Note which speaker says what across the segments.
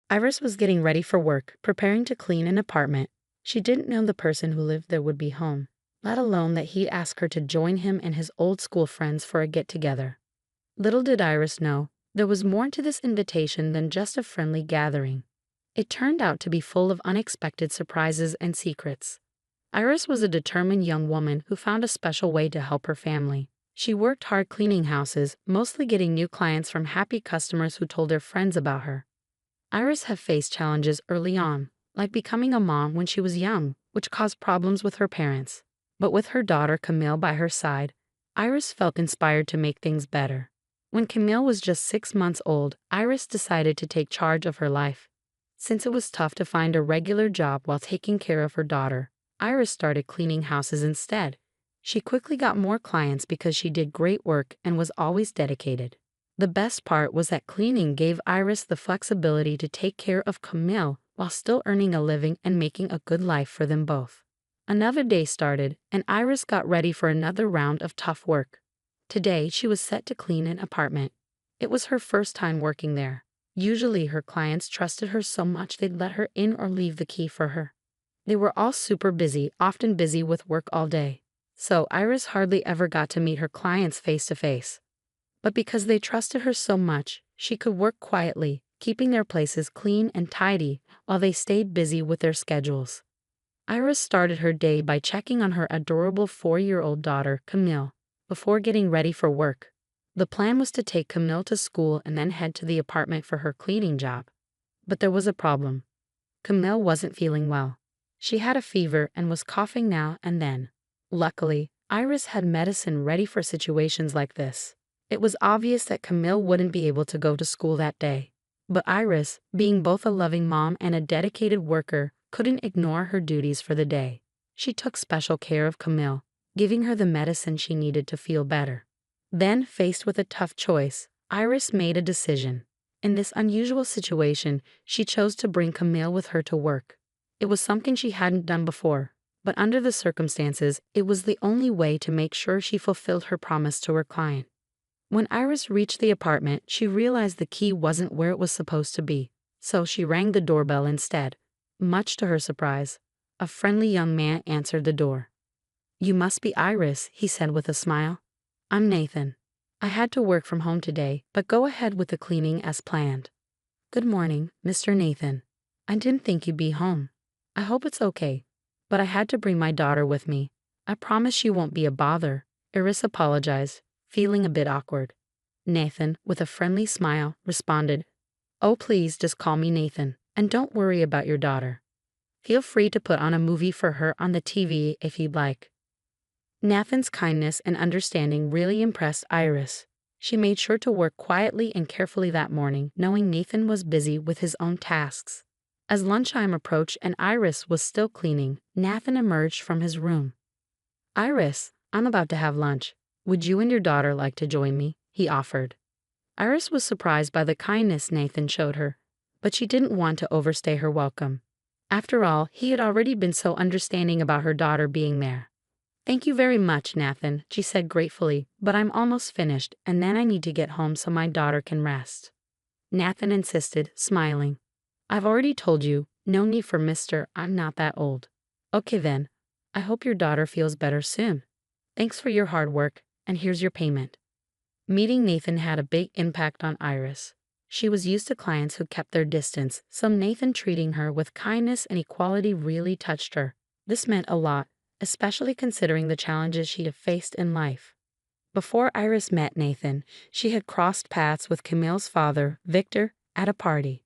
Speaker 1: Iris was getting ready for work, preparing to clean an apartment. She didn't know the person who lived there would be home, let alone that he'd ask her to join him and his old school friends for a get-together. Little did Iris know, there was more to this invitation than just a friendly gathering. It turned out to be full of unexpected surprises and secrets. Iris was a determined young woman who found a special way to help her family. She worked hard cleaning houses, mostly getting new clients from happy customers who told their friends about her. Iris had faced challenges early on, like becoming a mom when she was young, which caused problems with her parents. But with her daughter Camille by her side, Iris felt inspired to make things better. When Camille was just 6 months old, Iris decided to take charge of her life. Since it was tough to find a regular job while taking care of her daughter, Iris started cleaning houses instead. She quickly got more clients because she did great work and was always dedicated. The best part was that cleaning gave Iris the flexibility to take care of Camille while still earning a living and making a good life for them both. Another day started, and Iris got ready for another round of tough work. Today, she was set to clean an apartment. It was her first time working there. Usually, her clients trusted her so much they'd let her in or leave the key for her. They were all super busy, often busy with work all day. So Iris hardly ever got to meet her clients face to face. But because they trusted her so much, she could work quietly, keeping their places clean and tidy while they stayed busy with their schedules. Iris started her day by checking on her adorable 4-year-old daughter, Camille, before getting ready for work. The plan was to take Camille to school and then head to the apartment for her cleaning job. But there was a problem. Camille wasn't feeling well. She had a fever and was coughing now and then. Luckily, Iris had medicine ready for situations like this. It was obvious that Camille wouldn't be able to go to school that day. But Iris, being both a loving mom and a dedicated worker, couldn't ignore her duties for the day. She took special care of Camille, giving her the medicine she needed to feel better. Then, faced with a tough choice, Iris made a decision. In this unusual situation, she chose to bring Camille with her to work. It was something she hadn't done before, but under the circumstances, it was the only way to make sure she fulfilled her promise to her client. When Iris reached the apartment, she realized the key wasn't where it was supposed to be, so she rang the doorbell instead. Much to her surprise, a friendly young man answered the door. "You must be Iris," he said with a smile. "I'm Nathan. I had to work from home today, but go ahead with the cleaning as planned." "Good morning, Mr. Nathan. I didn't think you'd be home. I hope it's okay, but I had to bring my daughter with me. I promise she won't be a bother," Iris apologized, feeling a bit awkward. Nathan, with a friendly smile, responded, "Oh, please just call me Nathan, and don't worry about your daughter. Feel free to put on a movie for her on the TV if you'd like." Nathan's kindness and understanding really impressed Iris. She made sure to work quietly and carefully that morning, knowing Nathan was busy with his own tasks. As lunchtime approached and Iris was still cleaning, Nathan emerged from his room. "Iris, I'm about to have lunch. Would you and your daughter like to join me?" he offered. Iris was surprised by the kindness Nathan showed her, but she didn't want to overstay her welcome. After all, he had already been so understanding about her daughter being there. "Thank you very much, Nathan," she said gratefully, "but I'm almost finished, and then I need to get home so my daughter can rest." Nathan insisted, smiling. "I've already told you, no need for Mr. I'm not that old." "Okay then. I hope your daughter feels better soon. Thanks for your hard work, and here's your payment." Meeting Nathan had a big impact on Iris. She was used to clients who kept their distance, so Nathan treating her with kindness and equality really touched her. This meant a lot, especially considering the challenges she had faced in life. Before Iris met Nathan, she had crossed paths with Camille's father, Victor, at a party.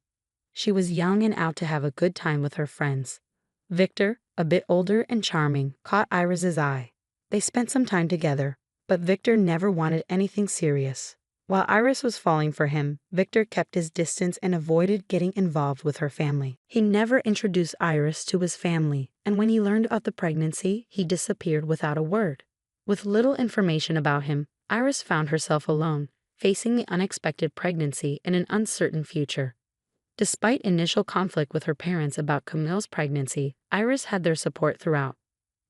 Speaker 1: She was young and out to have a good time with her friends. Victor, a bit older and charming, caught Iris's eye. They spent some time together, but Victor never wanted anything serious. While Iris was falling for him, Victor kept his distance and avoided getting involved with her family. He never introduced Iris to his family, and when he learned about the pregnancy, he disappeared without a word. With little information about him, Iris found herself alone, facing the unexpected pregnancy and an uncertain future. Despite initial conflict with her parents about Camille's pregnancy, Iris had their support throughout.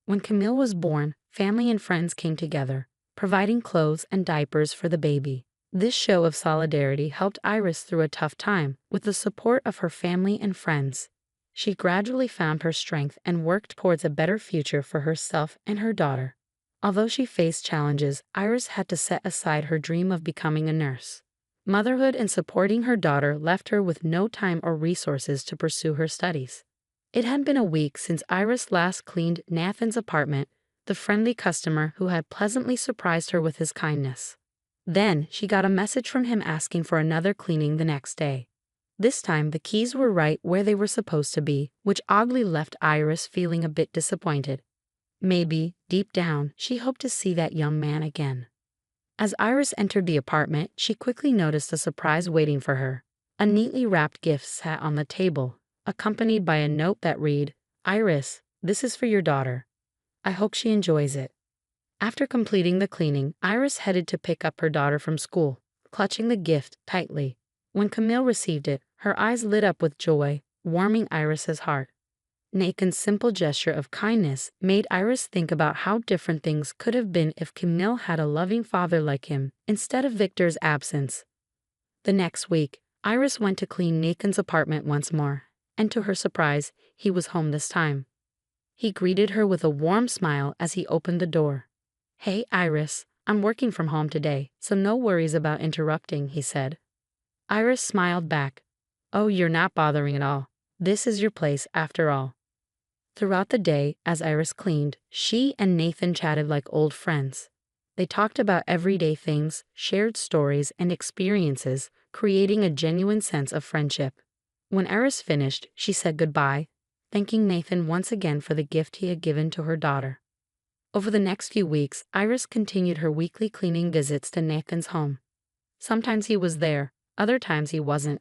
Speaker 1: When Camille was born, family and friends came together, providing clothes and diapers for the baby. This show of solidarity helped Iris through a tough time with the support of her family and friends. She gradually found her strength and worked towards a better future for herself and her daughter. Although she faced challenges, Iris had to set aside her dream of becoming a nurse. Motherhood and supporting her daughter left her with no time or resources to pursue her studies. It had been a week since Iris last cleaned Nathan's apartment, the friendly customer who had pleasantly surprised her with his kindness. Then she got a message from him asking for another cleaning the next day. This time the keys were right where they were supposed to be, which oddly left Iris feeling a bit disappointed. Maybe, deep down, she hoped to see that young man again. As Iris entered the apartment, she quickly noticed a surprise waiting for her. A neatly wrapped gift sat on the table, accompanied by a note that read, "Iris, this is for your daughter. I hope she enjoys it." After completing the cleaning, Iris headed to pick up her daughter from school, clutching the gift tightly. When Camille received it, her eyes lit up with joy, warming Iris's heart. Nathan's simple gesture of kindness made Iris think about how different things could have been if Camille had a loving father like him, instead of Victor's absence. The next week, Iris went to clean Nathan's apartment once more, and to her surprise, he was home this time. He greeted her with a warm smile as he opened the door. "Hey, Iris, I'm working from home today, so no worries about interrupting," he said. Iris smiled back. "Oh, you're not bothering at all. This is your place after all." Throughout the day, as Iris cleaned, she and Nathan chatted like old friends. They talked about everyday things, shared stories and experiences, creating a genuine sense of friendship. When Iris finished, she said goodbye, thanking Nathan once again for the gift he had given to her daughter. Over the next few weeks, Iris continued her weekly cleaning visits to Nathan's home. Sometimes he was there, other times he wasn't.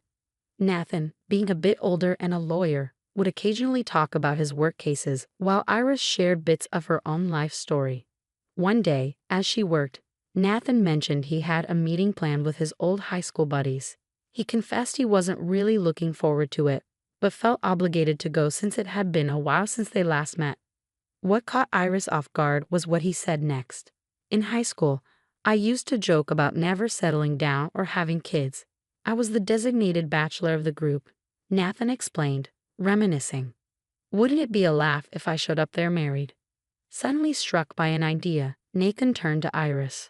Speaker 1: Nathan, being a bit older and a lawyer, would occasionally talk about his work cases, while Iris shared bits of her own life story. One day, as she worked, Nathan mentioned he had a meeting planned with his old high school buddies. He confessed he wasn't really looking forward to it, but felt obligated to go since it had been a while since they last met. What caught Iris off guard was what he said next. "In high school, I used to joke about never settling down or having kids. I was the designated bachelor of the group," Nathan explained, reminiscing. "Wouldn't it be a laugh if I showed up there married?" Suddenly struck by an idea, Nathan turned to Iris.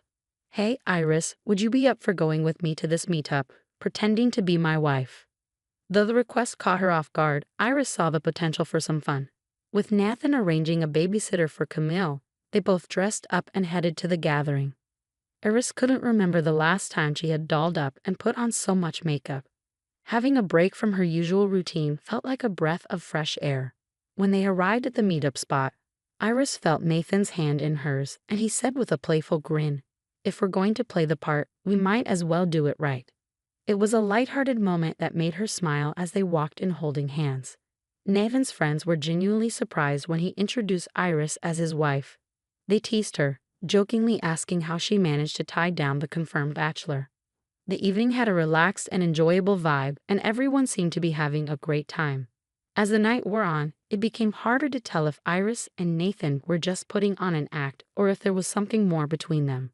Speaker 1: "Hey, Iris, would you be up for going with me to this meetup, pretending to be my wife?" Though the request caught her off guard, Iris saw the potential for some fun. With Nathan arranging a babysitter for Camille, they both dressed up and headed to the gathering. Iris couldn't remember the last time she had dolled up and put on so much makeup. Having a break from her usual routine felt like a breath of fresh air. When they arrived at the meetup spot, Iris felt Nathan's hand in hers, and he said with a playful grin, "If we're going to play the part, we might as well do it right." It was a lighthearted moment that made her smile as they walked in holding hands. Nathan's friends were genuinely surprised when he introduced Iris as his wife. They teased her, jokingly asking how she managed to tie down the confirmed bachelor. The evening had a relaxed and enjoyable vibe, and everyone seemed to be having a great time. As the night wore on, it became harder to tell if Iris and Nathan were just putting on an act or if there was something more between them.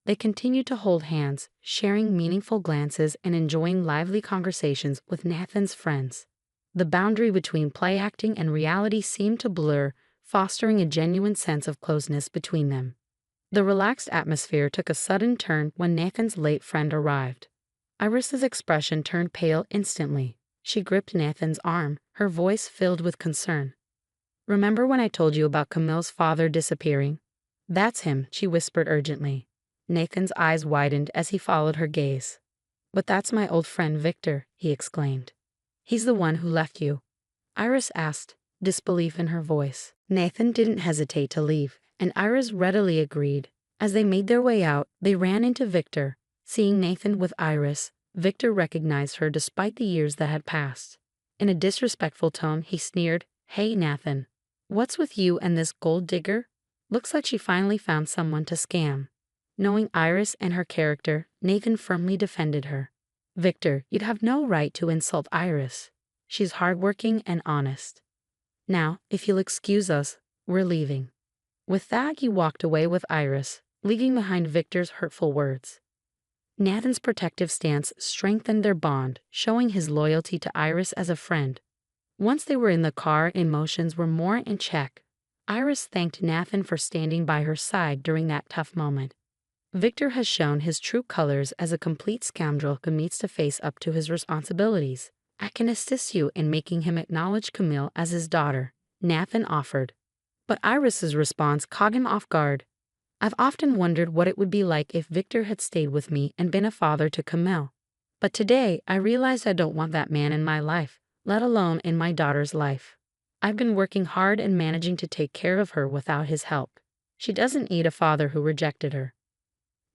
Speaker 1: They continued to hold hands, sharing meaningful glances and enjoying lively conversations with Nathan's friends. The boundary between play acting and reality seemed to blur, fostering a genuine sense of closeness between them. The relaxed atmosphere took a sudden turn when Nathan's late friend arrived. Iris's expression turned pale instantly. She gripped Nathan's arm, her voice filled with concern. "Remember when I told you about Camille's father disappearing?" "That's him," she whispered urgently. Nathan's eyes widened as he followed her gaze. "But that's my old friend Victor," he exclaimed. "He's the one who left you?" Iris asked, disbelief in her voice. Nathan didn't hesitate to leave, and Iris readily agreed. As they made their way out, they ran into Victor. Seeing Nathan with Iris, Victor recognized her despite the years that had passed. In a disrespectful tone, he sneered, "Hey, Nathan. What's with you and this gold digger? Looks like she finally found someone to scam." Knowing Iris and her character, Nathan firmly defended her. "Victor, you'd have no right to insult Iris. She's hardworking and honest. Now, if you'll excuse us, we're leaving." With that, he walked away with Iris, leaving behind Victor's hurtful words. Nathan's protective stance strengthened their bond, showing his loyalty to Iris as a friend. Once they were in the car, emotions were more in check. Iris thanked Nathan for standing by her side during that tough moment. Victor has shown his true colors as a complete scoundrel who needs to face up to his responsibilities. I can assist you in making him acknowledge Camille as his daughter, Nathan offered. But Iris's response caught him off guard. I've often wondered what it would be like if Victor had stayed with me and been a father to Camille. But today, I realize I don't want that man in my life, let alone in my daughter's life. I've been working hard and managing to take care of her without his help. She doesn't need a father who rejected her.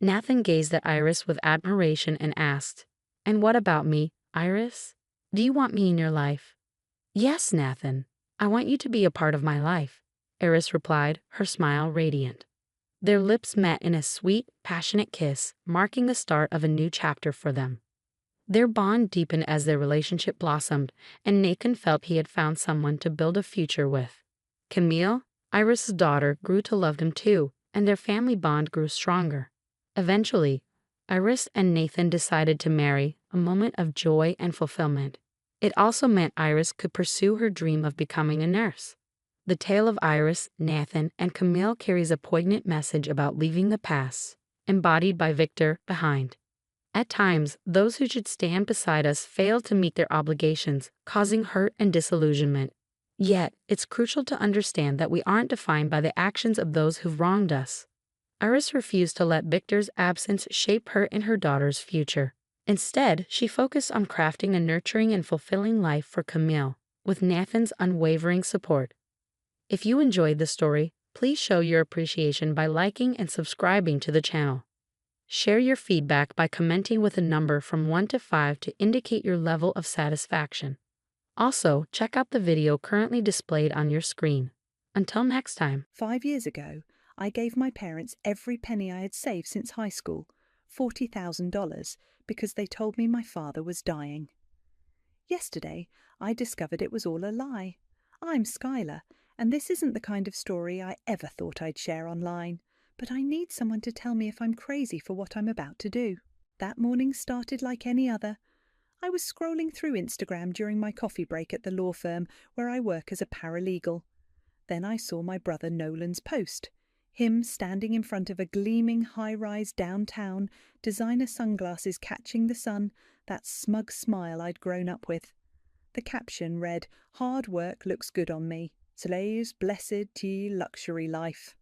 Speaker 1: Nathan gazed at Iris with admiration and asked, "And what about me, Iris? Do you want me in your life?" "Yes, Nathan. I want you to be a part of my life," Iris replied, her smile radiant. Their lips met in a sweet, passionate kiss, marking the start of a new chapter for them. Their bond deepened as their relationship blossomed, and Nathan felt he had found someone to build a future with. Camille, Iris's daughter, grew to love them too, and their family bond grew stronger. Eventually, Iris and Nathan decided to marry, a moment of joy and fulfillment. It also meant Iris could pursue her dream of becoming a nurse. The tale of Iris, Nathan, and Camille carries a poignant message about leaving the past, embodied by Victor, behind. At times, those who should stand beside us fail to meet their obligations, causing hurt and disillusionment. Yet, it's crucial to understand that we aren't defined by the actions of those who've wronged us. Iris refused to let Victor's absence shape her and her daughter's future. Instead, she focused on crafting a nurturing and fulfilling life for Camille, with Nathan's unwavering support. If you enjoyed the story, please show your appreciation by liking and subscribing to the channel. Share your feedback by commenting with a number from 1 to 5 to indicate your level of satisfaction. Also, check out the video currently displayed on your screen. Until next time.
Speaker 2: 5 years ago, I gave my parents every penny I had saved since high school, $40,000, because they told me my father was dying. Yesterday, I discovered it was all a lie. I'm Skylar, and this isn't the kind of story I ever thought I'd share online, but I need someone to tell me if I'm crazy for what I'm about to do. That morning started like any other. I was scrolling through Instagram during my coffee break at the law firm where I work as a paralegal. Then I saw my brother Nolan's post. Him standing in front of a gleaming high-rise downtown, designer sunglasses catching the sun, that smug smile I'd grown up with. The caption read, "Hard work looks good on me. Slaves blessed to luxury life."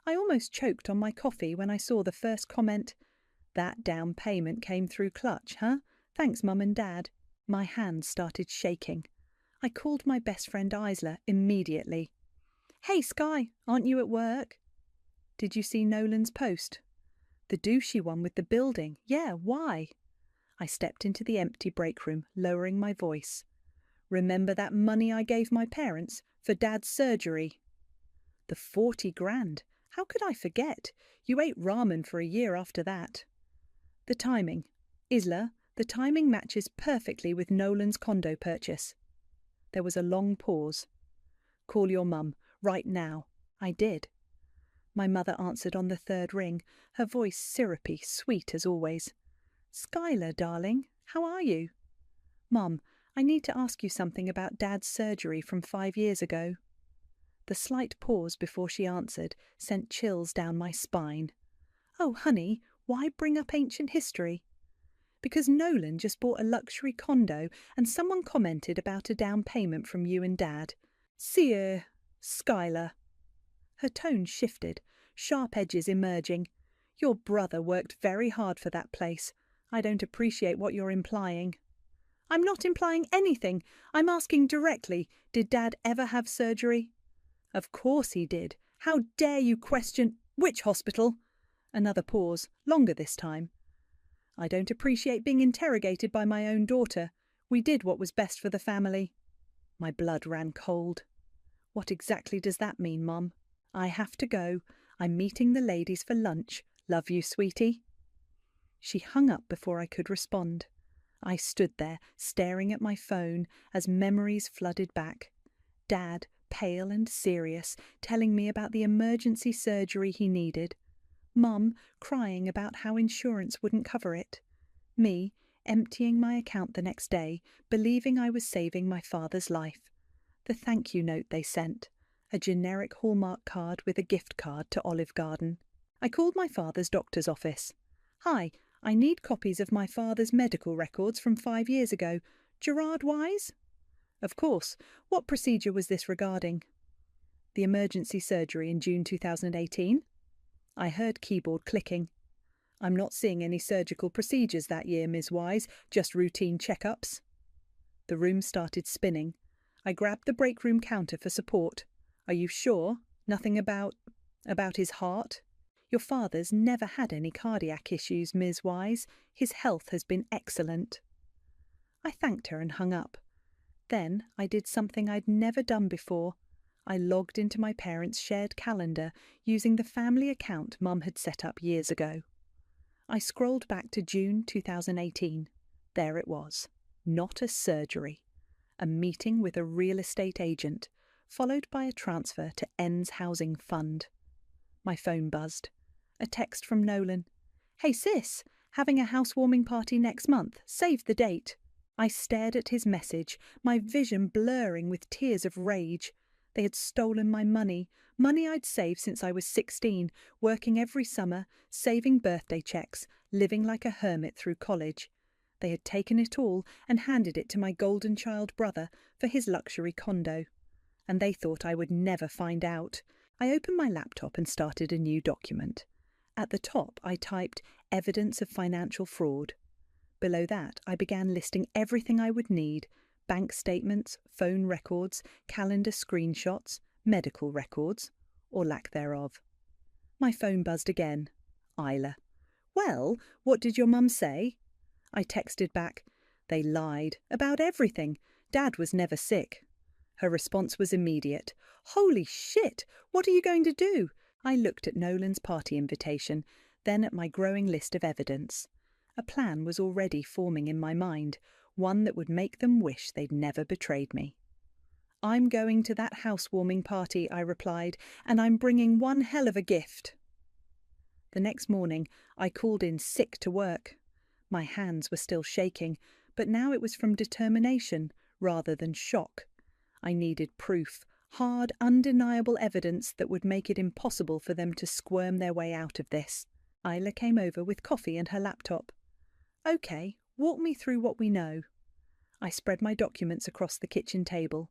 Speaker 2: I almost choked on my coffee when I saw the first comment. "That down payment came through clutch, huh? Thanks, Mum and Dad." My hands started shaking. I called my best friend Isla immediately. "Hey, Sky, aren't you at work?" "Did you see Nolan's post?" "The douchey one with the building. Yeah, why?" I stepped into the empty break room, lowering my voice. "Remember that money I gave my parents for Dad's surgery?" "The 40 grand. How could I forget? You ate ramen for a year after that." "The timing. Isla, the timing matches perfectly with Nolan's condo purchase." There was a long pause. "Call your mum, right now." I did. My mother answered on the third ring, her voice syrupy, sweet as always. "Skylar, darling, how are you?" "Mum, I need to ask you something about Dad's surgery from 5 years ago." The slight pause before she answered sent chills down my spine. "Oh, honey, why bring up ancient history?" "Because Nolan just bought a luxury condo and someone commented about a down payment from you and Dad. See Skylar." Her tone shifted, sharp edges emerging. "Your brother worked very hard for that place. I don't appreciate what you're implying." "I'm not implying anything. I'm asking directly, did Dad ever have surgery?" "Of course he did. How dare you question—" "Which hospital?" Another pause, longer this time. "I don't appreciate being interrogated by my own daughter. We did what was best for the family." My blood ran cold. "What exactly does that mean, Mum?" "I have to go. I'm meeting the ladies for lunch. Love you, sweetie." She hung up before I could respond. I stood there, staring at my phone as memories flooded back. Dad, pale and serious, telling me about the emergency surgery he needed. Mum crying about how insurance wouldn't cover it. Me emptying my account the next day, believing I was saving my father's life. The thank you note they sent, a generic Hallmark card with a gift card to Olive Garden. I called my father's doctor's office. "Hi, I need copies of my father's medical records from 5 years ago. Gerard Wise?" "Of course. What procedure was this regarding?" "The emergency surgery in June 2018. I heard keyboard clicking. "I'm not seeing any surgical procedures that year, Ms. Wise, just routine checkups." The room started spinning. I grabbed the break room counter for support. "Are you sure? Nothing about his heart?" "Your father's never had any cardiac issues, Ms. Wise. His health has been excellent." I thanked her and hung up. Then I did something I'd never done before. I logged into my parents' shared calendar using the family account Mum had set up years ago. I scrolled back to June 2018. There it was. Not a surgery. A meeting with a real estate agent, followed by a transfer to N's Housing Fund. My phone buzzed. A text from Nolan. "Hey sis, having a housewarming party next month. Save the date." I stared at his message, my vision blurring with tears of rage. They had stolen my money I'd saved since I was 16, working every summer, saving birthday checks, living like a hermit through college. They had taken it all and handed it to my golden child brother for his luxury condo. And they thought I would never find out. I opened my laptop and started a new document. At the top, I typed evidence of financial fraud. Below that, I began listing everything I would need: bank statements, phone records, calendar screenshots, medical records, or lack thereof. My phone buzzed again. Isla. "Well, what did your mum say?" I texted back. "They lied. About everything. Dad was never sick." Her response was immediate. "Holy shit! What are you going to do?" I looked at Nolan's party invitation, then at my growing list of evidence. A plan was already forming in my mind, one that would make them wish they'd never betrayed me. "I'm going to that housewarming party," I replied, "and I'm bringing one hell of a gift." The next morning, I called in sick to work. My hands were still shaking, but now it was from determination rather than shock. I needed proof, hard, undeniable evidence that would make it impossible for them to squirm their way out of this. Isla came over with coffee and her laptop. "Okay, walk me through what we know." I spread my documents across the kitchen table.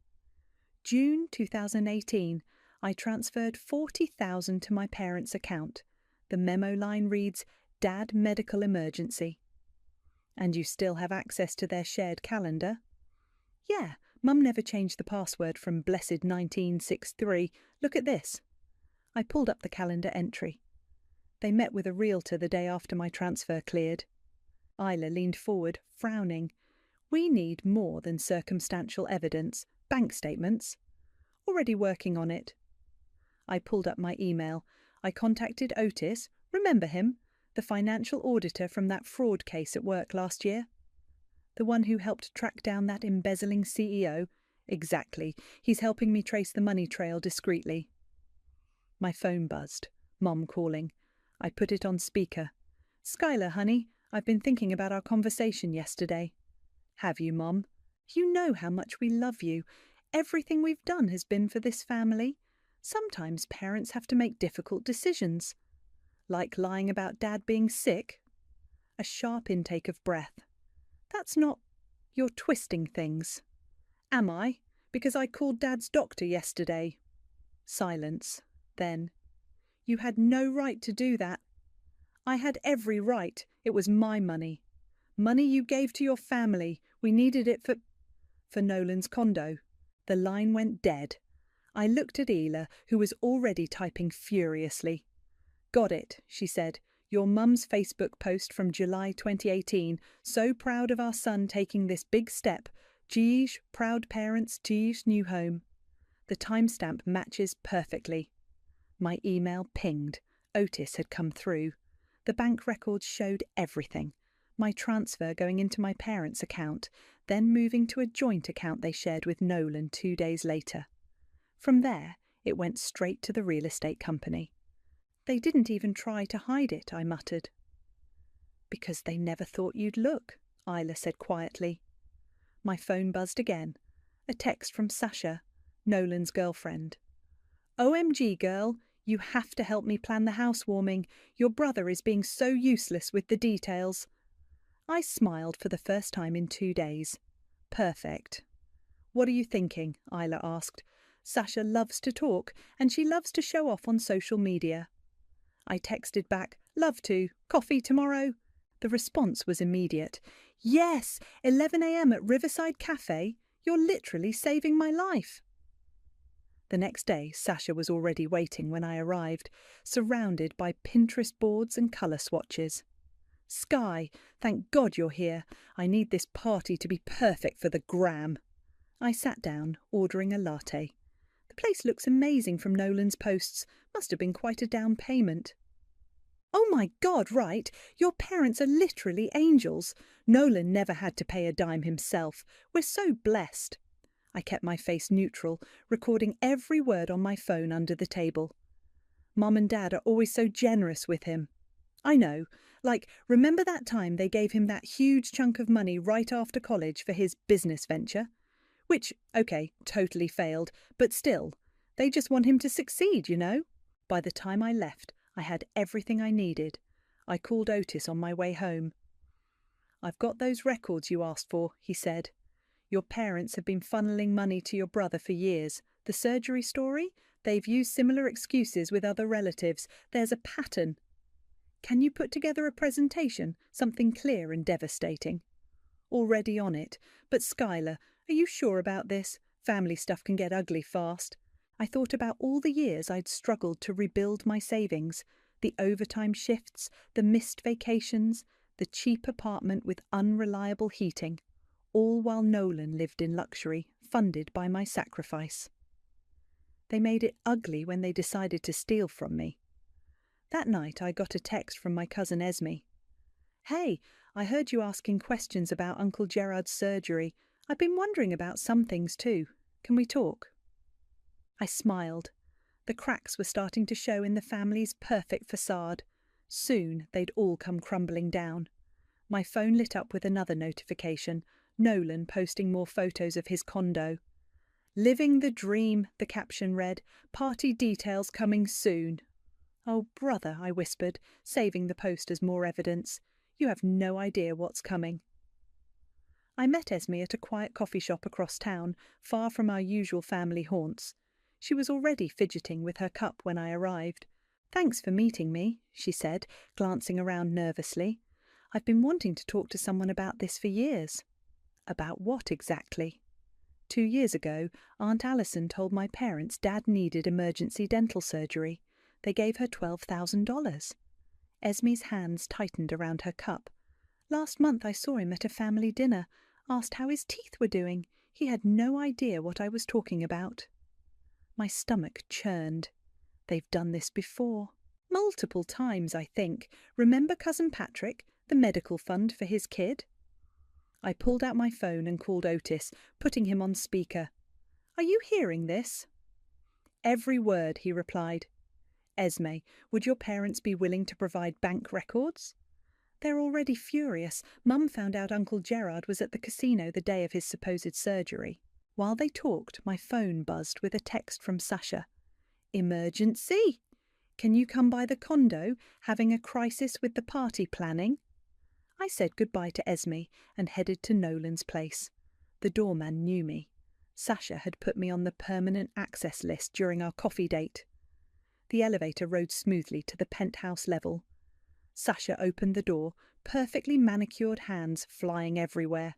Speaker 2: June 2018, I transferred $40,000 to my parents' account. The memo line reads, "Dad medical emergency." "And you still have access to their shared calendar?" "Yeah, Mum never changed the password from blessed 1963. Look at this." I pulled up the calendar entry. They met with a realtor the day after my transfer cleared. Isla leaned forward, frowning. "We need more than circumstantial evidence. Bank statements." "Already working on it." I pulled up my email. I contacted Otis, remember him? The financial auditor from that fraud case at work last year. The one who helped track down that embezzling CEO? Exactly. He's helping me trace the money trail discreetly. My phone buzzed. Mom calling. I put it on speaker. "Skylar, honey, I've been thinking about our conversation yesterday." "Have you, Mom?" "You know how much we love you. Everything we've done has been for this family. Sometimes parents have to make difficult decisions." "Like lying about Dad being sick?" A sharp intake of breath. "That's not... You're twisting things." "Am I? Because I called Dad's doctor yesterday." Silence. Then, "You had no right to do that." "I had every right. It was my money. Money you gave to your family. We needed it for Nolan's condo." The line went dead. I looked at Ela, who was already typing furiously. "Got it," she said. "Your mum's Facebook post from July 2018. So proud of our son taking this big step. Geesh, proud parents, Geesh, new home." The timestamp matches perfectly. My email pinged. Otis had come through. The bank records showed everything. My transfer going into my parents' account, then moving to a joint account they shared with Nolan 2 days later. From there, it went straight to the real estate company. They didn't even try to hide it, I muttered. Because they never thought you'd look, Isla said quietly. My phone buzzed again. A text from Sasha, Nolan's girlfriend. OMG, girl, you have to help me plan the housewarming. Your brother is being so useless with the details. I smiled for the first time in 2 days. Perfect. What are you thinking? Isla asked. Sasha loves to talk, and she loves to show off on social media. I texted back, love to. Coffee tomorrow? The response was immediate. Yes, 11 a.m. at Riverside Cafe. You're literally saving my life. The next day, Sasha was already waiting when I arrived, surrounded by Pinterest boards and colour swatches. Sky, thank God you're here. I need this party to be perfect for the gram. I sat down, ordering a latte. The place looks amazing from Nolan's posts. Must have been quite a down payment. Oh my God, right. Your parents are literally angels. Nolan never had to pay a dime himself. We're so blessed. I kept my face neutral, recording every word on my phone under the table. Mum and Dad are always so generous with him. I know. Like, remember that time they gave him that huge chunk of money right after college for his business venture? Which, okay, totally failed, but still, they just want him to succeed, you know? By the time I left, I had everything I needed. I called Otis on my way home. I've got those records you asked for, he said. Your parents have been funneling money to your brother for years. The surgery story? They've used similar excuses with other relatives. There's a pattern. Can you put together a presentation, something clear and devastating? Already on it. But Skylar, are you sure about this? Family stuff can get ugly fast. I thought about all the years I'd struggled to rebuild my savings, the overtime shifts, the missed vacations, the cheap apartment with unreliable heating, all while Nolan lived in luxury, funded by my sacrifice. They made it ugly when they decided to steal from me. That night I got a text from my cousin Esme. Hey, I heard you asking questions about Uncle Gerard's surgery. I've been wondering about some things too. Can we talk? I smiled. The cracks were starting to show in the family's perfect facade. Soon they'd all come crumbling down. My phone lit up with another notification, Nolan posting more photos of his condo. Living the dream, the caption read, party details coming soon. Oh, brother, I whispered, saving the post as more evidence. You have no idea what's coming. I met Esme at a quiet coffee shop across town, far from our usual family haunts. She was already fidgeting with her cup when I arrived. Thanks for meeting me, she said, glancing around nervously. I've been wanting to talk to someone about this for years. About what exactly? 2 years ago, Aunt Allison told my parents Dad needed emergency dental surgery. They gave her $12,000. Esme's hands tightened around her cup. Last month I saw him at a family dinner, asked how his teeth were doing. He had no idea what I was talking about. My stomach churned. They've done this before. Multiple times, I think. Remember Cousin Patrick, the medical fund for his kid? I pulled out my phone and called Otis, putting him on speaker. Are you hearing this? Every word, he replied. Esme, would your parents be willing to provide bank records? They're already furious. Mum found out Uncle Gerard was at the casino the day of his supposed surgery. While they talked, my phone buzzed with a text from Sasha. Emergency! Can you come by the condo, having a crisis with the party planning? I said goodbye to Esme and headed to Nolan's place. The doorman knew me. Sasha had put me on the permanent access list during our coffee date. The elevator rode smoothly to the penthouse level. Sasha opened the door, perfectly manicured hands flying everywhere.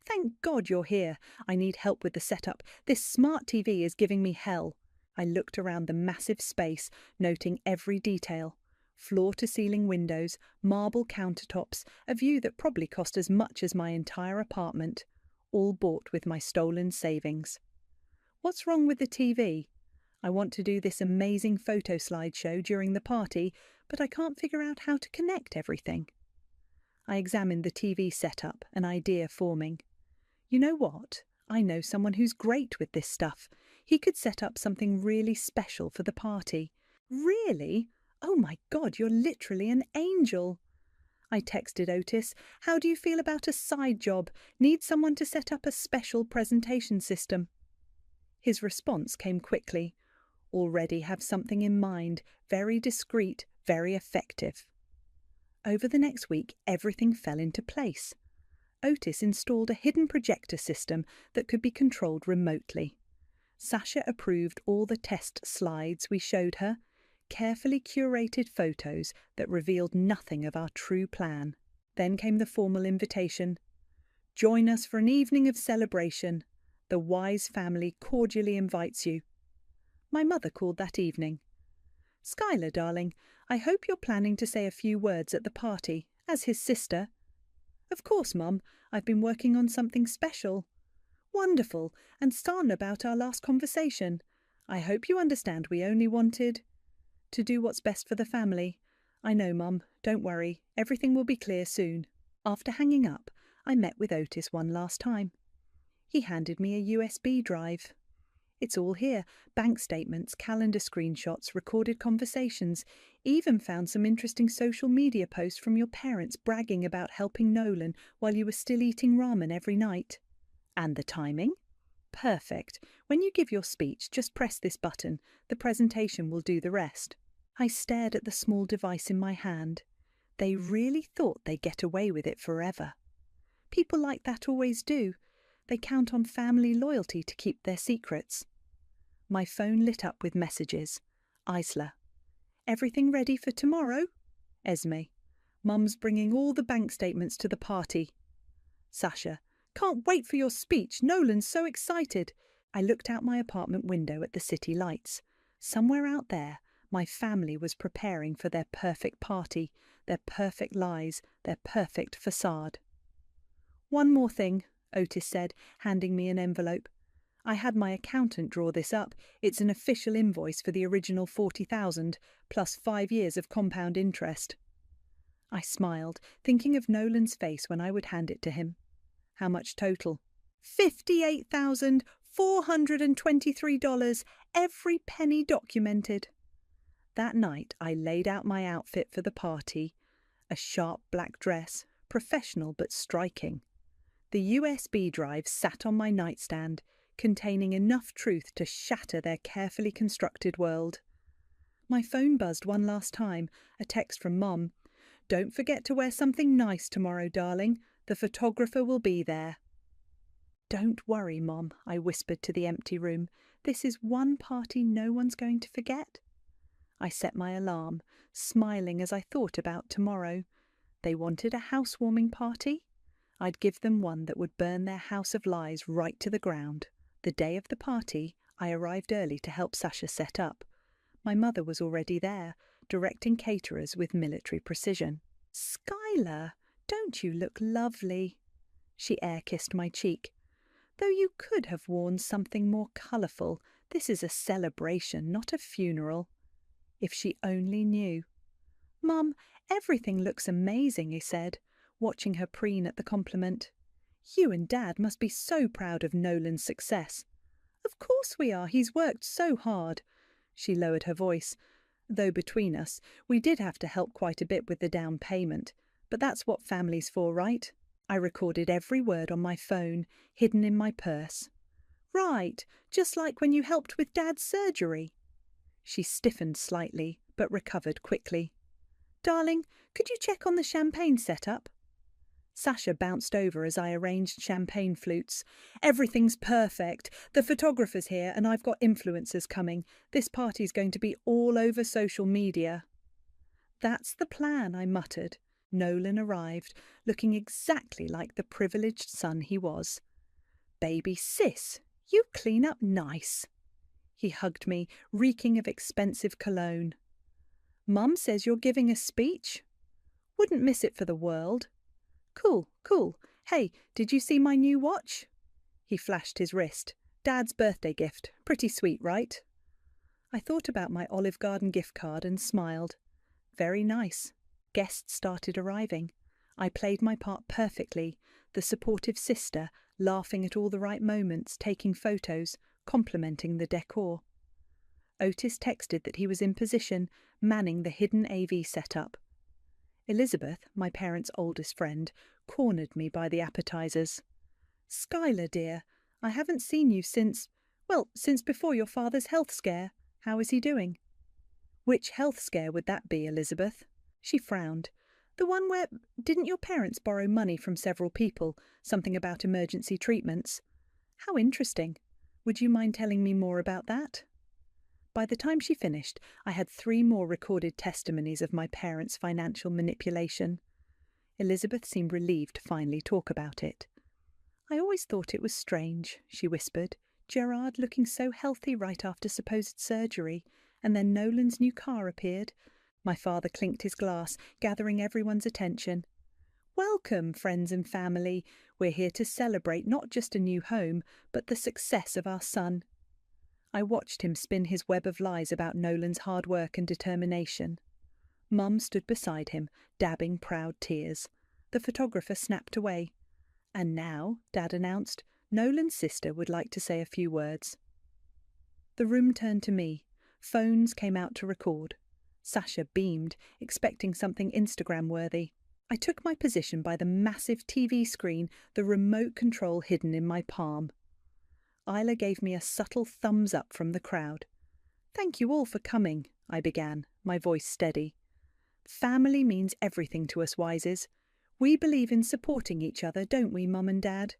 Speaker 2: Thank God you're here. I need help with the setup. This smart TV is giving me hell. I looked around the massive space, noting every detail. Floor-to-ceiling windows, marble countertops, a view that probably cost as much as my entire apartment, all bought with my stolen savings. What's wrong with the TV? I want to do this amazing photo slideshow during the party, but I can't figure out how to connect everything. I examined the TV setup, an idea forming. You know what? I know someone who's great with this stuff. He could set up something really special for the party. Really? "Oh my God, you're literally an angel." I texted Otis, "How do you feel about a side job? Need someone to set up a special presentation system." His response came quickly. "Already have something in mind, very discreet, very effective." Over the next week, everything fell into place. Otis installed a hidden projector system that could be controlled remotely. Sasha approved all the test slides we showed her, carefully curated photos that revealed nothing of our true plan. Then came the formal invitation. "Join us for an evening of celebration. The Wise family cordially invites you." My mother called that evening. "Skylar, darling, I hope you're planning to say a few words at the party, as his sister." "Of course, Mum. I've been working on something special." "Wonderful, and starting about our last conversation. I hope you understand we only wanted to do what's best for the family." "I know, Mum. Don't worry. Everything will be clear soon." After hanging up, I met with Otis one last time. He handed me a USB drive. "It's all here. Bank statements, calendar screenshots, recorded conversations. Even found some interesting social media posts from your parents bragging about helping Nolan while you were still eating ramen every night." "And the timing?" "Perfect. When you give your speech, just press this button. The presentation will do the rest." I stared at the small device in my hand. They really thought they'd get away with it forever. People like that always do. They count on family loyalty to keep their secrets. My phone lit up with messages. Isla. "Everything ready for tomorrow?" Esme. "Mum's bringing all the bank statements to the party." Sasha. "Can't wait for your speech. Nolan's so excited." I looked out my apartment window at the city lights. Somewhere out there, my family was preparing for their perfect party, their perfect lies, their perfect facade. "One more thing," Otis said, handing me an envelope. "I had my accountant draw this up. It's an official invoice for the original 40,000, plus 5 years of compound interest." I smiled, thinking of Nolan's face when I would hand it to him. "How much total?" $58,423, every penny documented." That night I laid out my outfit for the party. A sharp black dress, professional but striking. The USB drive sat on my nightstand, containing enough truth to shatter their carefully constructed world. My phone buzzed one last time, a text from Mom. "Don't forget to wear something nice tomorrow, darling. The photographer will be there." "Don't worry, Mom," I whispered to the empty room. "This is one party no one's going to forget." I set my alarm, smiling as I thought about tomorrow. They wanted a housewarming party? I'd give them one that would burn their house of lies right to the ground. The day of the party, I arrived early to help Sasha set up. My mother was already there, directing caterers with military precision. "Skylar, don't you look lovely?" She air-kissed my cheek. "Though you could have worn something more colourful. This is a celebration, not a funeral." If she only knew. "Mum, everything looks amazing," he said, watching her preen at the compliment. "You and Dad must be so proud of Nolan's success." "Of course we are. He's worked so hard." She lowered her voice. "Though between us, we did have to help quite a bit with the down payment. But that's what family's for, right?" I recorded every word on my phone, hidden in my purse. "Right, just like when you helped with Dad's surgery." She stiffened slightly, but recovered quickly. "Darling, could you check on the champagne setup?" Sasha bounced over as I arranged champagne flutes. "Everything's perfect. The photographer's here and I've got influencers coming. This party's going to be all over social media." "That's the plan," I muttered. Nolan arrived, looking exactly like the privileged son he was. "Baby sis, you clean up nice." He hugged me, reeking of expensive cologne. "Mum says you're giving a speech?" "Wouldn't miss it for the world." "Cool, cool. Hey, did you see my new watch?" He flashed his wrist. "Dad's birthday gift. Pretty sweet, right?" I thought about my Olive Garden gift card and smiled. Very nice. Guests started arriving. I played my part perfectly, the supportive sister, laughing at all the right moments, taking photos, complimenting the decor. Otis texted that he was in position, manning the hidden AV setup. Elizabeth, my parents' oldest friend, cornered me by the appetizers. "Skylar, dear, I haven't seen you since before your father's health scare. How is he doing?" "Which health scare would that be, Elizabeth?" She frowned. "The one where didn't your parents borrow money from several people, something about emergency treatments?" "How interesting. Would you mind telling me more about that?" By the time she finished, I had 3 more recorded testimonies of my parents' financial manipulation. Elizabeth seemed relieved to finally talk about it. "I always thought it was strange," she whispered. "Gerard looking so healthy right after supposed surgery, and then Nolan's new car appeared." My father clinked his glass, gathering everyone's attention. "Welcome, friends and family. We're here to celebrate not just a new home, but the success of our son." I watched him spin his web of lies about Nolan's hard work and determination. Mum stood beside him, dabbing proud tears. The photographer snapped away. "And now," Dad announced, "Nolan's sister would like to say a few words." The room turned to me. Phones came out to record. Sasha beamed, expecting something Instagram-worthy. I took my position by the massive TV screen, the remote control hidden in my palm. Isla gave me a subtle thumbs up from the crowd. "Thank you all for coming," I began, my voice steady. "Family means everything to us Wises. We believe in supporting each other, don't we, Mum and Dad?"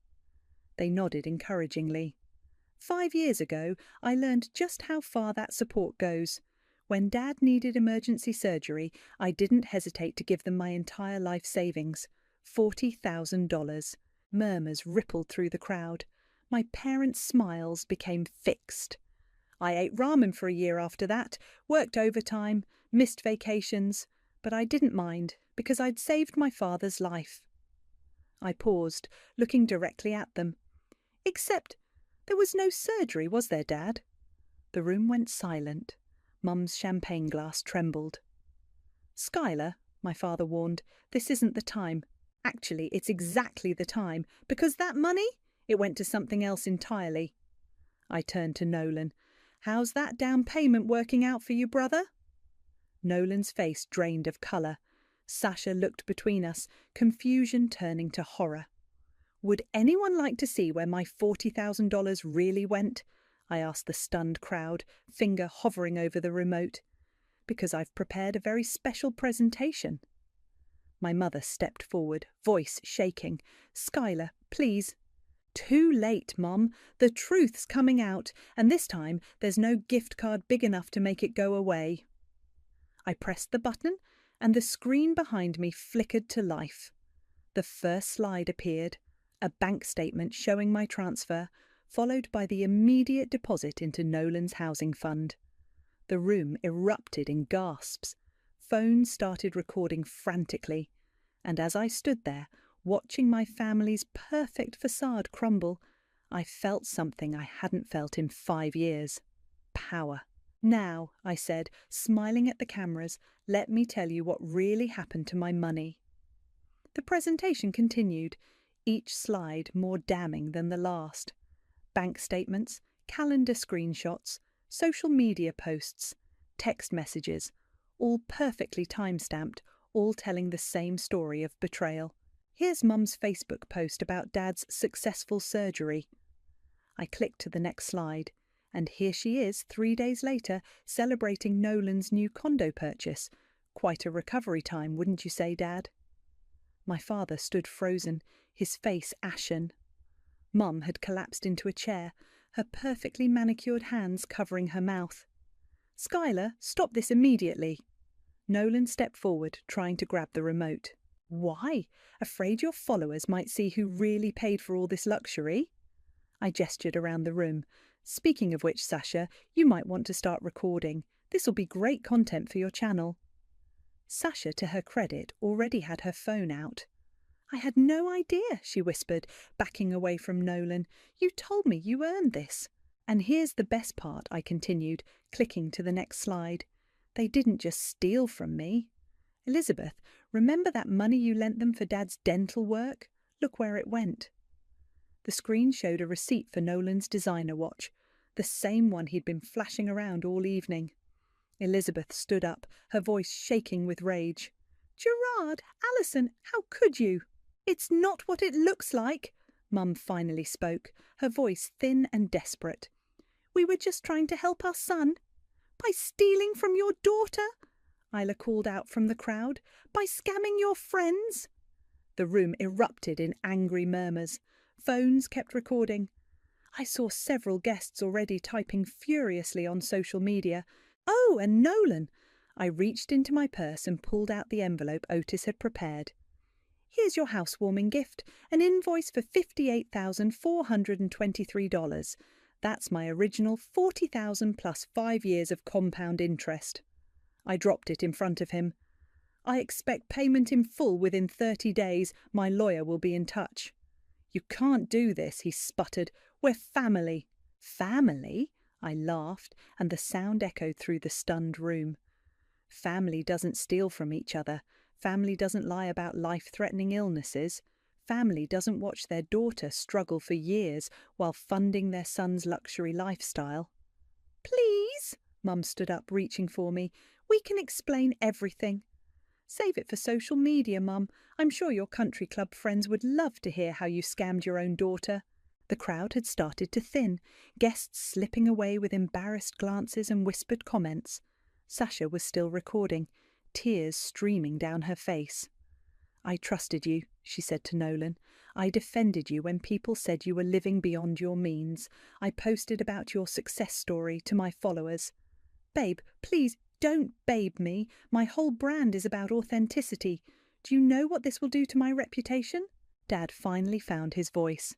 Speaker 2: They nodded encouragingly. 5 years ago, I learned just how far that support goes. When Dad needed emergency surgery, I didn't hesitate to give them my entire life savings. $40,000. Murmurs rippled through the crowd. My parents' smiles became fixed. I ate ramen for a year after that, worked overtime, missed vacations, but I didn't mind because I'd saved my father's life. I paused, looking directly at them. "Except there was no surgery, was there, Dad?" The room went silent. Mum's champagne glass trembled. "Skylar," my father warned, "this isn't the time. Actually, it's exactly the time, because that money? It went to something else entirely." I turned to Nolan. "How's that down payment working out for you, brother?" Nolan's face drained of colour. Sasha looked between us, confusion turning to horror. "Would anyone like to see where my $40,000 really went?" I asked the stunned crowd, finger hovering over the remote. "Because I've prepared a very special presentation." My mother stepped forward, voice shaking. "Skylar, please." "Too late, Mum. The truth's coming out, and this time there's no gift card big enough to make it go away." I pressed the button, and the screen behind me flickered to life. The first slide appeared, a bank statement showing my transfer, followed by the immediate deposit into Nolan's housing fund. The room erupted in gasps. Phones started recording frantically, and as I stood there, watching my family's perfect facade crumble, I felt something I hadn't felt in 5 years. Power. "Now," I said, smiling at the cameras, "let me tell you what really happened to my money." The presentation continued, each slide more damning than the last. Bank statements, calendar screenshots, social media posts, text messages, all perfectly time-stamped, all telling the same story of betrayal. Here's Mum's Facebook post about Dad's successful surgery. I clicked to the next slide, and here she is 3 days later, celebrating Nolan's new condo purchase. Quite a recovery time, wouldn't you say, Dad? My father stood frozen, his face ashen. Mum had collapsed into a chair, her perfectly manicured hands covering her mouth. "Skylar, stop this immediately." Nolan stepped forward, trying to grab the remote. "Why? Afraid your followers might see who really paid for all this luxury?" I gestured around the room. "Speaking of which, Sasha, you might want to start recording. This'll be great content for your channel." Sasha, to her credit, already had her phone out. "I had no idea," she whispered, backing away from Nolan. "You told me you earned this." "And here's the best part," I continued, clicking to the next slide. "They didn't just steal from me. Elizabeth, remember that money you lent them for Dad's dental work? Look where it went." The screen showed a receipt for Nolan's designer watch. the same one he'd been flashing around all evening. Elizabeth stood up, her voice shaking with rage. "Gerard, Alison, how could you?" "It's not what it looks like," Mum finally spoke, her voice thin and desperate. "We were just trying to help our son." "By stealing from your daughter?" Isla called out from the crowd. "By scamming your friends?" The room erupted in angry murmurs. Phones kept recording. I saw several guests already typing furiously on social media. "Oh, and Nolan!" I reached into my purse and pulled out the envelope Otis had prepared. "Here's your housewarming gift, an invoice for $58,423. That's my original $40,000 plus 5 years of compound interest." I dropped it in front of him. "I expect payment in full within 30 days. My lawyer will be in touch." "You can't do this," he sputtered. "We're family." "Family?" I laughed, and the sound echoed through the stunned room. Family doesn't steal from each other. Family doesn't lie about life-threatening illnesses. Family doesn't watch their daughter struggle for years while funding their son's luxury lifestyle. "Please," Mum stood up, reaching for me. "We can explain everything." "Save it for social media, Mum. I'm sure your country club friends would love to hear how you scammed your own daughter." The crowd had started to thin, guests slipping away with embarrassed glances and whispered comments. Sasha was still recording, tears streaming down her face. "I trusted you," she said to Nolan. "I defended you when people said you were living beyond your means. I posted about your success story to my followers." "Babe, please don't babe me. My whole brand is about authenticity. Do you know what this will do to my reputation?" Dad finally found his voice.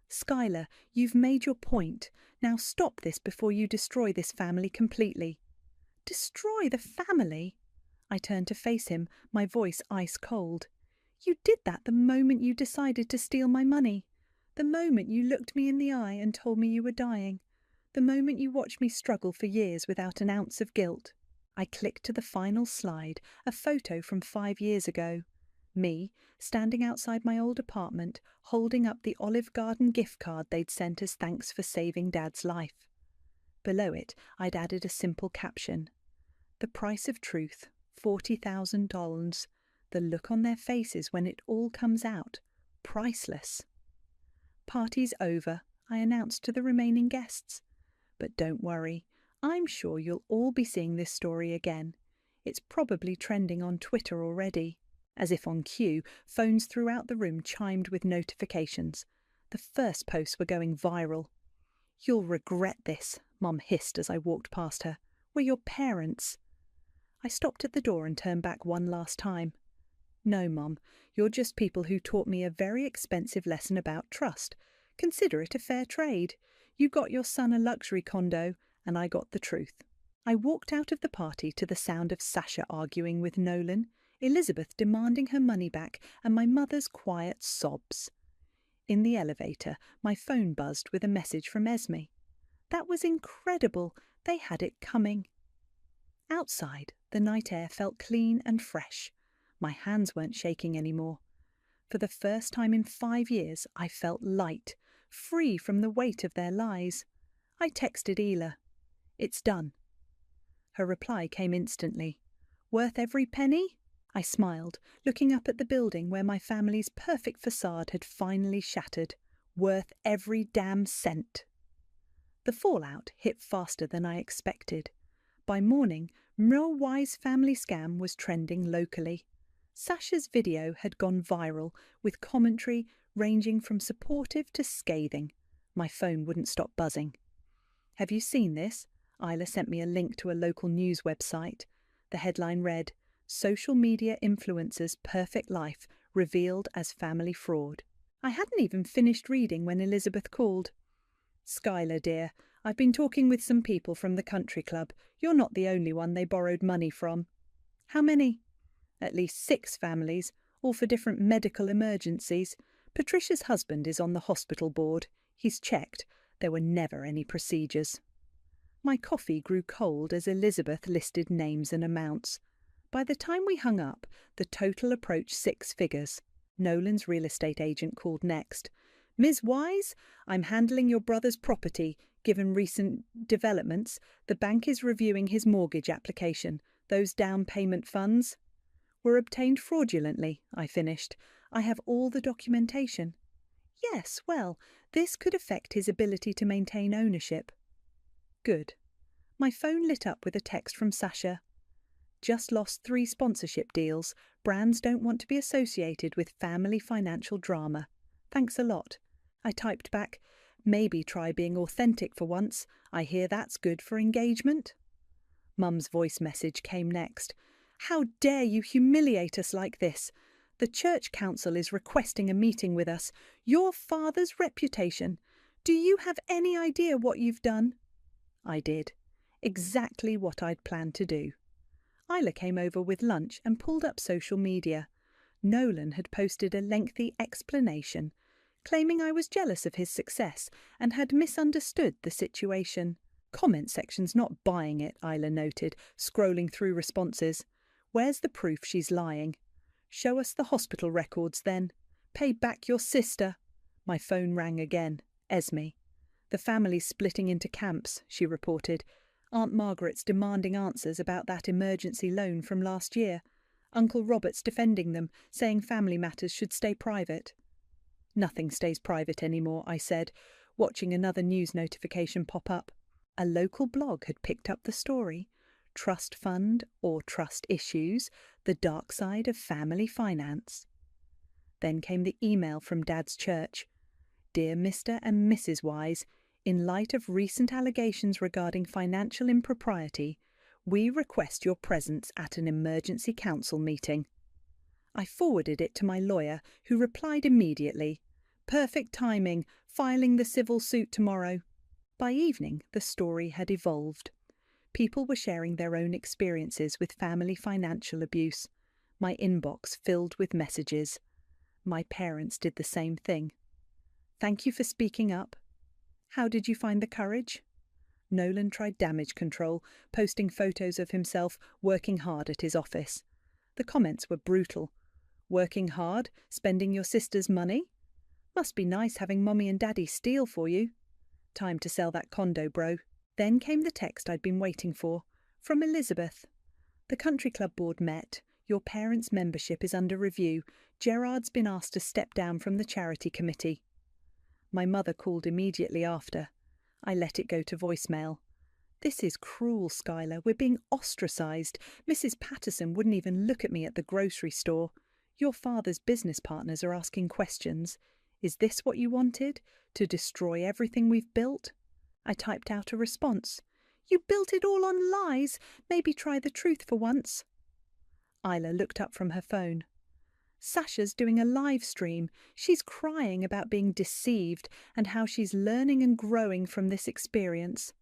Speaker 2: "Skylar, you've made your point. Now stop this before you destroy this family completely." "Destroy the family?" I turned to face him, my voice ice cold. "You did that the moment you decided to steal my money. The moment you looked me in the eye and told me you were dying. The moment you watched me struggle for years without an ounce of guilt." I clicked to the final slide, a photo from 5 years ago. Me, standing outside my old apartment, holding up the Olive Garden gift card they'd sent as thanks for saving Dad's life. Below it, I'd added a simple caption. "The price of truth, $40,000. The look on their faces when it all comes out, priceless." "Party's over," I announced to the remaining guests. "But don't worry, I'm sure you'll all be seeing this story again. It's probably trending on Twitter already." As if on cue, phones throughout the room chimed with notifications. The first posts were going viral. "You'll regret this," Mum hissed as I walked past her. "We're your parents." I stopped at the door and turned back one last time. "No, Mum, you're just people who taught me a very expensive lesson about trust. Consider it a fair trade. You got your son a luxury condo, and I got the truth." I walked out of the party to the sound of Sasha arguing with Nolan, Elizabeth demanding her money back, and my mother's quiet sobs. In the elevator, my phone buzzed with a message from Esme. That was incredible. They had it coming. Outside, the night air felt clean and fresh. My hands weren't shaking anymore. For the first time in 5 years, I felt light, free from the weight of their lies. I texted Ela. "It's done." Her reply came instantly. "Worth every penny?" I smiled, looking up at the building where my family's perfect facade had finally shattered. Worth every damn cent. The fallout hit faster than I expected. By morning, Wise family scam was trending locally. Sasha's video had gone viral, with commentary ranging from supportive to scathing. My phone wouldn't stop buzzing. "Have you seen this?" Isla sent me a link to a local news website. The headline read, "Social media influencer's perfect life revealed as family fraud." I hadn't even finished reading when Elizabeth called. "Skylar, dear, I've been talking with some people from the country club. You're not the only one they borrowed money from." "How many?" "At least 6 families, all for different medical emergencies. Patricia's husband is on the hospital board. He's checked. There were never any procedures." My coffee grew cold as Elizabeth listed names and amounts. By the time we hung up, the total approached 6 figures. Nolan's real estate agent called next. Ms. Wise, I'm handling your brother's property. Given recent developments, the bank is reviewing his mortgage application. Those down payment funds were obtained fraudulently, I finished. I have all the documentation. Yes, well, this could affect his ability to maintain ownership. Good. My phone lit up with a text from Sasha. Just lost 3 sponsorship deals. Brands don't want to be associated with family financial drama. Thanks a lot. I typed back, maybe try being authentic for once. I hear that's good for engagement. Mum's voice message came next. How dare you humiliate us like this? The church council is requesting a meeting with us. Your father's reputation. Do you have any idea what you've done? I did. Exactly what I'd planned to do. Isla came over with lunch and pulled up social media. Nolan had posted a lengthy explanation, claiming I was jealous of his success and had misunderstood the situation. Comment section's not buying it, Isla noted, scrolling through responses. Where's the proof she's lying? Show us the hospital records then. Pay back your sister. My phone rang again. Esme. The family's splitting into camps, she reported. Aunt Margaret's demanding answers about that emergency loan from last year. Uncle Robert's defending them, saying family matters should stay private. Nothing stays private anymore, I said, watching another news notification pop up. A local blog had picked up the story. Trust fund or trust issues, the dark side of family finance. Then came the email from Dad's church. Dear Mr. and Mrs. Wise, in light of recent allegations regarding financial impropriety, we request your presence at an emergency council meeting. I forwarded it to my lawyer, who replied immediately. Perfect timing, filing the civil suit tomorrow. By evening, the story had evolved. People were sharing their own experiences with family financial abuse. My inbox filled with messages. My parents did the same thing. Thank you for speaking up. How did you find the courage? Nolan tried damage control, posting photos of himself working hard at his office. The comments were brutal. Working hard? Spending your sister's money? Must be nice having Mommy and Daddy steal for you. Time to sell that condo, bro. Then came the text I'd been waiting for, from Elizabeth. The country club board met. Your parents' membership is under review. Gerard's been asked to step down from the charity committee. My mother called immediately after. I let it go to voicemail. This is cruel, Skylar. We're being ostracised. Mrs. Patterson wouldn't even look at me at the grocery store. Your father's business partners are asking questions. Is this what you wanted? To destroy everything we've built? I typed out a response. You built it all on lies. Maybe try the truth for once. Isla looked up from her phone. Sasha's doing a live stream. She's crying about being deceived and how she's learning and growing from this experience.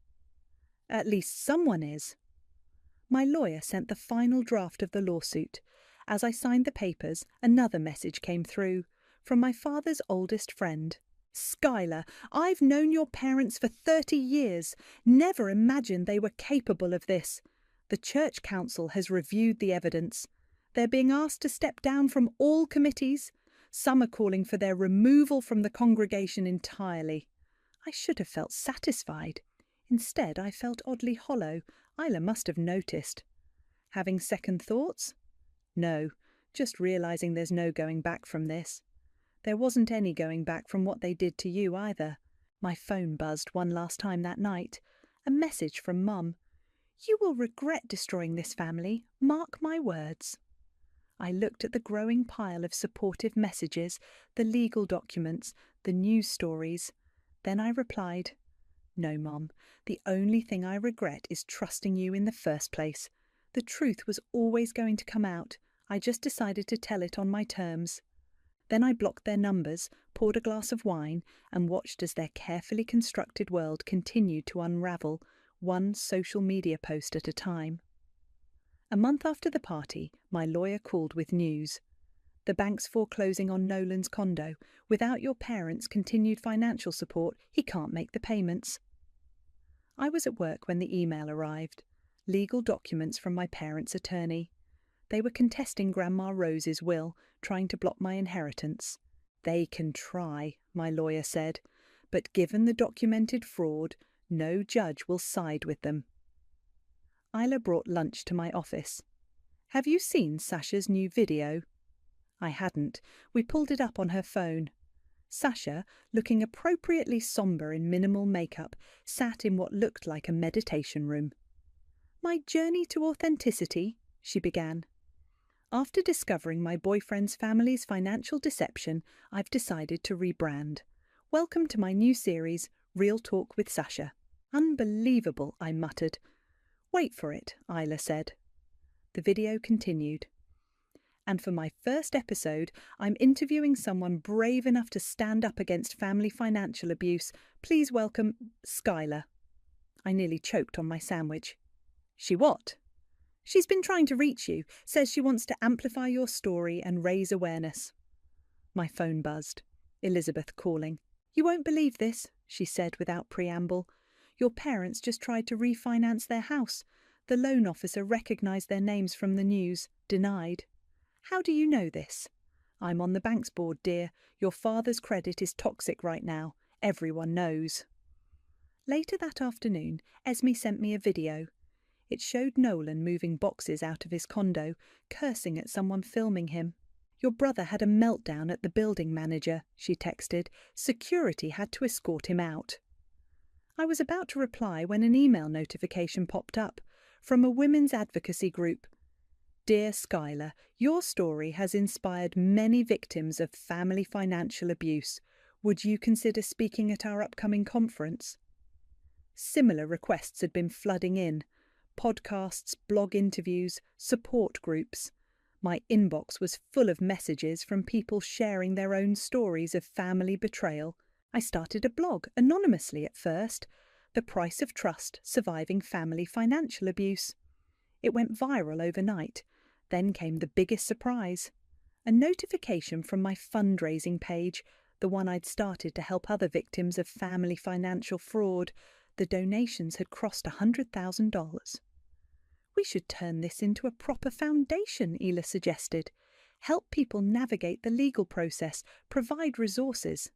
Speaker 2: At least someone is. My lawyer sent the final draft of the lawsuit. As I signed the papers, another message came through, from my father's oldest friend. Skylar, I've known your parents for 30 years. Never imagined they were capable of this. The church council has reviewed the evidence. They're being asked to step down from all committees. Some are calling for their removal from the congregation entirely. I should have felt satisfied. Instead, I felt oddly hollow. Isla must have noticed. Having second thoughts? No, just realising there's no going back from this. There wasn't any going back from what they did to you either. My phone buzzed one last time that night. A message from Mum. You will regret destroying this family. Mark my words. I looked at the growing pile of supportive messages, the legal documents, the news stories. Then I replied, No, Mum. The only thing I regret is trusting you in the first place. The truth was always going to come out. I just decided to tell it on my terms. Then I blocked their numbers, poured a glass of wine, and watched as their carefully constructed world continued to unravel, one social media post at a time. A month after the party, my lawyer called with news. The bank's foreclosing on Nolan's condo. Without your parents' continued financial support, he can't make the payments. I was at work when the email arrived. Legal documents from my parents' attorney. They were contesting Grandma Rose's will, trying to block my inheritance. They can try, my lawyer said, but given the documented fraud, no judge will side with them. Isla brought lunch to my office. Have you seen Sasha's new video? I hadn't. We pulled it up on her phone. Sasha, looking appropriately somber in minimal makeup, sat in what looked like a meditation room. My journey to authenticity, she began. After discovering my boyfriend's family's financial deception, I've decided to rebrand. Welcome to my new series, Real Talk with Sasha. Unbelievable, I muttered. Wait for it, Isla said. The video continued. And for my first episode, I'm interviewing someone brave enough to stand up against family financial abuse. Please welcome Skylar. I nearly choked on my sandwich. She what? She's been trying to reach you, says she wants to amplify your story and raise awareness. My phone buzzed. Elizabeth calling. You won't believe this, she said without preamble. Your parents just tried to refinance their house. The loan officer recognised their names from the news. Denied. How do you know this? I'm on the bank's board, dear. Your father's credit is toxic right now. Everyone knows. Later that afternoon, Esme sent me a video. It showed Nolan moving boxes out of his condo, cursing at someone filming him. Your brother had a meltdown at the building manager, she texted. Security had to escort him out. I was about to reply when an email notification popped up from a women's advocacy group. Dear Skylar, your story has inspired many victims of family financial abuse. Would you consider speaking at our upcoming conference? Similar requests had been flooding in. Podcasts, blog interviews, support groups. My inbox was full of messages from people sharing their own stories of family betrayal. I started a blog, anonymously at first, The Price of Trust, Surviving Family Financial Abuse. It went viral overnight. Then came the biggest surprise. A notification from my fundraising page, the one I'd started to help other victims of family financial fraud. The donations had crossed $100,000. We should turn this into a proper foundation, Ela suggested. Help people navigate the legal process, provide resources.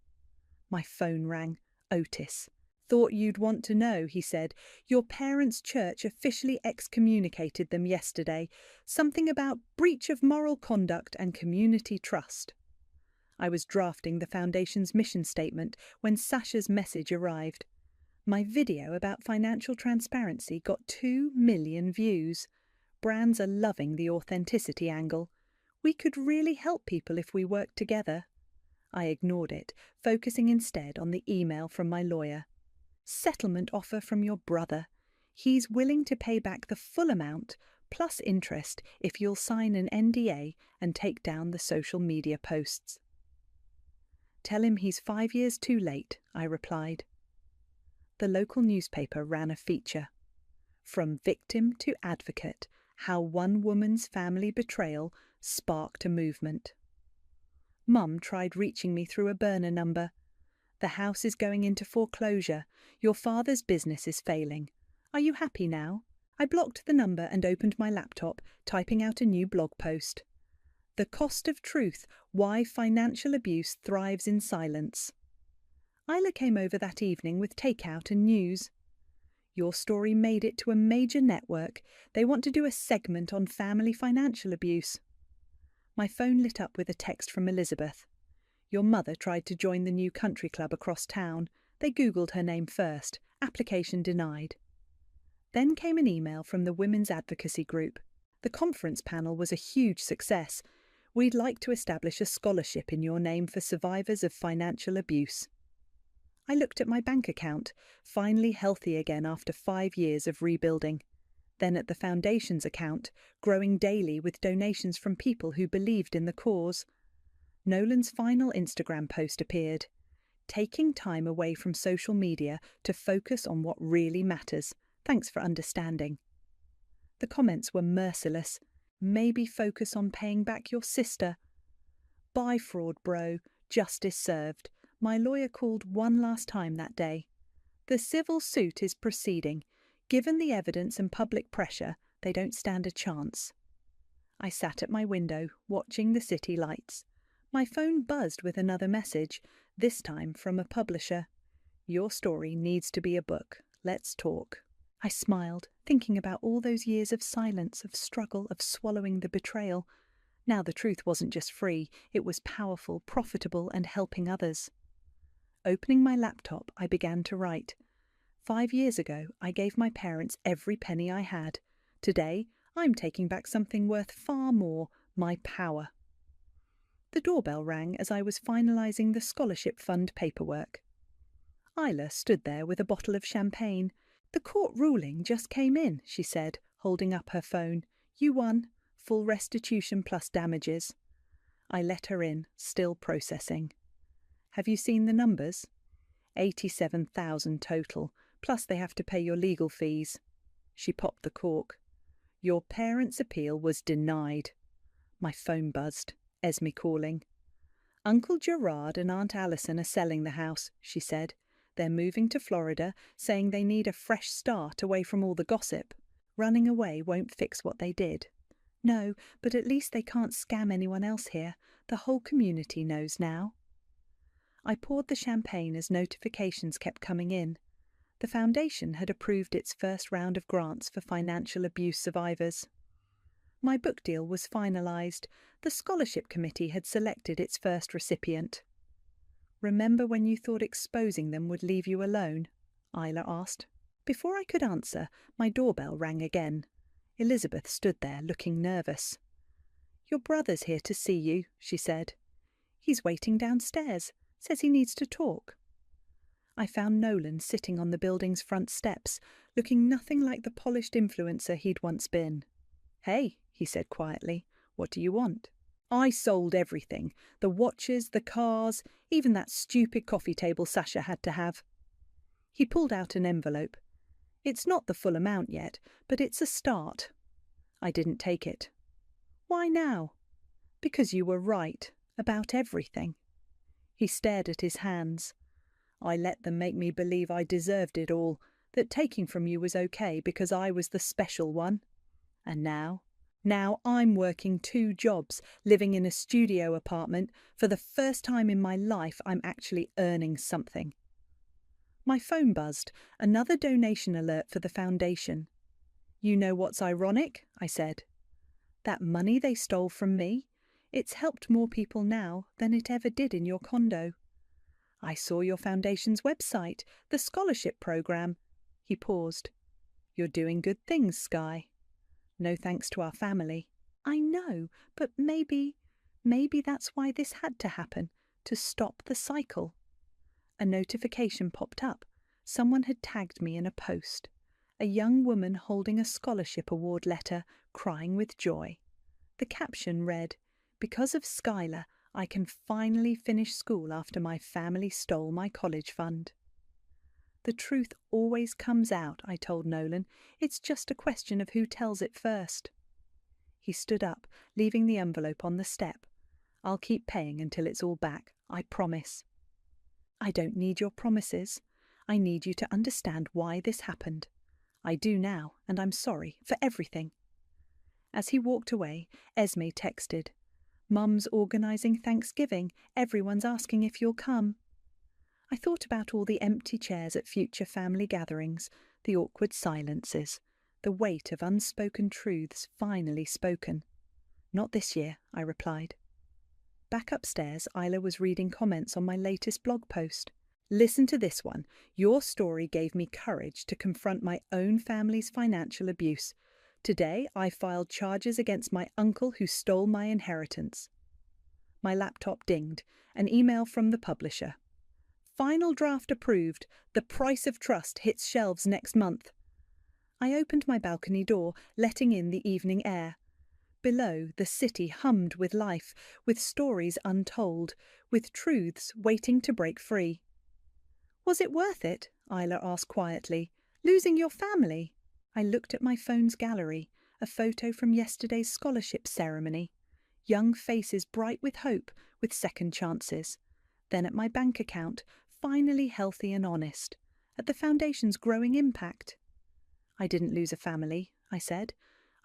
Speaker 2: My phone rang. Otis. Thought you'd want to know, he said. Your parents' church officially excommunicated them yesterday. Something about breach of moral conduct and community trust. I was drafting the foundation's mission statement when Sasha's message arrived. My video about financial transparency got 2 million views. Brands are loving the authenticity angle. We could really help people if we worked together. I ignored it, focusing instead on the email from my lawyer. Settlement offer from your brother. He's willing to pay back the full amount, plus interest, if you'll sign an NDA and take down the social media posts. Tell him he's 5 years too late, I replied. The local newspaper ran a feature. From victim to advocate, how one woman's family betrayal sparked a movement. Mum tried reaching me through a burner number. The house is going into foreclosure. Your father's business is failing. Are you happy now? I blocked the number and opened my laptop, typing out a new blog post. The Cost of Truth, Why Financial Abuse Thrives in Silence. Isla came over that evening with takeout and news. Your story made it to a major network. They want to do a segment on family financial abuse. My phone lit up with a text from Elizabeth. Your mother tried to join the new country club across town. They Googled her name first. Application denied. Then came an email from the women's advocacy group. The conference panel was a huge success. We'd like to establish a scholarship in your name for survivors of financial abuse. I looked at my bank account, finally healthy again after 5 years of rebuilding. Then at the foundation's account, growing daily with donations from people who believed in the cause. Nolan's final Instagram post appeared. Taking time away from social media to focus on what really matters. Thanks for understanding. The comments were merciless. Maybe focus on paying back your sister. Bye, fraud bro. Justice served. My lawyer called one last time that day. The civil suit is proceeding. Given the evidence and public pressure, they don't stand a chance. I sat at my window, watching the city lights. My phone buzzed with another message, this time from a publisher. "Your story needs to be a book. Let's talk." I smiled, thinking about all those years of silence, of struggle, of swallowing the betrayal. Now the truth wasn't just free, it was powerful, profitable, and helping others. Opening my laptop, I began to write. 5 years ago, I gave my parents every penny I had. Today, I'm taking back something worth far more, my power. The doorbell rang as I was finalising the scholarship fund paperwork. Isla stood there with a bottle of champagne. "The court ruling just came in," she said, holding up her phone. "You won. Full restitution plus damages." I let her in, still processing. "Have you seen the numbers?" 87,000 total, plus they have to pay your legal fees. She popped the cork. "Your parents' appeal was denied." My phone buzzed. Esme calling. "Uncle Gerard and Aunt Alison are selling the house," she said. "They're moving to Florida, saying they need a fresh start away from all the gossip. Running away won't fix what they did." "No, but at least they can't scam anyone else here. The whole community knows now." I poured the champagne as notifications kept coming in. The foundation had approved its first round of grants for financial abuse survivors. My book deal was finalised. The scholarship committee had selected its first recipient. "Remember when you thought exposing them would leave you alone?" Isla asked. Before I could answer, my doorbell rang again. Elizabeth stood there, looking nervous. "Your brother's here to see you," she said. "He's waiting downstairs. Says he needs to talk." I found Nolan sitting on the building's front steps, looking nothing like the polished influencer he'd once been. "Hey," he said quietly, "what do you want?" "I sold everything. The watches, the cars, even that stupid coffee table Sasha had to have." He pulled out an envelope. "It's not the full amount yet, but it's a start." I didn't take it. "Why now?" "Because you were right. About everything." He stared at his hands. "I let them make me believe I deserved it all, that taking from you was okay because I was the special one. And now I'm working 2 jobs, living in a studio apartment. For the first time in my life, I'm actually earning something." My phone buzzed, another donation alert for the foundation. "You know what's ironic?" I said. "That money they stole from me, it's helped more people now than it ever did in your condo. I saw your foundation's website, the scholarship program." He paused. "You're doing good things, Sky. No thanks to our family." "I know, but maybe that's why this had to happen, to stop the cycle." A notification popped up. Someone had tagged me in a post. A young woman holding a scholarship award letter, crying with joy. The caption read, "Because of Skylar, I can finally finish school after my family stole my college fund." "The truth always comes out," I told Nolan. "It's just a question of who tells it first." He stood up, leaving the envelope on the step. "I'll keep paying until it's all back, I promise." "I don't need your promises. I need you to understand why this happened. I do now, and I'm sorry for everything." As he walked away, Esme texted, "Mum's organising Thanksgiving. Everyone's asking if you'll come." I thought about all the empty chairs at future family gatherings, the awkward silences, the weight of unspoken truths finally spoken. "Not this year," I replied. Back upstairs, Isla was reading comments on my latest blog post. "Listen to this one. Your story gave me courage to confront my own family's financial abuse. Today, I filed charges against my uncle who stole my inheritance." My laptop dinged. An email from the publisher. "Final draft approved. The Price of Trust hits shelves next month." I opened my balcony door, letting in the evening air. Below, the city hummed with life, with stories untold, with truths waiting to break free. "Was it worth it?" Isla asked quietly. "Losing your family?" I looked at my phone's gallery, a photo from yesterday's scholarship ceremony. Young faces bright with hope, with second chances. Then at my bank account, finally healthy and honest. At the foundation's growing impact. "I didn't lose a family," I said.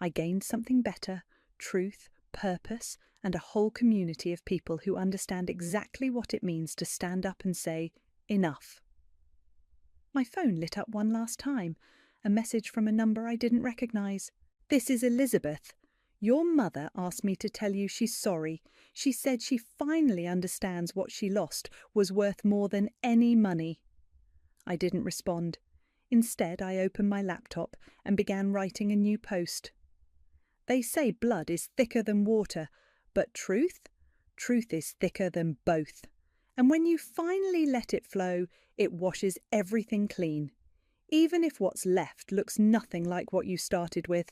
Speaker 2: "I gained something better, truth, purpose, and a whole community of people who understand exactly what it means to stand up and say, enough. My phone lit up one last time, a message from a number I didn't recognize. This is Elizabeth. Your mother asked me to tell you she's sorry. She said she finally understands what she lost was worth more than any money. I didn't respond. Instead, I opened my laptop and began writing a new post. They say blood is thicker than water, but truth? Truth is thicker than both. And when you finally let it flow, it washes everything clean, even if what's left looks nothing like what you started with.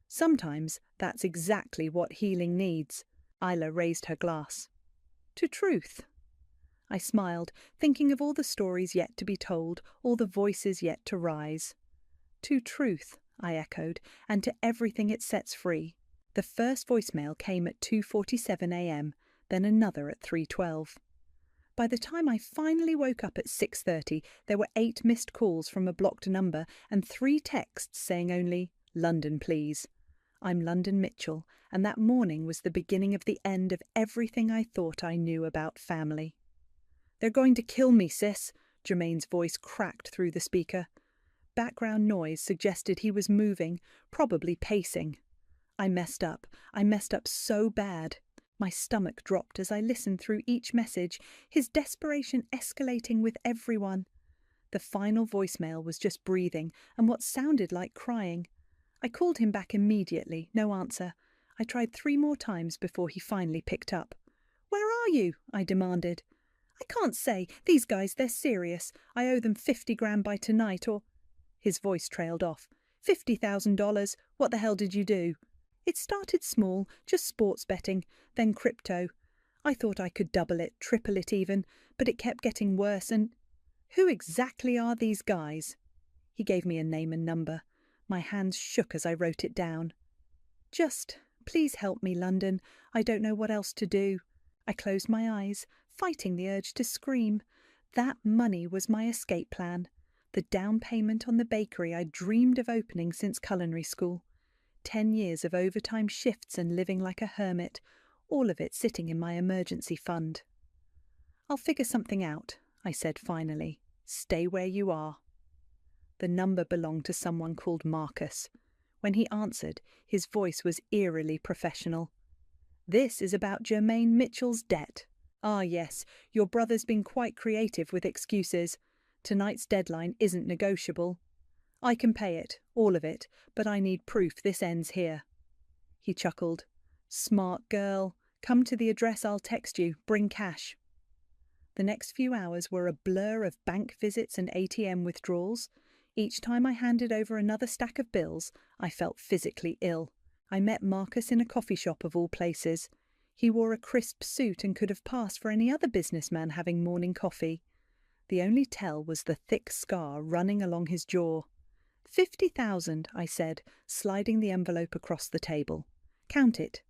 Speaker 2: Sometimes that's exactly what healing needs. Isla raised her glass. To truth. I smiled, thinking of all the stories yet to be told, all the voices yet to rise. To truth, I echoed, and to everything it sets free. The first voicemail came at 2:47 a.m., then another at 3:12. By the time I finally woke up at 6:30, there were 8 missed calls from a blocked number and 3 texts saying only, "London, please." I'm London Mitchell, and that morning was the beginning of the end of everything I thought I knew about family. "They're going to kill me, sis," Jermaine's voice cracked through the speaker. Background noise suggested he was moving, probably pacing. I messed up so bad. My stomach dropped as I listened through each message, his desperation escalating with everyone. The final voicemail was just breathing and what sounded like crying. I called him back immediately, no answer. I tried 3 more times before he finally picked up. "Where are you?" I demanded. "I can't say. These guys, they're serious. I owe them 50 grand by tonight or—" His voice trailed off. $50,000. What the hell did you do? It started small, just sports betting, then crypto. I thought I could double it, triple it even, but it kept getting worse and... Who exactly are these guys? He gave me a name and number. My hands shook as I wrote it down. Just, please help me, London. I don't know what else to do. I closed my eyes, fighting the urge to scream. That money was my escape plan. The down payment on the bakery I dreamed of opening since culinary school. 10 years of overtime shifts and living like a hermit, all of it sitting in my emergency fund. "I'll figure something out," I said finally. "Stay where you are." The number belonged to someone called Marcus. When he answered, his voice was eerily professional. "This is about Jermaine Mitchell's debt. Ah yes, your brother's been quite creative with excuses. Tonight's deadline isn't negotiable. I can pay it, all of it, but I need proof this ends here." He chuckled. "Smart girl. Come to the address I'll text you. Bring cash." The next few hours were a blur of bank visits and ATM withdrawals. Each time I handed over another stack of bills, I felt physically ill. I met Marcus in a coffee shop of all places. He wore a crisp suit and could have passed for any other businessman having morning coffee. The only tell was the thick scar running along his jaw. 50,000, I said, sliding the envelope across the table. "Count it."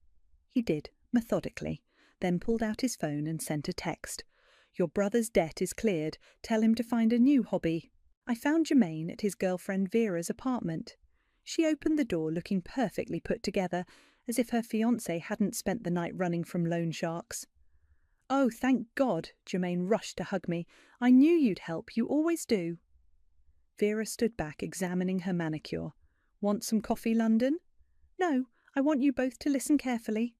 Speaker 2: He did, methodically, then pulled out his phone and sent a text. "Your brother's debt is cleared. Tell him to find a new hobby." I found Jermaine at his girlfriend Vera's apartment. She opened the door looking perfectly put together, as if her fiancé hadn't spent the night running from loan sharks. "Oh, thank God!" Jermaine rushed to hug me. "I knew you'd help. You always do." Vera stood back examining her manicure. "Want some coffee, London?" "No, I want you both to listen carefully."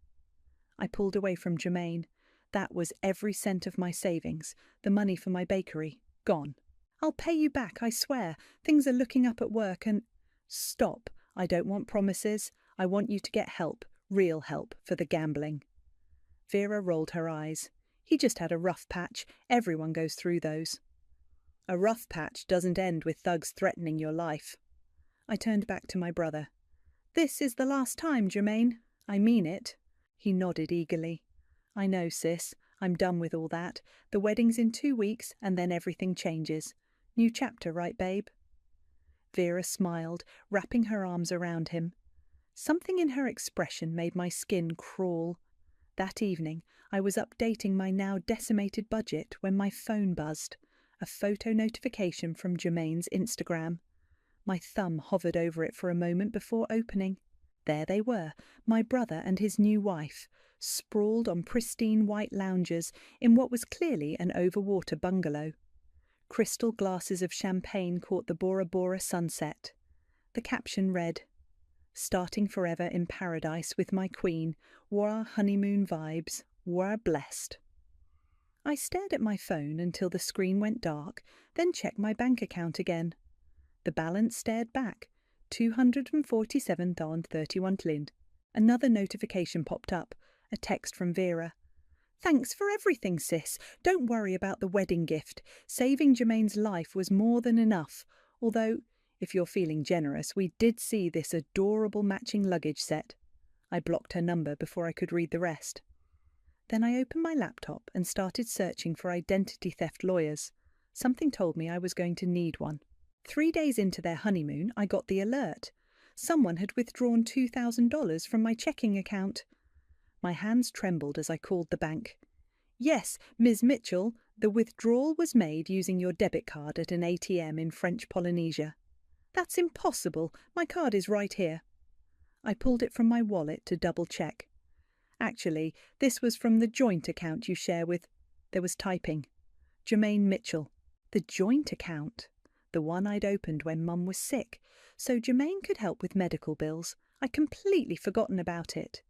Speaker 2: I pulled away from Jermaine. That was every cent of my savings, the money for my bakery, gone. "I'll pay you back, I swear. Things are looking up at work and—" "Stop. I don't want promises. I want you to get help, real help, for the gambling." Vera rolled her eyes. "He just had a rough patch. Everyone goes through those." "A rough patch doesn't end with thugs threatening your life." I turned back to my brother. "This is the last time, Jermaine. I mean it." He nodded eagerly. "I know, sis. I'm done with all that. The wedding's in 2 weeks, and then everything changes. New chapter, right, babe?" Vera smiled, wrapping her arms around him. Something in her expression made my skin crawl. That evening, I was updating my now decimated budget when my phone buzzed. A photo notification from Jermaine's Instagram. My thumb hovered over it for a moment before opening. There they were, my brother and his new wife, sprawled on pristine white loungers in what was clearly an overwater bungalow. Crystal glasses of champagne caught the Bora Bora sunset. The caption read, "Starting forever in paradise with my queen, we're honeymoon vibes, we're blessed." I stared at my phone until the screen went dark, then checked my bank account again. The balance stared back, 247,31 tlin. Another notification popped up, a text from Vera. "Thanks for everything, sis. Don't worry about the wedding gift. Saving Jermaine's life was more than enough. Although, if you're feeling generous, we did see this adorable matching luggage set." I blocked her number before I could read the rest. Then I opened my laptop and started searching for identity theft lawyers. Something told me I was going to need one. 3 days into their honeymoon, I got the alert. Someone had withdrawn $2,000 from my checking account. My hands trembled as I called the bank. "Yes, Ms. Mitchell, the withdrawal was made using your debit card at an ATM in French Polynesia." "That's impossible. My card is right here." I pulled it from my wallet to double-check. "Actually, this was from the joint account you share with—" There was typing. "Jermaine Mitchell." The joint account. The one I'd opened when Mum was sick, so Jermaine could help with medical bills. I'd completely forgotten about it.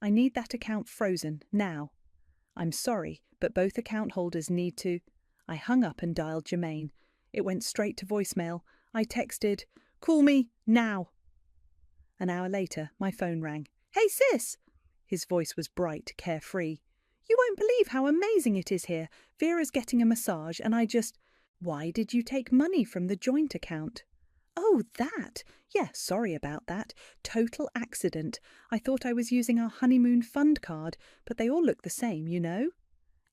Speaker 2: "I need that account frozen, now." "I'm sorry, but both account holders need to—" I hung up and dialed Jermaine. It went straight to voicemail. I texted, "Call me, now." An hour later, my phone rang. "Hey, sis!" His voice was bright, carefree. "You won't believe how amazing it is here. Vera's getting a massage and I just—" "Why did you take money from the joint account?" "Oh, that! Yeah, sorry about that. Total accident. I thought I was using our honeymoon fund card, but they all look the same, you know."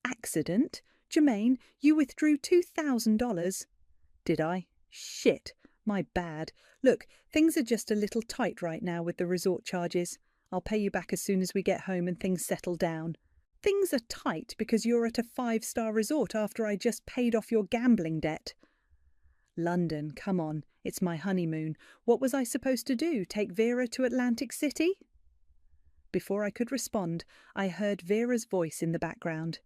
Speaker 2: "Accident? Jermaine, you withdrew $2,000. "Did I? Shit. My bad. Look, things are just a little tight right now with the resort charges. I'll pay you back as soon as we get home and things settle down." "Things are tight because you're at a 5-star resort after I just paid off your gambling debt." "London, come on. It's my honeymoon. What was I supposed to do, take Vera to Atlantic City?" Before I could respond, I heard Vera's voice in the background.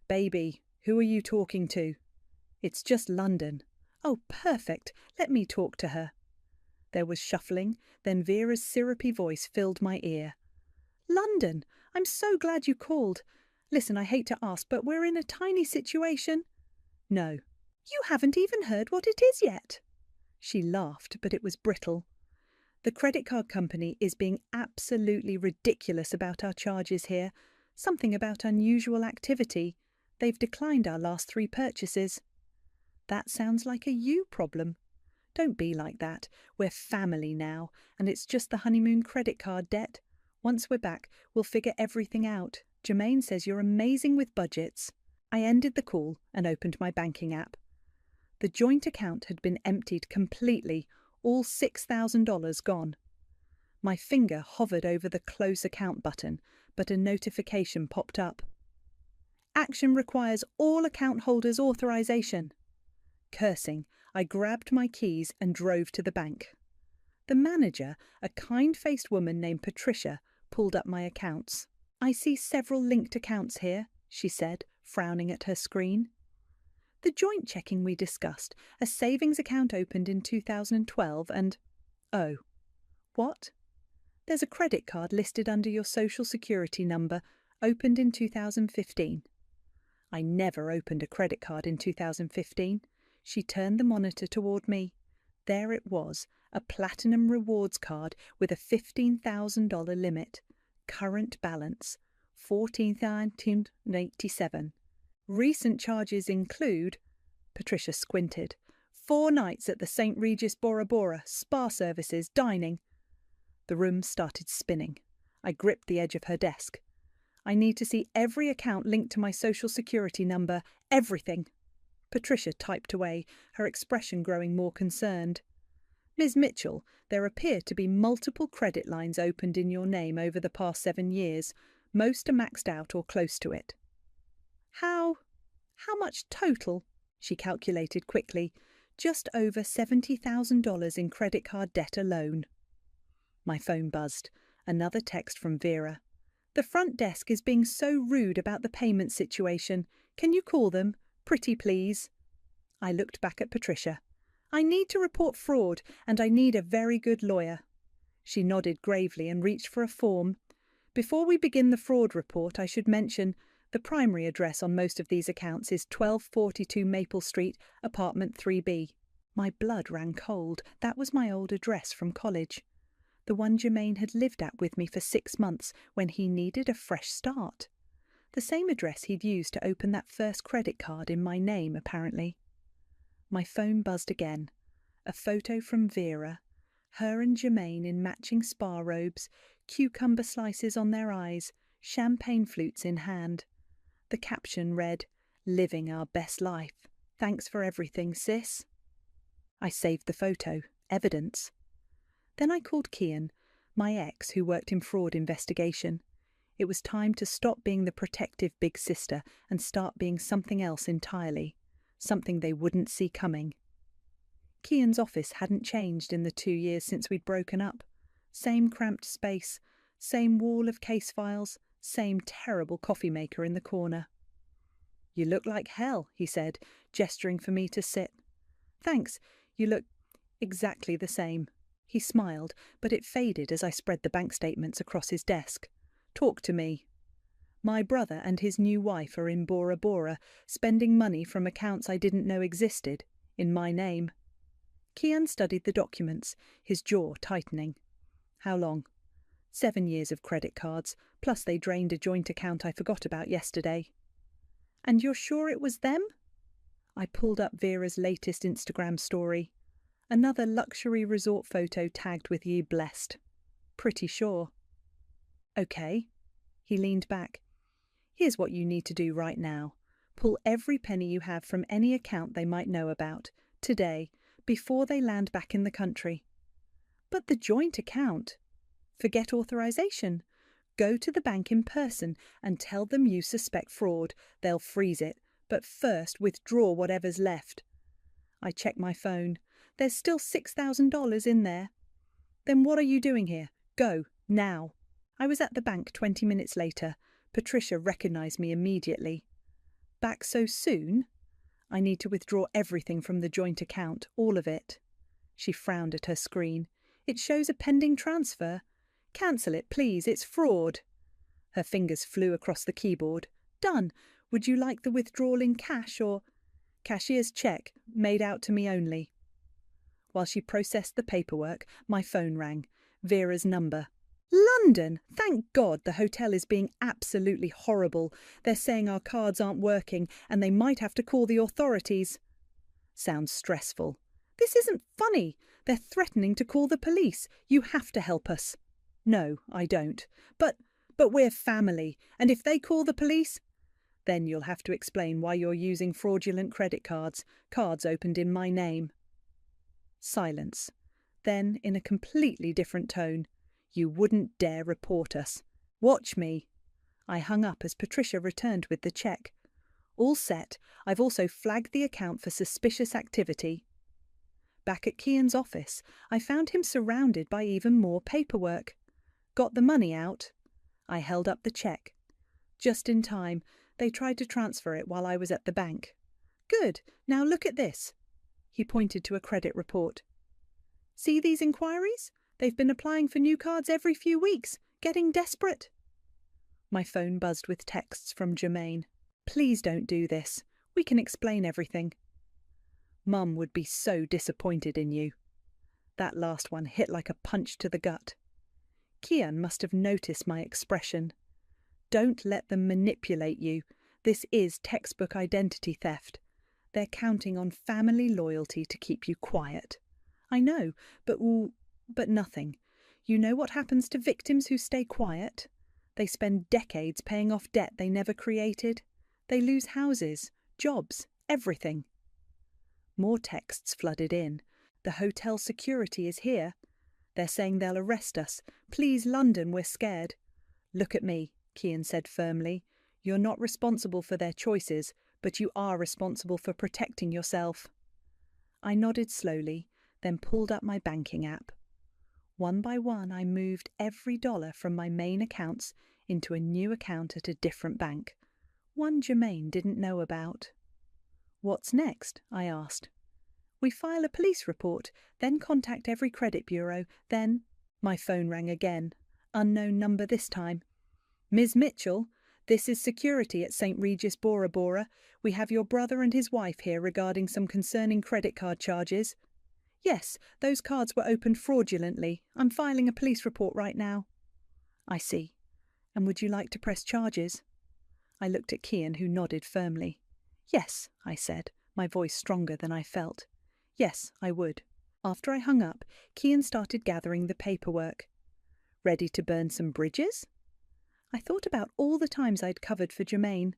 Speaker 2: "Baby, who are you talking to?" "It's just London." "Oh, perfect. Let me talk to her." There was shuffling, then Vera's syrupy voice filled my ear. "London, I'm so glad you called. Listen, I hate to ask, but we're in a tiny situation." "No." "You haven't even heard what it is yet." She laughed, but it was brittle. "The credit card company is being absolutely ridiculous about our charges here. Something about unusual activity. They've declined our last 3 purchases." "That sounds like a you problem." "Don't be like that. We're family now, and it's just the honeymoon credit card debt. Once we're back, we'll figure everything out. Jermaine says you're amazing with budgets." I ended the call and opened my banking app. The joint account had been emptied completely, all $6,000 gone. My finger hovered over the Close Account button, but a notification popped up. "Action requires all account holders' authorization." Cursing, I grabbed my keys and drove to the bank. The manager, a kind-faced woman named Patricia, pulled up my accounts. "I see several linked accounts here," she said, frowning at her screen. "The joint checking we discussed, a savings account opened in 2012 and—" "Oh. What?" "There's a credit card listed under your social security number, opened in 2015. "I never opened a credit card in 2015. She turned the monitor toward me. There it was, a platinum rewards card with a $15,000 limit. Current balance, $14,987. Recent charges include—" Patricia squinted. 4 nights at the St. Regis Bora Bora, spa services, dining." The room started spinning. I gripped the edge of her desk. "I need to see every account linked to my social security number, everything." Patricia typed away, her expression growing more concerned. "Ms. Mitchell, there appear to be multiple credit lines opened in your name over the past 7 years. Most are maxed out or close to it." How much total?" She calculated quickly. "Just over $70,000 in credit card debt alone." My phone buzzed. Another text from Vera. The front desk is being so rude about the payment situation. Can you call them? Pretty please. I looked back at Patricia. I need to report fraud, and I need a very good lawyer. She nodded gravely and reached for a form. Before we begin the fraud report, I should mention the primary address on most of these accounts is 1242 Maple Street, apartment 3B. My blood ran cold. That was my old address from college. The one Jermaine had lived at with me for 6 months when he needed a fresh start. The same address he'd used to open that first credit card in my name, apparently. My phone buzzed again. A photo from Vera. Her and Jermaine in matching spa robes, cucumber slices on their eyes, champagne flutes in hand. The caption read, "Living our best life. Thanks for everything, sis." I saved the photo. Evidence. Then I called Kian, my ex who worked in fraud investigation. It was time to stop being the protective big sister and start being something else entirely. Something they wouldn't see coming. Kian's office hadn't changed in the 2 years since we'd broken up. Same cramped space, same wall of case files, same terrible coffee maker in the corner. "You look like hell," he said, gesturing for me to sit. "Thanks, you look exactly the same." He smiled, but it faded as I spread the bank statements across his desk. "Talk to me." "My brother and his new wife are in Bora Bora, spending money from accounts I didn't know existed, in my name." Kian studied the documents, his jaw tightening. "How long?" 7 years of credit cards, plus they drained a joint account I forgot about yesterday. "And you're sure it was them?" I pulled up Vera's latest Instagram story. Another luxury resort photo tagged with "Ye blessed." "Pretty sure." "Okay." He leaned back. "Here's what you need to do right now. Pull every penny you have from any account they might know about, today, before they land back in the country." "But the joint account." "Forget authorization. Go to the bank in person and tell them you suspect fraud. They'll freeze it, but first withdraw whatever's left." I checked my phone. "There's still $6,000 in there." "Then what are you doing here? Go, now." I was at the bank 20 minutes later. Patricia recognized me immediately. "Back so soon?" "I need to withdraw everything from the joint account, all of it." She frowned at her screen. "It shows a pending transfer." "Cancel it, please. It's fraud." Her fingers flew across the keyboard. "Done. Would you like the withdrawal in cash or—" "Cashier's check, made out to me only." While she processed the paperwork, my phone rang. Vera's number. "London! Thank God the hotel is being absolutely horrible. They're saying our cards aren't working and they might have to call the authorities." "Sounds stressful." "This isn't funny. They're threatening to call the police. You have to help us." "No, I don't. But we're family, and if they call the police—" "Then you'll have to explain why you're using fraudulent credit cards opened in my name." Silence. Then, in a completely different tone, "You wouldn't dare report us. Watch me." I hung up as Patricia returned with the check. "All set. I've also flagged the account for suspicious activity." Back at Kian's office, I found him surrounded by even more paperwork. "Got the money out?" I held up the check. "Just in time. They tried to transfer it while I was at the bank." "Good. Now look at this." He pointed to a credit report. "See these inquiries? They've been applying for new cards every few weeks. Getting desperate." My phone buzzed with texts from Jermaine. "Please don't do this. We can explain everything." "Mum would be so disappointed in you." That last one hit like a punch to the gut. Kian must have noticed my expression. "Don't let them manipulate you. This is textbook identity theft. They're counting on family loyalty to keep you quiet." "I know, but nothing. You know what happens to victims who stay quiet? They spend decades paying off debt they never created. They lose houses, jobs, everything." More texts flooded in. "The hotel security is here. They're saying they'll arrest us. Please, London, we're scared." "Look at me," Kian said firmly. "You're not responsible for their choices, but you are responsible for protecting yourself." I nodded slowly, then pulled up my banking app. One by one, I moved every dollar from my main accounts into a new account at a different bank, one Jermaine didn't know about. "What's next?" I asked. "We file a police report, then contact every credit bureau, then—" My phone rang again. Unknown number this time. "Ms. Mitchell, this is security at St. Regis Bora Bora. We have your brother and his wife here regarding some concerning credit card charges." "Yes, those cards were opened fraudulently. I'm filing a police report right now." "I see. And would you like to press charges?" I looked at Kian, who nodded firmly. "Yes," I said, my voice stronger than I felt. "Yes, I would." After I hung up, Kian started gathering the paperwork. "Ready to burn some bridges?" I thought about all the times I'd covered for Jermaine,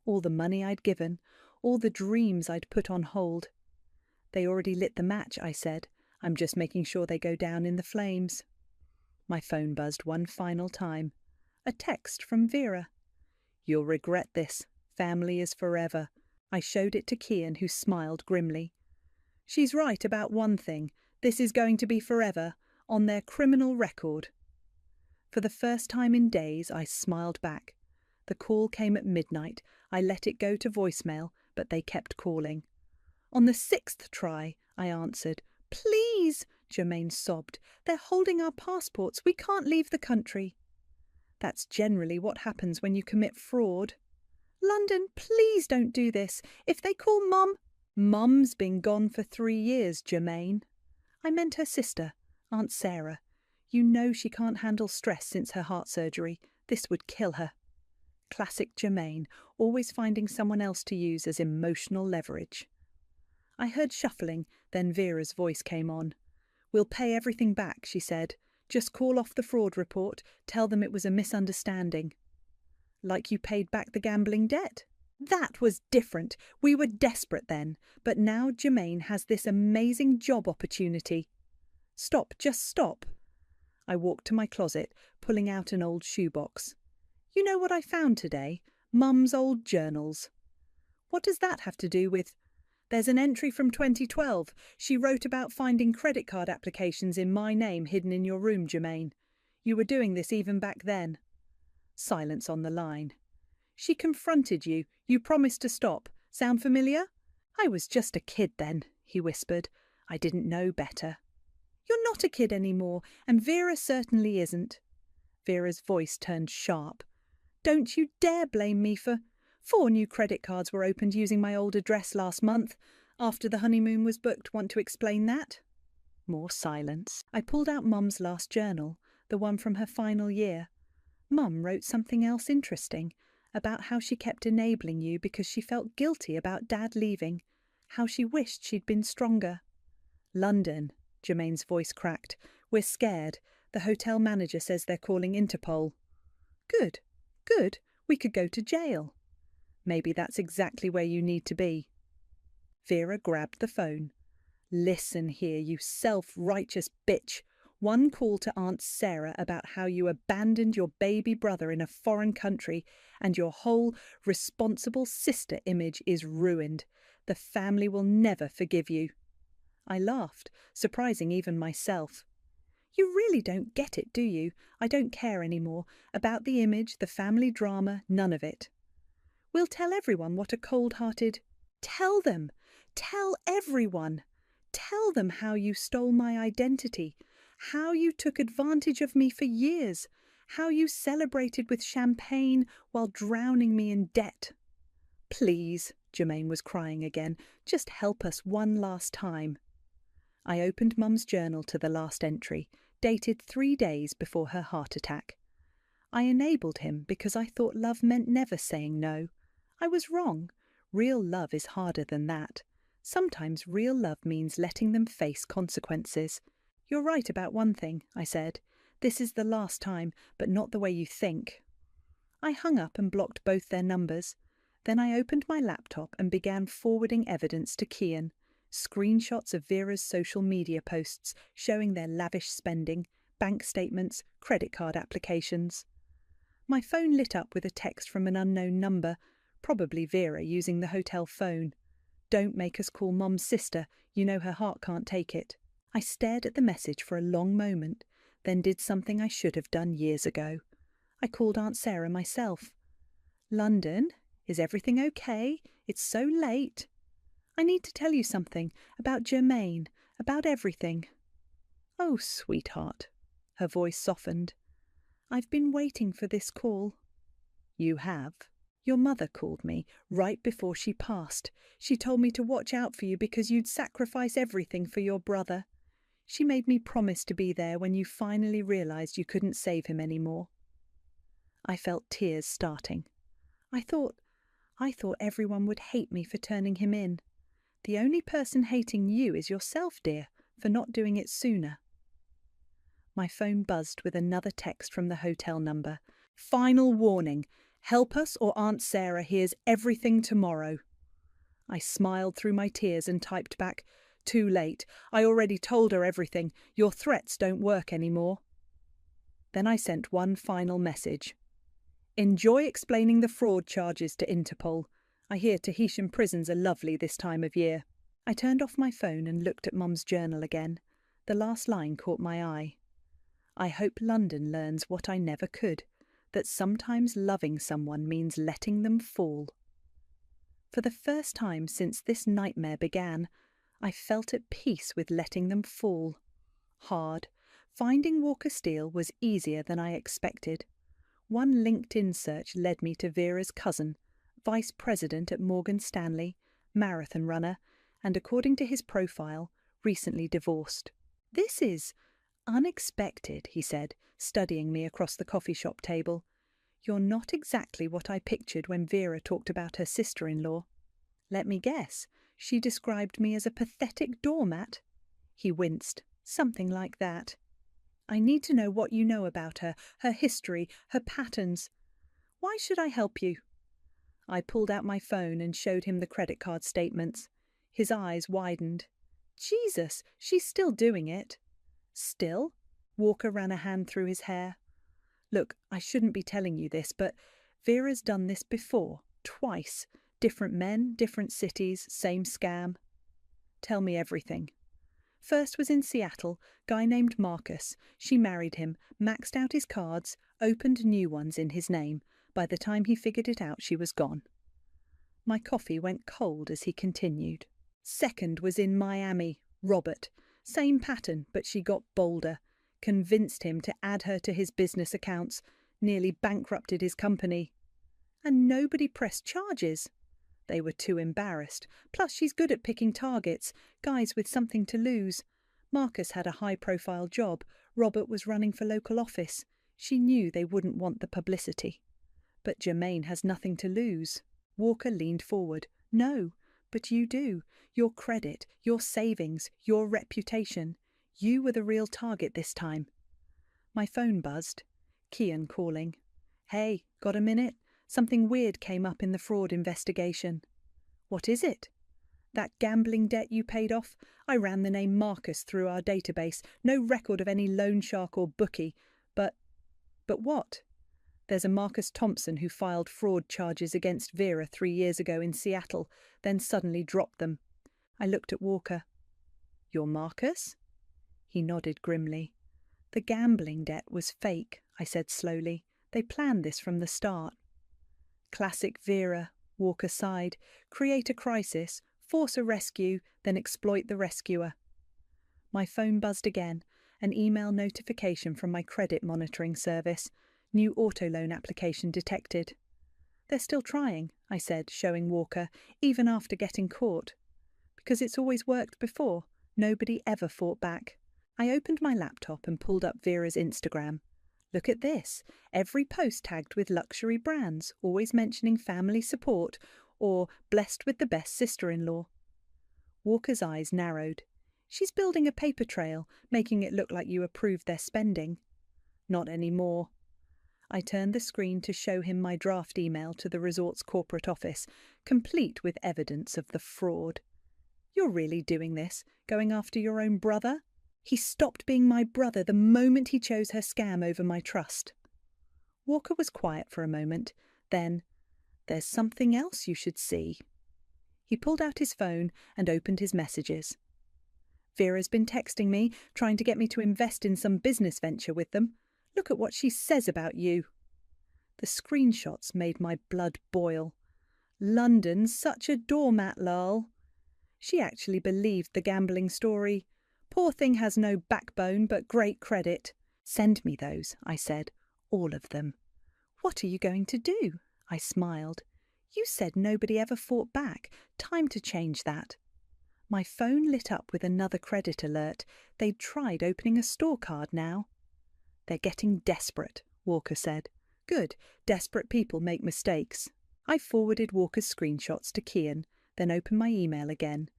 Speaker 2: all the money I'd given, all the dreams I'd put on hold. "They already lit the match," I said. "I'm just making sure they go down in the flames." My phone buzzed one final time. A text from Vera. "You'll regret this. Family is forever." I showed it to Kian, who smiled grimly. "She's right about one thing. This is going to be forever, on their criminal record." For the first time in days, I smiled back. The call came at midnight. I let it go to voicemail, but they kept calling. "On the 6th try," I answered. "Please," Jermaine sobbed. "They're holding our passports. We can't leave the country." That's generally what happens when you commit fraud. "London, please don't do this. If they call Mum—" "Mum's been gone for 3 years, Jermaine." I meant her sister, Aunt Sarah. You know she can't handle stress since her heart surgery. This would kill her. Classic Jermaine, always finding someone else to use as emotional leverage. I heard shuffling, then Vera's voice came on. "We'll pay everything back," she said. "Just call off the fraud report. Tell them it was a misunderstanding." "Like you paid back the gambling debt?" "That was different. We were desperate then. But now Jermaine has this amazing job opportunity." "Stop, just stop." I walked to my closet, pulling out an old shoebox. "You know what I found today? Mum's old journals." "What does that have to do with—" "There's an entry from 2012. She wrote about finding credit card applications in my name hidden in your room, Jermaine. You were doing this even back then." Silence on the line. "She confronted you. You promised to stop. Sound familiar?" "I was just a kid then," he whispered. "I didn't know better." "You're not a kid anymore, and Vera certainly isn't." Vera's voice turned sharp. "Don't you dare blame me for— 4 new credit cards were opened using my old address last month. After the honeymoon was booked, want to explain that?" More silence. I pulled out Mum's last journal, the one from her final year. Mum wrote something else interesting, about how she kept enabling you because she felt guilty about Dad leaving, how she wished she'd been stronger. "London," Jermaine's voice cracked. "We're scared. The hotel manager says they're calling Interpol." "Good, good. We could go to jail." "Maybe that's exactly where you need to be." Vera grabbed the phone. "Listen here, you self-righteous bitch. One call to Aunt Sarah about how you abandoned your baby brother in a foreign country, and your whole responsible sister image is ruined. The family will never forgive you." I laughed, surprising even myself. "You really don't get it, do you? I don't care anymore. About the image, the family drama, none of it." "We'll tell everyone what a cold-hearted—" "Tell them! Tell everyone! Tell them how you stole my identity, how you took advantage of me for years, how you celebrated with champagne while drowning me in debt." "Please," Jermaine was crying again, "just help us one last time." I opened Mum's journal to the last entry, dated 3 days before her heart attack. I enabled him because I thought love meant never saying no. I was wrong. Real love is harder than that. Sometimes real love means letting them face consequences. "You're right about one thing," I said. "This is the last time, but not the way you think." I hung up and blocked both their numbers. Then I opened my laptop and began forwarding evidence to Kian. Screenshots of Vera's social media posts showing their lavish spending, bank statements, credit card applications. My phone lit up with a text from an unknown number, probably Vera using the hotel phone. "Don't make us call Mum's sister. You know her heart can't take it." I stared at the message for a long moment, then did something I should have done years ago. I called Aunt Sarah myself. "London, is everything okay? It's so late. I need to tell you something about Germaine, about everything." "Oh, sweetheart." Her voice softened. "I've been waiting for this call." "You have?" "Your mother called me right before she passed. She told me to watch out for you because you'd sacrifice everything for your brother. She made me promise to be there when you finally realized you couldn't save him anymore." I felt tears starting. I thought everyone would hate me for turning him in. The only person hating you is yourself, dear, for not doing it sooner. My phone buzzed with another text from the hotel number. "Final warning. Help us or Aunt Sarah hears everything tomorrow." I smiled through my tears and typed back, "Too late. I already told her everything. Your threats don't work anymore." Then I sent one final message. "Enjoy explaining the fraud charges to Interpol. I hear Tahitian prisons are lovely this time of year." I turned off my phone and looked at Mum's journal again. The last line caught my eye. "I hope London learns what I never could, that sometimes loving someone means letting them fall." For the first time since this nightmare began, I felt at peace with letting them fall. Hard. Finding Walker Steele was easier than I expected. One LinkedIn search led me to Vera's cousin, vice president at Morgan Stanley, marathon runner, and according to his profile, recently divorced. "This is unexpected," he said, studying me across the coffee shop table. "You're not exactly what I pictured when Vera talked about her sister-in-law." "Let me guess. She described me as a pathetic doormat." He winced. "Something like that." "I need to know what you know about her, her history, her patterns." "Why should I help you?" I pulled out my phone and showed him the credit card statements. His eyes widened. "Jesus, she's still doing it." "Still?" Walker ran a hand through his hair. "Look, I shouldn't be telling you this, but Vera's done this before, twice. Different men, different cities, same scam." "Tell me everything." "First was in Seattle, guy named Marcus. She married him, maxed out his cards, opened new ones in his name. By the time he figured it out, she was gone." My coffee went cold as he continued. "Second was in Miami, Robert. Same pattern, but she got bolder. Convinced him to add her to his business accounts, nearly bankrupted his company. And nobody pressed charges. They were too embarrassed. Plus she's good at picking targets, guys with something to lose. Marcus had a high-profile job. Robert was running for local office. She knew they wouldn't want the publicity. But Germaine has nothing to lose." Walker leaned forward. "No, but you do. Your credit, your savings, your reputation. You were the real target this time." My phone buzzed. Kian calling. "Hey, got a minute? Something weird came up in the fraud investigation." "What is it?" "That gambling debt you paid off. I ran the name Marcus through our database. No record of any loan shark or bookie. But what?" "There's a Marcus Thompson who filed fraud charges against Vera 3 years ago in Seattle, then suddenly dropped them." I looked at Walker. "Your Marcus?" He nodded grimly. "The gambling debt was fake," I said slowly. "They planned this from the start." "Classic Vera," Walker sighed. "Create a crisis, force a rescue, then exploit the rescuer." My phone buzzed again, an email notification from my credit monitoring service. New auto loan application detected. "They're still trying," I said, showing Walker, "even after getting caught. Because it's always worked before. Nobody ever fought back." I opened my laptop and pulled up Vera's Instagram. "Look at this. Every post tagged with luxury brands, always mentioning family support or blessed with the best sister-in-law." Walker's eyes narrowed. "She's building a paper trail, making it look like you approved their spending." "Not anymore." I turned the screen to show him my draft email to the resort's corporate office, complete with evidence of the fraud. "You're really doing this? Going after your own brother?" "He stopped being my brother the moment he chose her scam over my trust." Walker was quiet for a moment. Then, "There's something else you should see." He pulled out his phone and opened his messages. Vera's been texting me, trying to get me to invest in some business venture with them. Look at what she says about you." The screenshots made my blood boil. London's such a doormat, lol. She actually believed the gambling story. Poor thing has no backbone but great credit. "Send me those," I said. "All of them." "What are you going to do?" I smiled. "You said nobody ever fought back. Time to change that." My phone lit up with another credit alert. They'd tried opening a store card now. "They're getting desperate," Walker said. "Good. Desperate people make mistakes." I forwarded Walker's screenshots to Kian, then opened my email again.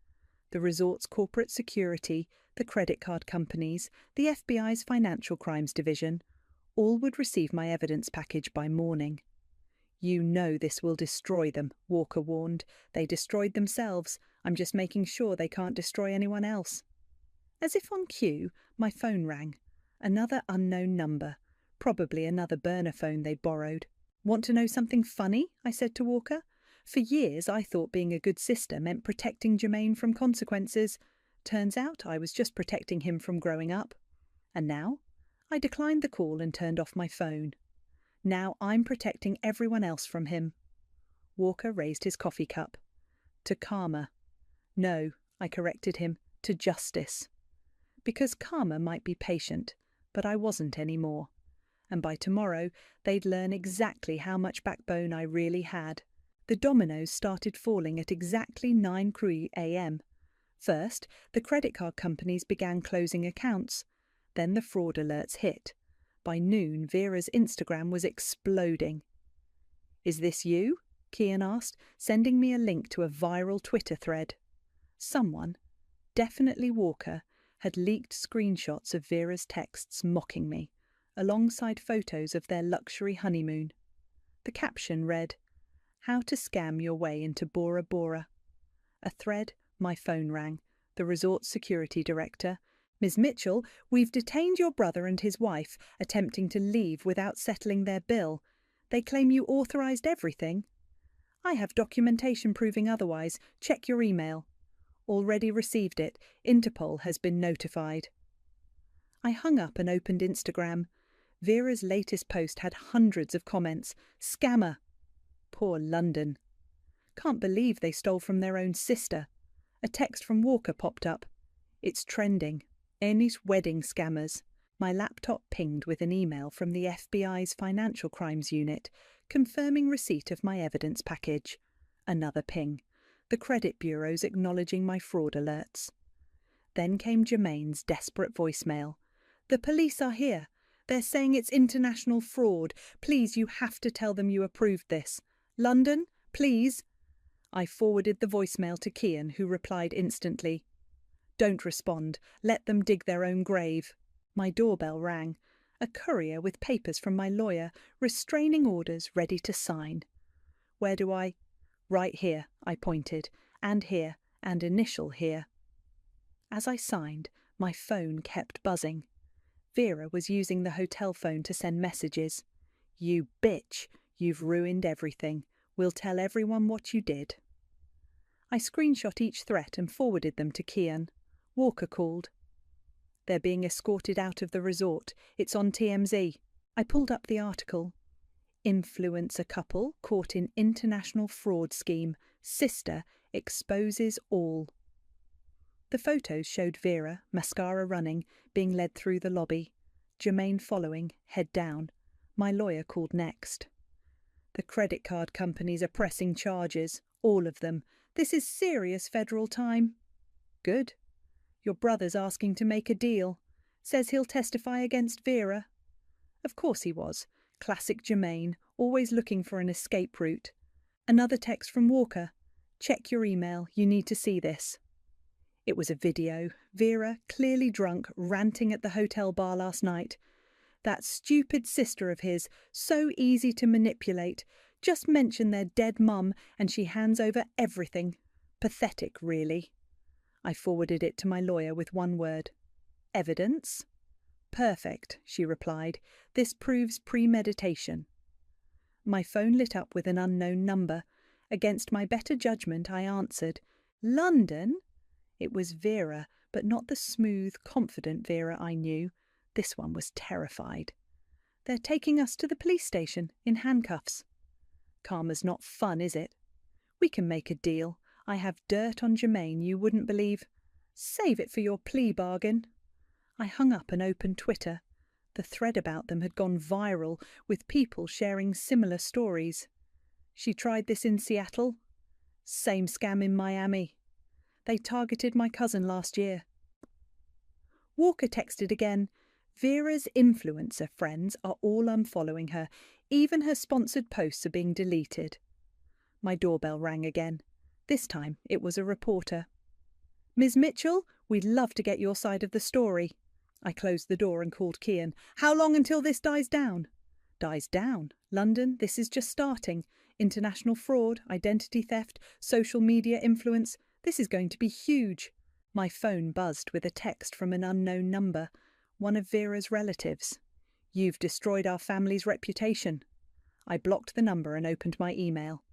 Speaker 2: The resort's corporate security, the credit card companies, the FBI's financial crimes division, all would receive my evidence package by morning. "You know this will destroy them," Walker warned. "They destroyed themselves. I'm just making sure they can't destroy anyone else." As if on cue, my phone rang. Another unknown number. Probably another burner phone they'd borrowed. "Want to know something funny?" I said to Walker. "For years I thought being a good sister meant protecting Jermaine from consequences. Turns out I was just protecting him from growing up. And now?" I declined the call and turned off my phone. "Now I'm protecting everyone else from him." Walker raised his coffee cup. "To karma." "No," I corrected him, "to justice." Because karma might be patient, but I wasn't anymore. And by tomorrow, they'd learn exactly how much backbone I really had. The dominoes started falling at exactly 9:03 a.m. First, the credit card companies began closing accounts. Then the fraud alerts hit. By noon, Vera's Instagram was exploding. "Is this you?" Kian asked, sending me a link to a viral Twitter thread. Someone, definitely Walker, had leaked screenshots of Vera's texts mocking me, alongside photos of their luxury honeymoon. The caption read, "How to scam your way into Bora Bora." A thread, my phone rang. The resort's security director. "Ms. Mitchell, we've detained your brother and his wife, attempting to leave without settling their bill. They claim you authorized everything." "I have documentation proving otherwise. Check your email." "Already received it. Interpol has been notified." I hung up and opened Instagram. Vera's latest post had hundreds of comments. "Scammer." Poor London. "Can't believe they stole from their own sister." A text from Walker popped up. "It's trending. Ernie's wedding scammers." My laptop pinged with an email from the FBI's Financial Crimes Unit, confirming receipt of my evidence package. Another ping. The credit bureaus acknowledging my fraud alerts. Then came Jermaine's desperate voicemail. "The police are here. They're saying it's international fraud. Please, you have to tell them you approved this. London, please." I forwarded the voicemail to Kian, who replied instantly. "Don't respond. Let them dig their own grave." My doorbell rang. A courier with papers from my lawyer, restraining orders ready to sign. "Where do I—" "Right here," I pointed, "and here, and initial here." As I signed, my phone kept buzzing. Vera was using the hotel phone to send messages. "You bitch, you've ruined everything. We'll tell everyone what you did." I screenshot each threat and forwarded them to Kian. Walker called. "They're being escorted out of the resort. It's on TMZ." I pulled up the article. "Influencer couple caught in international fraud scheme. Sister exposes all." The photos showed Vera, mascara running, being led through the lobby. Jermaine following, head down. My lawyer called next. "The credit card companies are pressing charges. All of them. This is serious federal time." "Good. Your brother's asking to make a deal. Says he'll testify against Vera." Of course he was. Classic Jermaine, always looking for an escape route. Another text from Walker. "Check your email. You need to see this." It was a video. Vera, clearly drunk, ranting at the hotel bar last night. "That stupid sister of his, so easy to manipulate. Just mention their dead mum and she hands over everything. Pathetic, really." I forwarded it to my lawyer with one word. "Evidence?" "Perfect," she replied. "This proves premeditation." My phone lit up with an unknown number. Against my better judgment, I answered. "London?" It was Vera, but not the smooth, confident Vera I knew. This one was terrified. They're taking us to the police station in handcuffs. Karma's not fun, is it? We can make a deal. I have dirt on Jermaine you wouldn't believe. Save it for your plea bargain. I hung up and opened Twitter. The thread about them had gone viral, with people sharing similar stories. She tried this in Seattle. Same scam in Miami. They targeted my cousin last year. Walker texted again. Vera's influencer friends are all unfollowing her. Even her sponsored posts are being deleted. My doorbell rang again. This time it was a reporter. Ms. Mitchell, we'd love to get your side of the story. I closed the door and called Kian. How long until this dies down? Dies down? London, this is just starting. International fraud, identity theft, social media influence. This is going to be huge. My phone buzzed with a text from an unknown number. One of Vera's relatives. You've destroyed our family's reputation. I blocked the number and opened my email.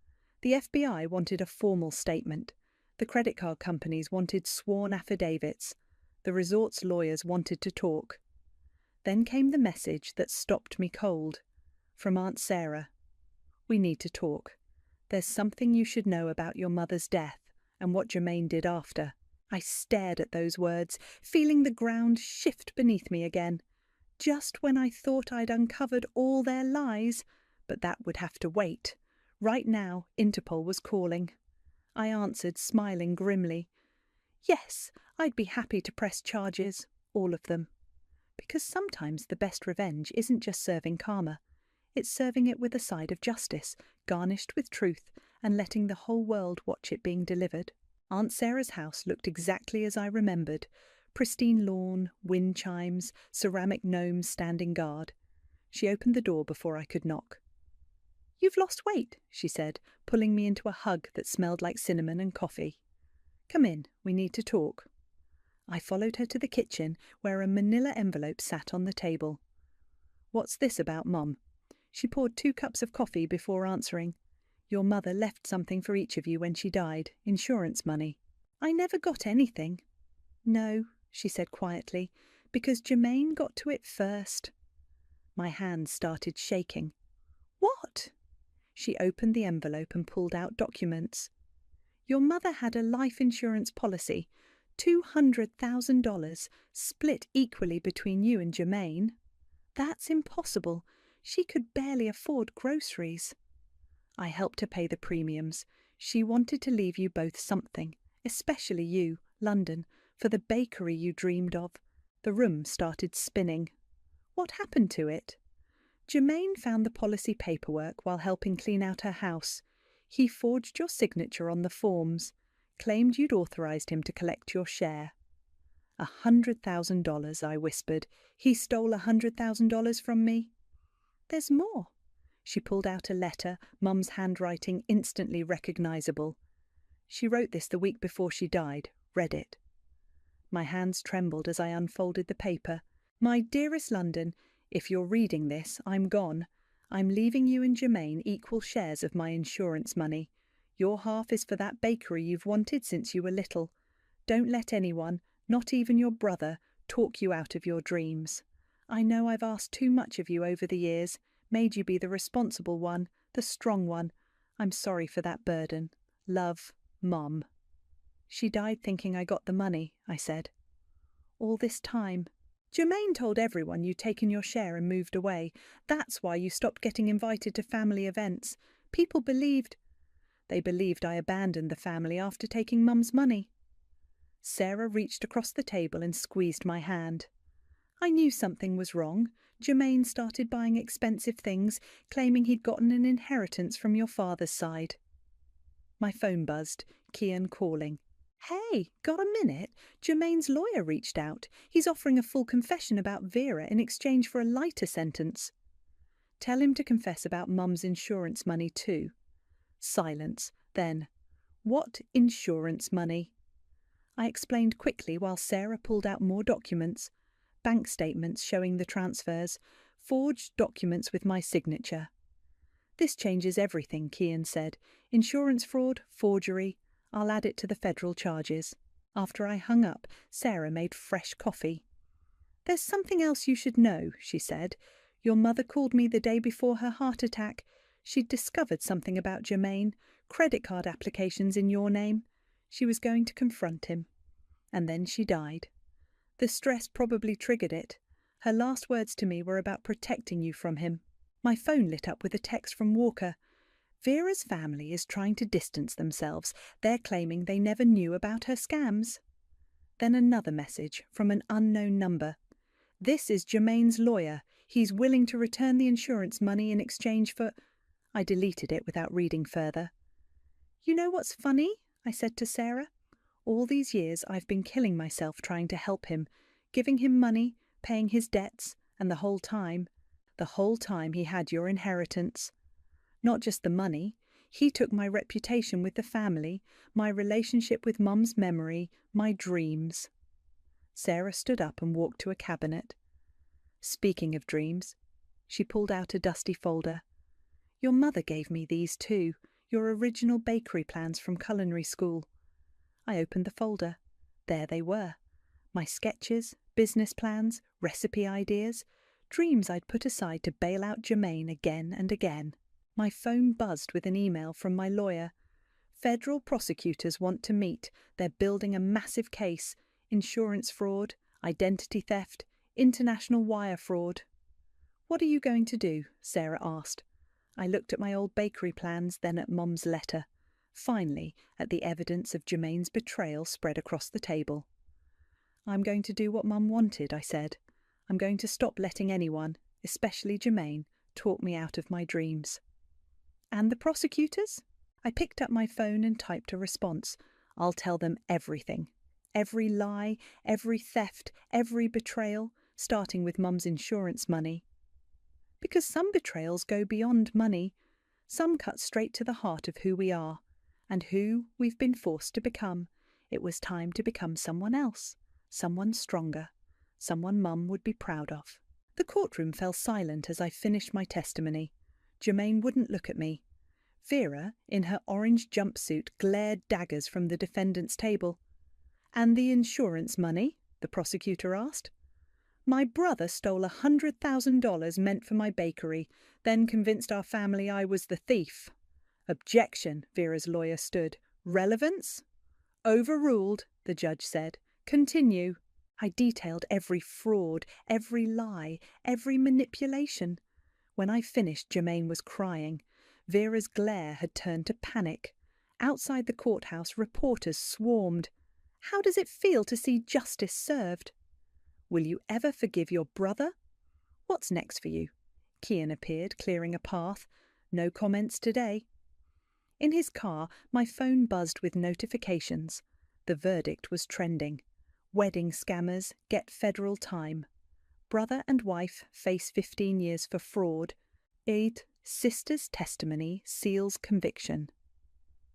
Speaker 2: The FBI wanted a formal statement. The credit card companies wanted sworn affidavits. The resort's lawyers wanted to talk. Then came the message that stopped me cold. From Aunt Sarah. We need to talk. There's something you should know about your mother's death and what Jermaine did after. I stared at those words, feeling the ground shift beneath me again. Just when I thought I'd uncovered all their lies, but that would have to wait. Right now, Interpol was calling. I answered, smiling grimly. Yes, I'd be happy to press charges, all of them. Because sometimes the best revenge isn't just serving karma. It's serving it with a side of justice, garnished with truth, and letting the whole world watch it being delivered. Aunt Sarah's house looked exactly as I remembered. Pristine lawn, wind chimes, ceramic gnomes standing guard. She opened the door before I could knock. You've lost weight, she said, pulling me into a hug that smelled like cinnamon and coffee. Come in, we need to talk. I followed her to the kitchen, where a manila envelope sat on the table. What's this about, Mum? She poured 2 cups of coffee before answering. Your mother left something for each of you when she died, insurance money. I never got anything. No, she said quietly, because Jermaine got to it first. My hands started shaking. What? She opened the envelope and pulled out documents. Your mother had a life insurance policy, $200,000, split equally between you and Jermaine. That's impossible. She could barely afford groceries. I helped her pay the premiums. She wanted to leave you both something, especially you, London, for the bakery you dreamed of. The room started spinning. What happened to it? Jermaine found the policy paperwork while helping clean out her house. He forged your signature on the forms, claimed you'd authorized him to collect your share. $100,000, I whispered. He stole $100,000 from me. There's more. She pulled out a letter, Mum's handwriting instantly recognizable. She wrote this the week before she died, read it. My hands trembled as I unfolded the paper. My dearest London, if you're reading this, I'm gone. I'm leaving you and Jermaine equal shares of my insurance money. Your half is for that bakery you've wanted since you were little. Don't let anyone, not even your brother, talk you out of your dreams. I know I've asked too much of you over the years, made you be the responsible one, the strong one. I'm sorry for that burden. Love, Mum. She died thinking I got the money, I said. All this time. Jermaine told everyone you'd taken your share and moved away. That's why you stopped getting invited to family events. People believed. They believed I abandoned the family after taking Mum's money. Sarah reached across the table and squeezed my hand. I knew something was wrong. Jermaine started buying expensive things, claiming he'd gotten an inheritance from your father's side. My phone buzzed, Kian calling. Hey, got a minute? Jermaine's lawyer reached out. He's offering a full confession about Vera in exchange for a lighter sentence. Tell him to confess about Mum's insurance money too. Silence. Then, what insurance money? I explained quickly while Sarah pulled out more documents. Bank statements showing the transfers, forged documents with my signature. This changes everything, Kian said. Insurance fraud, forgery. I'll add it to the federal charges. After I hung up, Sarah made fresh coffee. "There's something else you should know," she said. "Your mother called me the day before her heart attack. She'd discovered something about Jermaine, credit card applications in your name. She was going to confront him. And then she died. The stress probably triggered it. Her last words to me were about protecting you from him." My phone lit up with a text from Walker. "Vera's family is trying to distance themselves. They're claiming they never knew about her scams." Then another message from an unknown number. "This is Jermaine's lawyer. He's willing to return the insurance money in exchange for—" I deleted it without reading further. "You know what's funny?" I said to Sarah. "All these years I've been killing myself trying to help him, giving him money, paying his debts, and the whole time he had your inheritance. Not just the money. He took my reputation with the family, my relationship with Mum's memory, my dreams." Sarah stood up and walked to a cabinet. "Speaking of dreams," she pulled out a dusty folder. "Your mother gave me these too, your original bakery plans from culinary school." I opened the folder. There they were. My sketches, business plans, recipe ideas, dreams I'd put aside to bail out Jermaine again and again. My phone buzzed with an email from my lawyer. "Federal prosecutors want to meet. They're building a massive case. Insurance fraud, identity theft, international wire fraud." "What are you going to do?" Sarah asked. I looked at my old bakery plans, then at Mum's letter. Finally, at the evidence of Jermaine's betrayal spread across the table. "I'm going to do what Mum wanted," I said. "I'm going to stop letting anyone, especially Jermaine, talk me out of my dreams." "And the prosecutors?" I picked up my phone and typed a response. "I'll tell them everything. Every lie, every theft, every betrayal, starting with Mum's insurance money." Because some betrayals go beyond money. Some cut straight to the heart of who we are, and who we've been forced to become. It was time to become someone else, someone stronger, someone Mum would be proud of. The courtroom fell silent as I finished my testimony. Jermaine wouldn't look at me. Vera, in her orange jumpsuit, glared daggers from the defendant's table. "And the insurance money?" the prosecutor asked. "My brother stole $100,000 meant for my bakery, then convinced our family I was the thief." "Objection," Vera's lawyer stood. "Relevance?" "Overruled," the judge said. "Continue." I detailed every fraud, every lie, every manipulation. When I finished, Jermaine was crying. Vera's glare had turned to panic. Outside the courthouse, reporters swarmed. How does it feel to see justice served? "Will you ever forgive your brother?" "What's next for you?" Kian appeared, clearing a path. "No comments today." In his car, my phone buzzed with notifications. The verdict was trending. Wedding scammers get federal time. Brother and wife face 15 years for fraud. Sister's testimony seals conviction.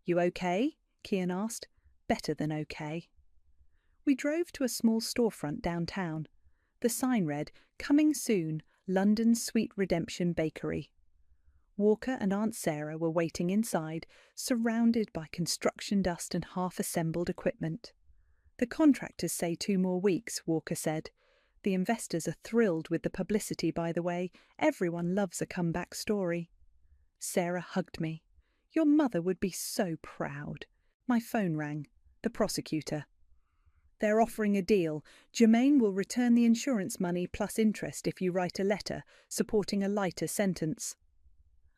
Speaker 2: "You okay?" Kian asked. "Better than okay." We drove to a small storefront downtown. The sign read, "Coming soon, London's Sweet Redemption Bakery." Walker and Aunt Sarah were waiting inside, surrounded by construction dust and half-assembled equipment. "The contractors say 2 more weeks," Walker said. "The investors are thrilled with the publicity, by the way. Everyone loves a comeback story." Sarah hugged me. "Your mother would be so proud." My phone rang. The prosecutor. "They're offering a deal. Jermaine will return the insurance money plus interest if you write a letter supporting a lighter sentence."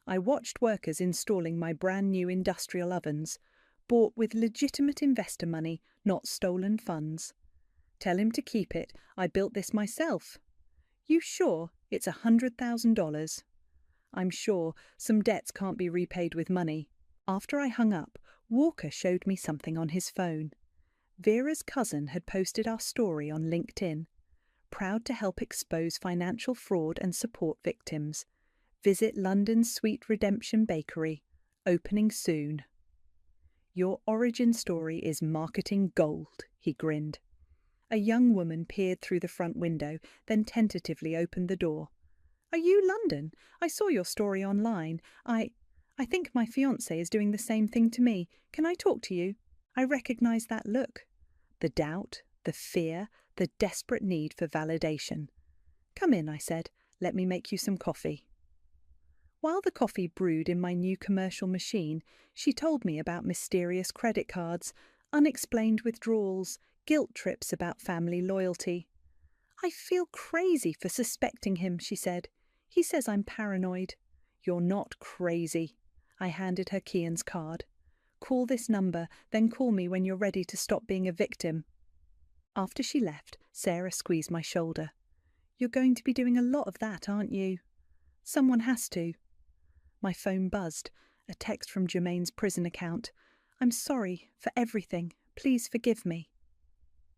Speaker 2: I watched workers installing my brand new industrial ovens, bought with legitimate investor money, not stolen funds. "Tell him to keep it. I built this myself." "You sure? It's $100,000. "I'm sure. Some debts can't be repaid with money." After I hung up, Walker showed me something on his phone. Vera's cousin had posted our story on LinkedIn. Proud to help expose financial fraud and support victims. Visit London's Sweet Redemption Bakery. Opening soon. "Your origin story is marketing gold," he grinned. A young woman peered through the front window, then tentatively opened the door. "Are you London? I saw your story online. I think my fiancé is doing the same thing to me. Can I talk to you?" I recognized that look. The doubt, the fear, the desperate need for validation. "Come in," I said. "Let me make you some coffee." While the coffee brewed in my new commercial machine, she told me about mysterious credit cards, unexplained withdrawals, guilt trips about family loyalty. "I feel crazy for suspecting him," she said. "He says I'm paranoid." "You're not crazy." I handed her Kian's card. "Call this number, then call me when you're ready to stop being a victim." After she left, Sarah squeezed my shoulder. "You're going to be doing a lot of that, aren't you?" "Someone has to." My phone buzzed, a text from Jermaine's prison account. "I'm sorry for everything. Please forgive me."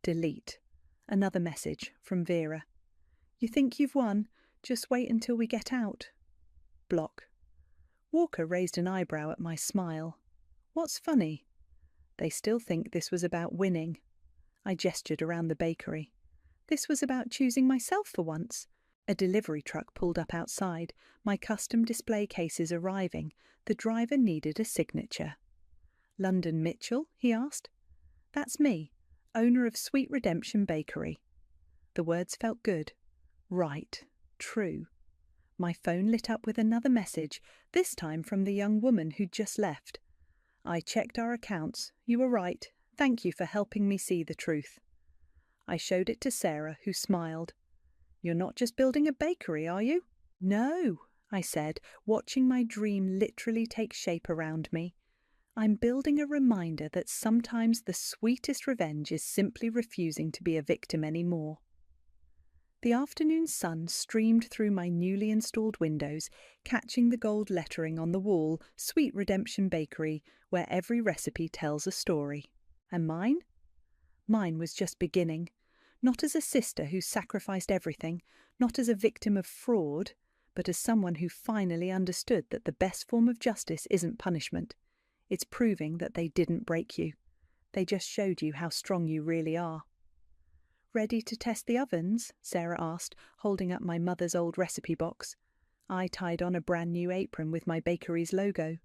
Speaker 2: Delete. Another message from Vera. "You think you've won? Just wait until we get out." Block. Walker raised an eyebrow at my smile. "What's funny?" "They still think this was about winning." I gestured around the bakery. "This was about choosing myself for once." A delivery truck pulled up outside, my custom display cases arriving. The driver needed a signature. "London Mitchell?" he asked. "That's me, owner of Sweet Redemption Bakery." The words felt good. Right. True. My phone lit up with another message, this time from the young woman who'd just left. "I checked our accounts. You were right. Thank you for helping me see the truth." I showed it to Sarah, who smiled. "You're not just building a bakery, are you?" "No," I said, watching my dream literally take shape around me. "I'm building a reminder that sometimes the sweetest revenge is simply refusing to be a victim anymore." The afternoon sun streamed through my newly installed windows, catching the gold lettering on the wall, "Sweet Redemption Bakery," where every recipe tells a story. And mine? Mine was just beginning. Not as a sister who sacrificed everything, not as a victim of fraud, but as someone who finally understood that the best form of justice isn't punishment. It's proving that they didn't break you. They just showed you how strong you really are. "Ready to test the ovens?" Sarah asked, holding up my mother's old recipe box. I tied on a brand new apron with my bakery's logo.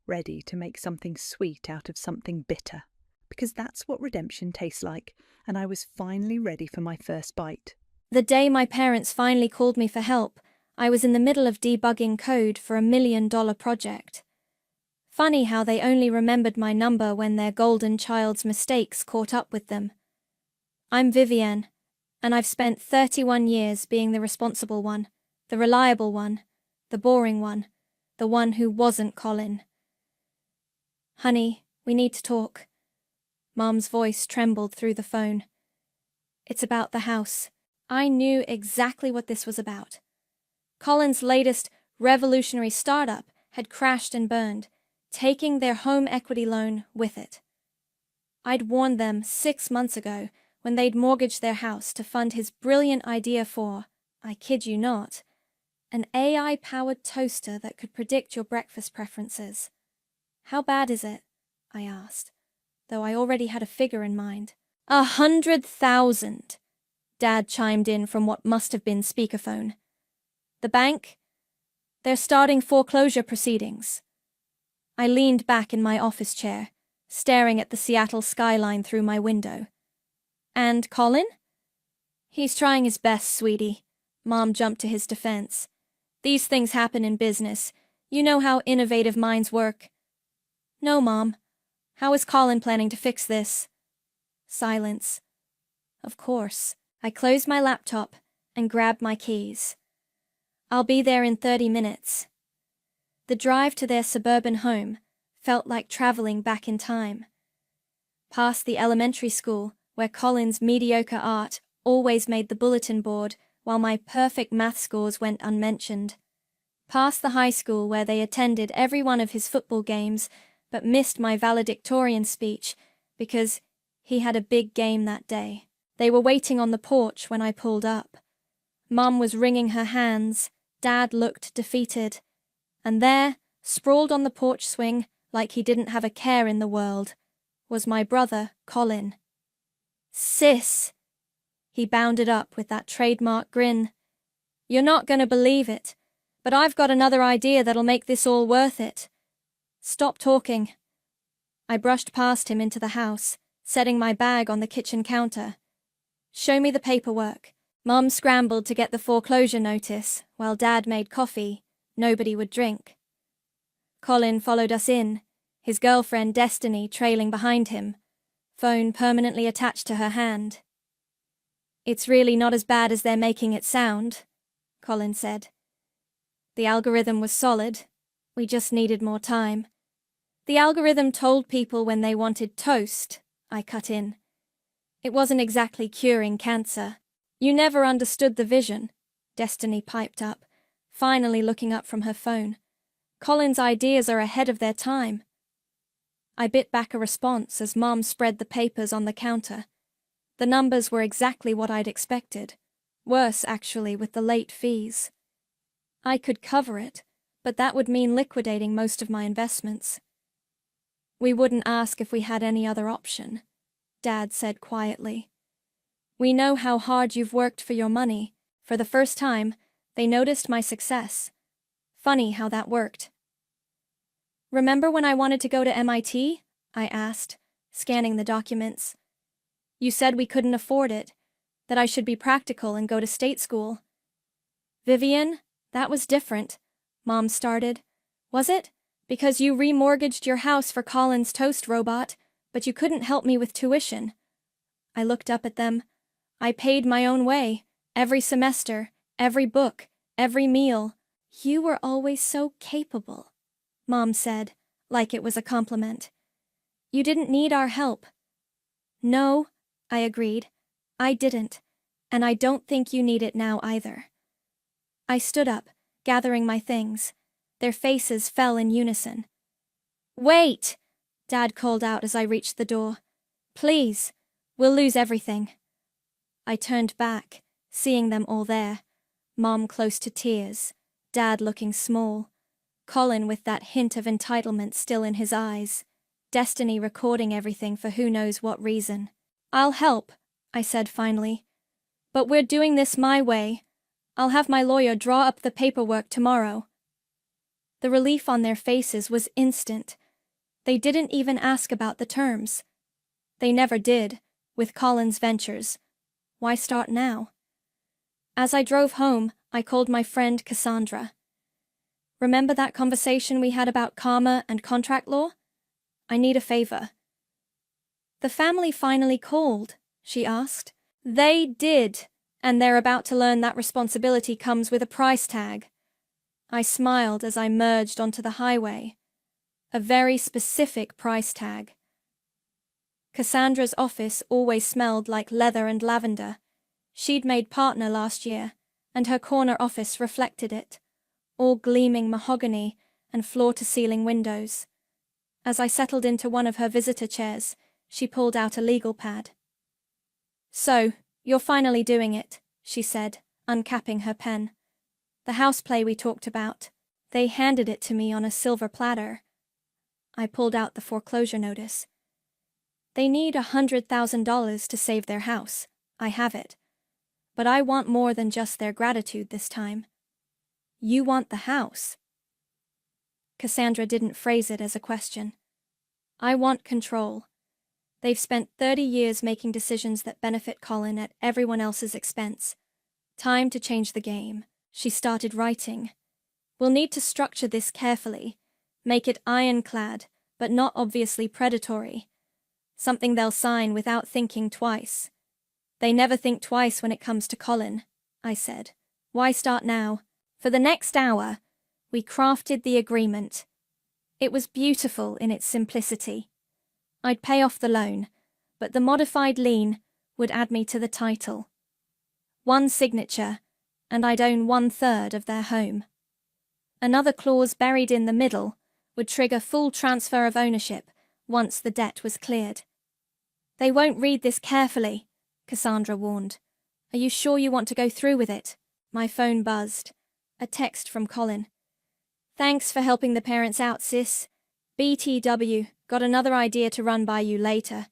Speaker 2: Ready to make something sweet out of something bitter. Because that's what redemption tastes like, and I was finally ready for my first bite.
Speaker 3: The day my parents finally called me for help, I was in the middle of debugging code for a $1 million project. Funny how they only remembered my number when their golden child's mistakes caught up with them. I'm Vivienne, and I've spent 31 years being the responsible one, the reliable one, the boring one, the one who wasn't Colin. "Honey, we need to talk." Mom's voice trembled through the phone. "It's about the house." I knew exactly what this was about. Colin's latest revolutionary startup had crashed and burned, taking their home equity loan with it. I'd warned them 6 months ago when they'd mortgaged their house to fund his brilliant idea for, I kid you not, an AI-powered toaster that could predict your breakfast preferences. "How bad is it?" I asked, though I already had a figure in mind. 100,000, Dad chimed in from what must have been speakerphone. "The bank? They're starting foreclosure proceedings." I leaned back in my office chair, staring at the Seattle skyline through my window. "And Colin?" "He's trying his best, sweetie." Mom jumped to his defense. "These things happen in business. You know how innovative minds work." "No, Mom. How is Colin planning to fix this?" Silence. Of course. I closed my laptop and grabbed my keys. "I'll be there in 30 minutes. The drive to their suburban home felt like traveling back in time. Past the elementary school, where Colin's mediocre art always made the bulletin board, while my perfect math scores went unmentioned. Past the high school, where they attended every one of his football games, but missed my valedictorian speech because he had a big game that day. They were waiting on the porch when I pulled up. Mum was wringing her hands, Dad looked defeated, and there, sprawled on the porch swing like he didn't have a care in the world, was my brother, Colin. "Sis!" He bounded up with that trademark grin. "You're not going to believe it, but I've got another idea that'll make this all worth it." "Stop talking." I brushed past him into the house, setting my bag on the kitchen counter. "Show me the paperwork." Mom scrambled to get the foreclosure notice, while Dad made coffee nobody would drink. Colin followed us in, his girlfriend Destiny trailing behind him, phone permanently attached to her hand. "It's really not as bad as they're making it sound," Colin said. "The algorithm was solid. We just needed more time." "The algorithm told people when they wanted toast," I cut in. "It wasn't exactly curing cancer." "You never understood the vision," Destiny piped up, finally looking up from her phone. "Colin's ideas are ahead of their time." I bit back a response as Mom spread the papers on the counter. The numbers were exactly what I'd expected. Worse, actually, with the late fees. I could cover it, but that would mean liquidating most of my investments. "We wouldn't ask if we had any other option," Dad said quietly. "We know how hard you've worked for your money." For the first time, they noticed my success. Funny how that worked. "Remember when I wanted to go to MIT?" I asked, scanning the documents. "You said we couldn't afford it, that I should be practical and go to state school." "Vivian, that was different," Mom started. "Was it? Because you remortgaged your house for Colin's toast robot, but you couldn't help me with tuition." I looked up at them. "I paid my own way, every semester, every book, every meal." "You were always so capable," Mom said, like it was a compliment. "You didn't need our help." "No," I agreed. "I didn't, and I don't think you need it now either." I stood up, gathering my things. Their faces fell in unison. "Wait!" Dad called out as I reached the door. "Please, we'll lose everything." I turned back, seeing them all there. Mom close to tears, Dad looking small, Colin with that hint of entitlement still in his eyes, Destiny recording everything for who knows what reason. "I'll help," I said finally. "But we're doing this my way. I'll have my lawyer draw up the paperwork tomorrow." The relief on their faces was instant. They didn't even ask about the terms. They never did, with Colin's ventures. Why start now? As I drove home, I called my friend Cassandra. "Remember that conversation we had about karma and contract law? I need a favor." "The family finally called?" she asked. "They did, and they're about to learn that responsibility comes with a price tag." I smiled as I merged onto the highway. A very specific price tag. Cassandra's office always smelled like leather and lavender. She'd made partner last year, and her corner office reflected it, all gleaming mahogany and floor-to-ceiling windows. As I settled into one of her visitor chairs, she pulled out a legal pad. "So, you're finally doing it," she said, uncapping her pen. "The house play we talked about. They handed it to me on a silver platter." I pulled out the foreclosure notice. "They need $100,000 to save their house. I have it. But I want more than just their gratitude this time." "You want the house?" Cassandra didn't phrase it as a question. "I want control. They've spent 30 years making decisions that benefit Colin at everyone else's expense. Time to change the game." She started writing. "We'll need to structure this carefully. Make it ironclad, but not obviously predatory. Something they'll sign without thinking twice." "They never think twice when it comes to Colin," I said. "Why start now?" For the next hour, we crafted the agreement. It was beautiful in its simplicity. I'd pay off the loan, but the modified lien would add me to the title. One signature, and I'd own 1/3 of their home. Another clause buried in the middle would trigger full transfer of ownership once the debt was cleared. "They won't read this carefully," Cassandra warned. "Are you sure you want to go through with it?" My phone buzzed. A text from Colin. "Thanks for helping the parents out, sis. BTW, got another idea to run by you later.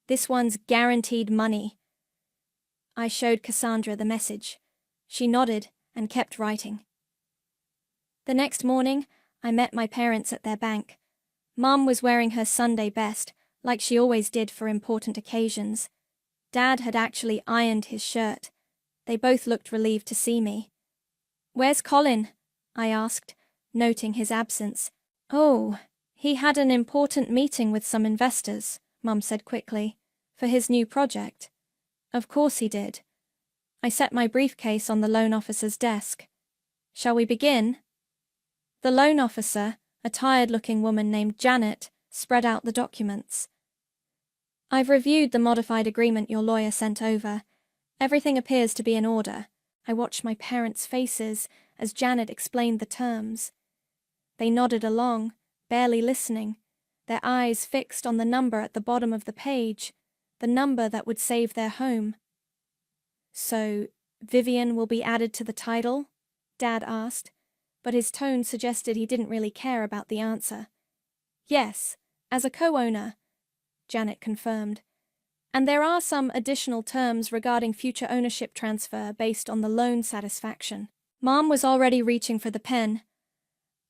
Speaker 3: This one's guaranteed money." I showed Cassandra the message. She nodded and kept writing. The next morning, I met my parents at their bank. Mom was wearing her Sunday best, like she always did for important occasions. Dad had actually ironed his shirt. They both looked relieved to see me. "Where's Colin?" I asked, noting his absence. "Oh, he had an important meeting with some investors," Mum said quickly, "for his new project." "Of course he did." I set my briefcase on the loan officer's desk. "Shall we begin?" The loan officer, a tired-looking woman named Janet, spread out the documents. "I've reviewed the modified agreement your lawyer sent over. Everything appears to be in order." I watched my parents' faces as Janet explained the terms. They nodded along, barely listening, their eyes fixed on the number at the bottom of the page, the number that would save their home. "So, Vivian will be added to the title?" Dad asked, but his tone suggested he didn't really care about the answer. "Yes, as a co-owner," Janet confirmed. "And there are some additional terms regarding future ownership transfer based on the loan satisfaction." Mom was already reaching for the pen.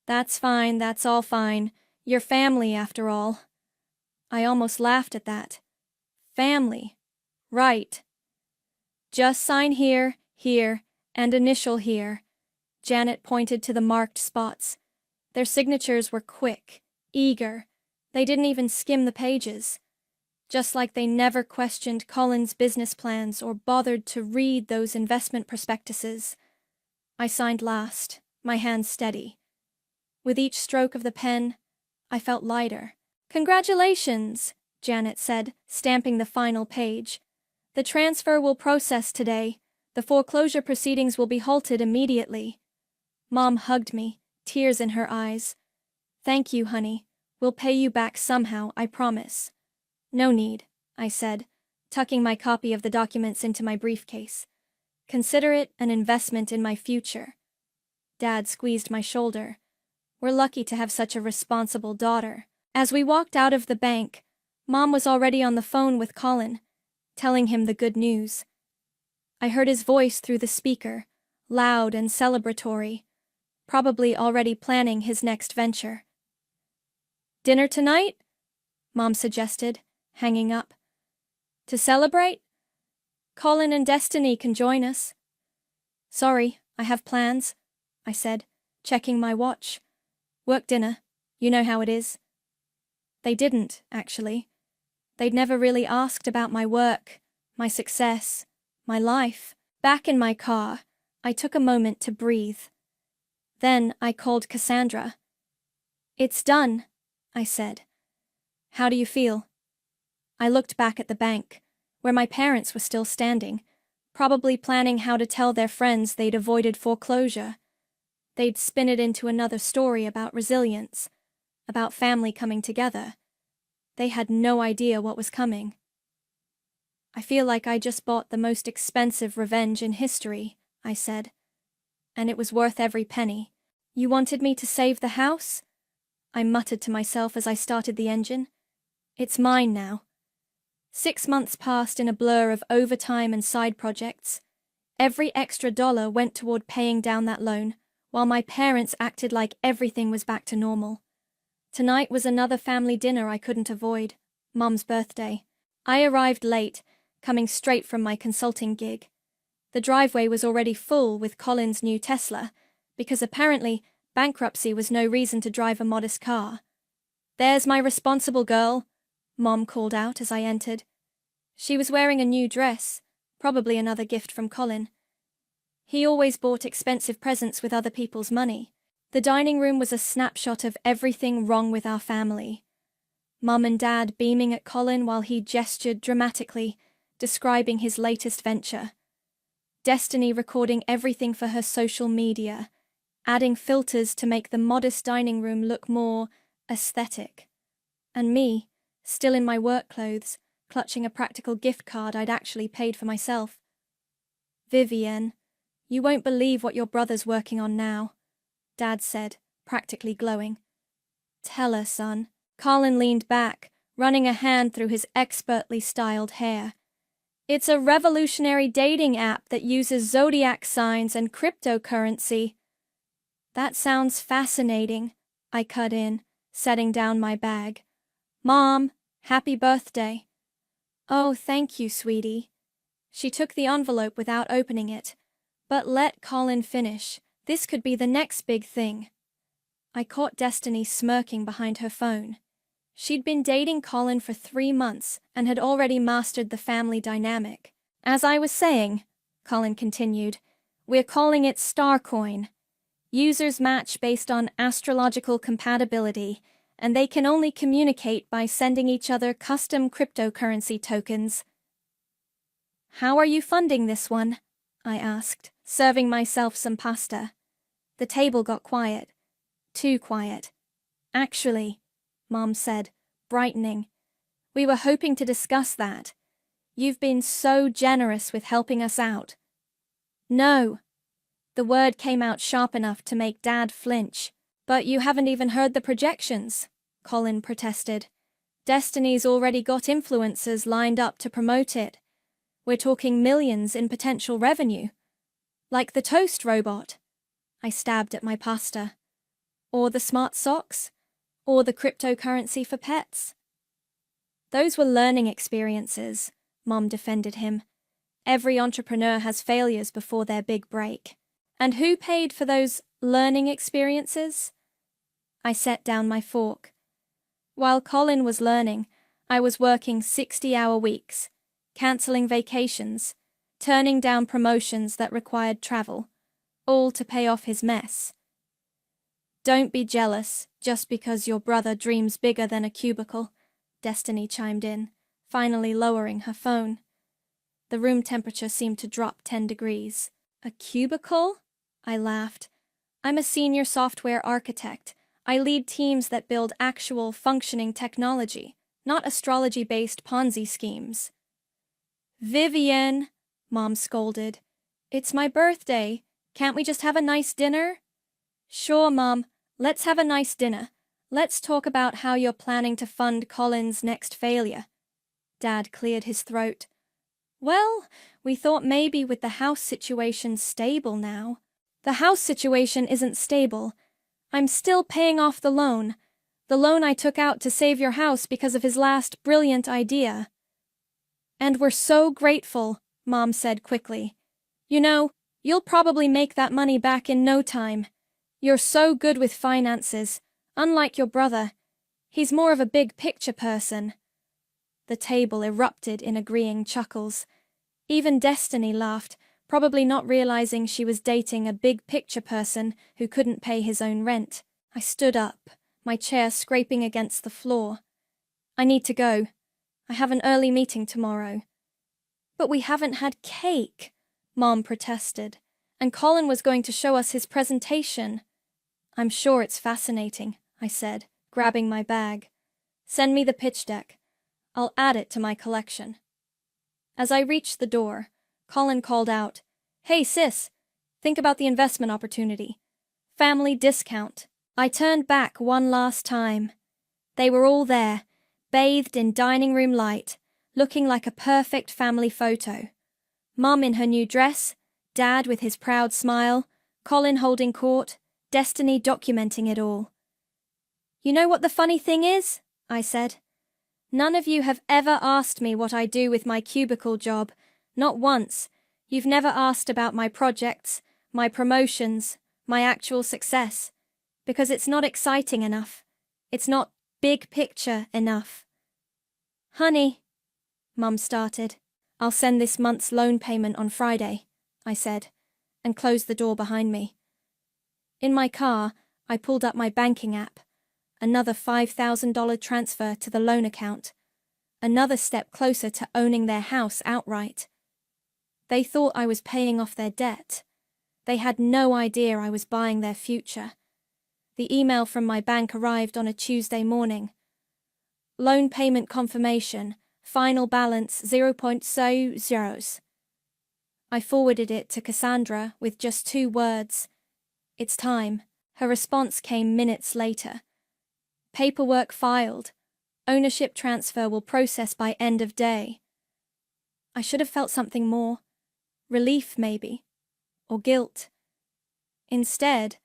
Speaker 3: "That's fine, that's all fine. You're family, after all." I almost laughed at that. Family. Right. "Just sign here, here, and initial here." Janet pointed to the marked spots. Their signatures were quick, eager. They didn't even skim the pages. Just like they never questioned Colin's business plans or bothered to read those investment prospectuses. I signed last, my hand steady. With each stroke of the pen, I felt lighter. "Congratulations," Janet said, stamping the final page. "The transfer will process today. The foreclosure proceedings will be halted immediately." Mom hugged me, tears in her eyes. "Thank you, honey. We'll pay you back somehow, I promise." "No need," I said, tucking my copy of the documents into my briefcase. "Consider it an investment in my future." Dad squeezed my shoulder. "We're lucky to have such a responsible daughter." As we walked out of the bank, Mom was already on the phone with Colin, telling him the good news. I heard his voice through the speaker, loud and celebratory, probably already planning his next venture. "Dinner tonight?" Mom suggested, hanging up. "To celebrate? Colin and Destiny can join us." "Sorry, I have plans," I said, checking my watch. "Work dinner, you know how it is." They didn't, actually. They'd never really asked about my work, my success, my life. Back in my car, I took a moment to breathe. Then I called Cassandra. "It's done," I said. "How do you feel?" I looked back at the bank, where my parents were still standing, probably planning how to tell their friends they'd avoided foreclosure. They'd spin it into another story about resilience, about family coming together. They had no idea what was coming. "I feel like I just bought the most expensive revenge in history," I said. "And it was worth every penny." "You wanted me to save the house?" I muttered to myself as I started the engine. "It's mine now." 6 months passed in a blur of overtime and side projects. Every extra dollar went toward paying down that loan, while my parents acted like everything was back to normal. Tonight was another family dinner I couldn't avoid, Mom's birthday. I arrived late, coming straight from my consulting gig. The driveway was already full with Colin's new Tesla, because apparently bankruptcy was no reason to drive a modest car. "There's my responsible girl," Mom called out as I entered. She was wearing a new dress, probably another gift from Colin. He always bought expensive presents with other people's money. The dining room was a snapshot of everything wrong with our family. Mum and Dad beaming at Colin while he gestured dramatically, describing his latest venture. Destiny recording everything for her social media, adding filters to make the modest dining room look more aesthetic. And me, still in my work clothes, clutching a practical gift card I'd actually paid for myself. "Vivienne, you won't believe what your brother's working on now," Dad said, practically glowing. "Tell her, son." Colin leaned back, running a hand through his expertly styled hair. "It's a revolutionary dating app that uses zodiac signs and cryptocurrency." "That sounds fascinating," I cut in, setting down my bag. "Mom, Happy birthday. Oh, thank you, sweetie. She took the envelope without opening it, but let Colin finish. This could be the next big thing. I caught Destiny smirking behind her phone. She'd been dating Colin for 3 months and had already mastered the family dynamic. As I was saying, Colin continued, we're calling it Starcoin. Users match based on astrological compatibility, and they can only communicate by sending each other custom cryptocurrency tokens. How are you funding this one? I asked, serving myself some pasta. The table got quiet. Too quiet. Actually, Mom said, brightening, we were hoping to discuss that. You've been so generous with helping us out. No. The word came out sharp enough to make Dad flinch. But you haven't even heard the projections, Colin protested. Destiny's already got influencers lined up to promote it. We're talking millions in potential revenue. Like the toast robot. I stabbed at my pasta. Or the smart socks. Or the cryptocurrency for pets. Those were learning experiences, Mom defended him. Every entrepreneur has failures before their big break. And who paid for those learning experiences? I set down my fork. While Colin was learning, I was working 60-hour weeks, cancelling vacations, turning down promotions that required travel, all to pay off his mess. Don't be jealous just because your brother dreams bigger than a cubicle, Destiny chimed in, finally lowering her phone. The room temperature seemed to drop 10 degrees. A cubicle? I laughed. I'm a senior software architect. I lead teams that build actual, functioning technology, not astrology-based Ponzi schemes. Vivian, Mom scolded. It's my birthday. Can't we just have a nice dinner? Sure, Mom. Let's have a nice dinner. Let's talk about how you're planning to fund Colin's next failure. Dad cleared his throat. Well, we thought maybe with the house situation stable now. The house situation isn't stable. I'm still paying off the loan I took out to save your house because of his last brilliant idea. And we're so grateful, Mom said quickly. You know, you'll probably make that money back in no time. You're so good with finances, unlike your brother. He's more of a big picture person. The table erupted in agreeing chuckles. Even Destiny laughed, probably not realizing she was dating a big picture person who couldn't pay his own rent. I stood up, my chair scraping against the floor. I need to go. I have an early meeting tomorrow. But we haven't had cake, Mom protested, and Colin was going to show us his presentation. I'm sure it's fascinating, I said, grabbing my bag. Send me the pitch deck. I'll add it to my collection. As I reached the door, Colin called out, Hey sis, think about the investment opportunity. Family discount. I turned back one last time. They were all there, bathed in dining room light, looking like a perfect family photo. Mum in her new dress, Dad with his proud smile, Colin holding court, Destiny documenting it all. You know what the funny thing is? I said. None of you have ever asked me what I do with my cubicle job. Not once. You've never asked about my projects, my promotions, my actual success. Because it's not exciting enough. It's not big picture enough. Honey, Mum started. I'll send this month's loan payment on Friday, I said, and closed the door behind me. In my car, I pulled up my banking app. Another $5,000 transfer to the loan account. Another step closer to owning their house outright. They thought I was paying off their debt. They had no idea I was buying their future. The email from my bank arrived on a Tuesday morning. Loan payment confirmation, final balance 0.00. I forwarded it to Cassandra with just 2 words. It's time. Her response came minutes later. Paperwork filed. Ownership transfer will process by end of day. I should have felt something more. Relief, maybe. Or guilt. Instead,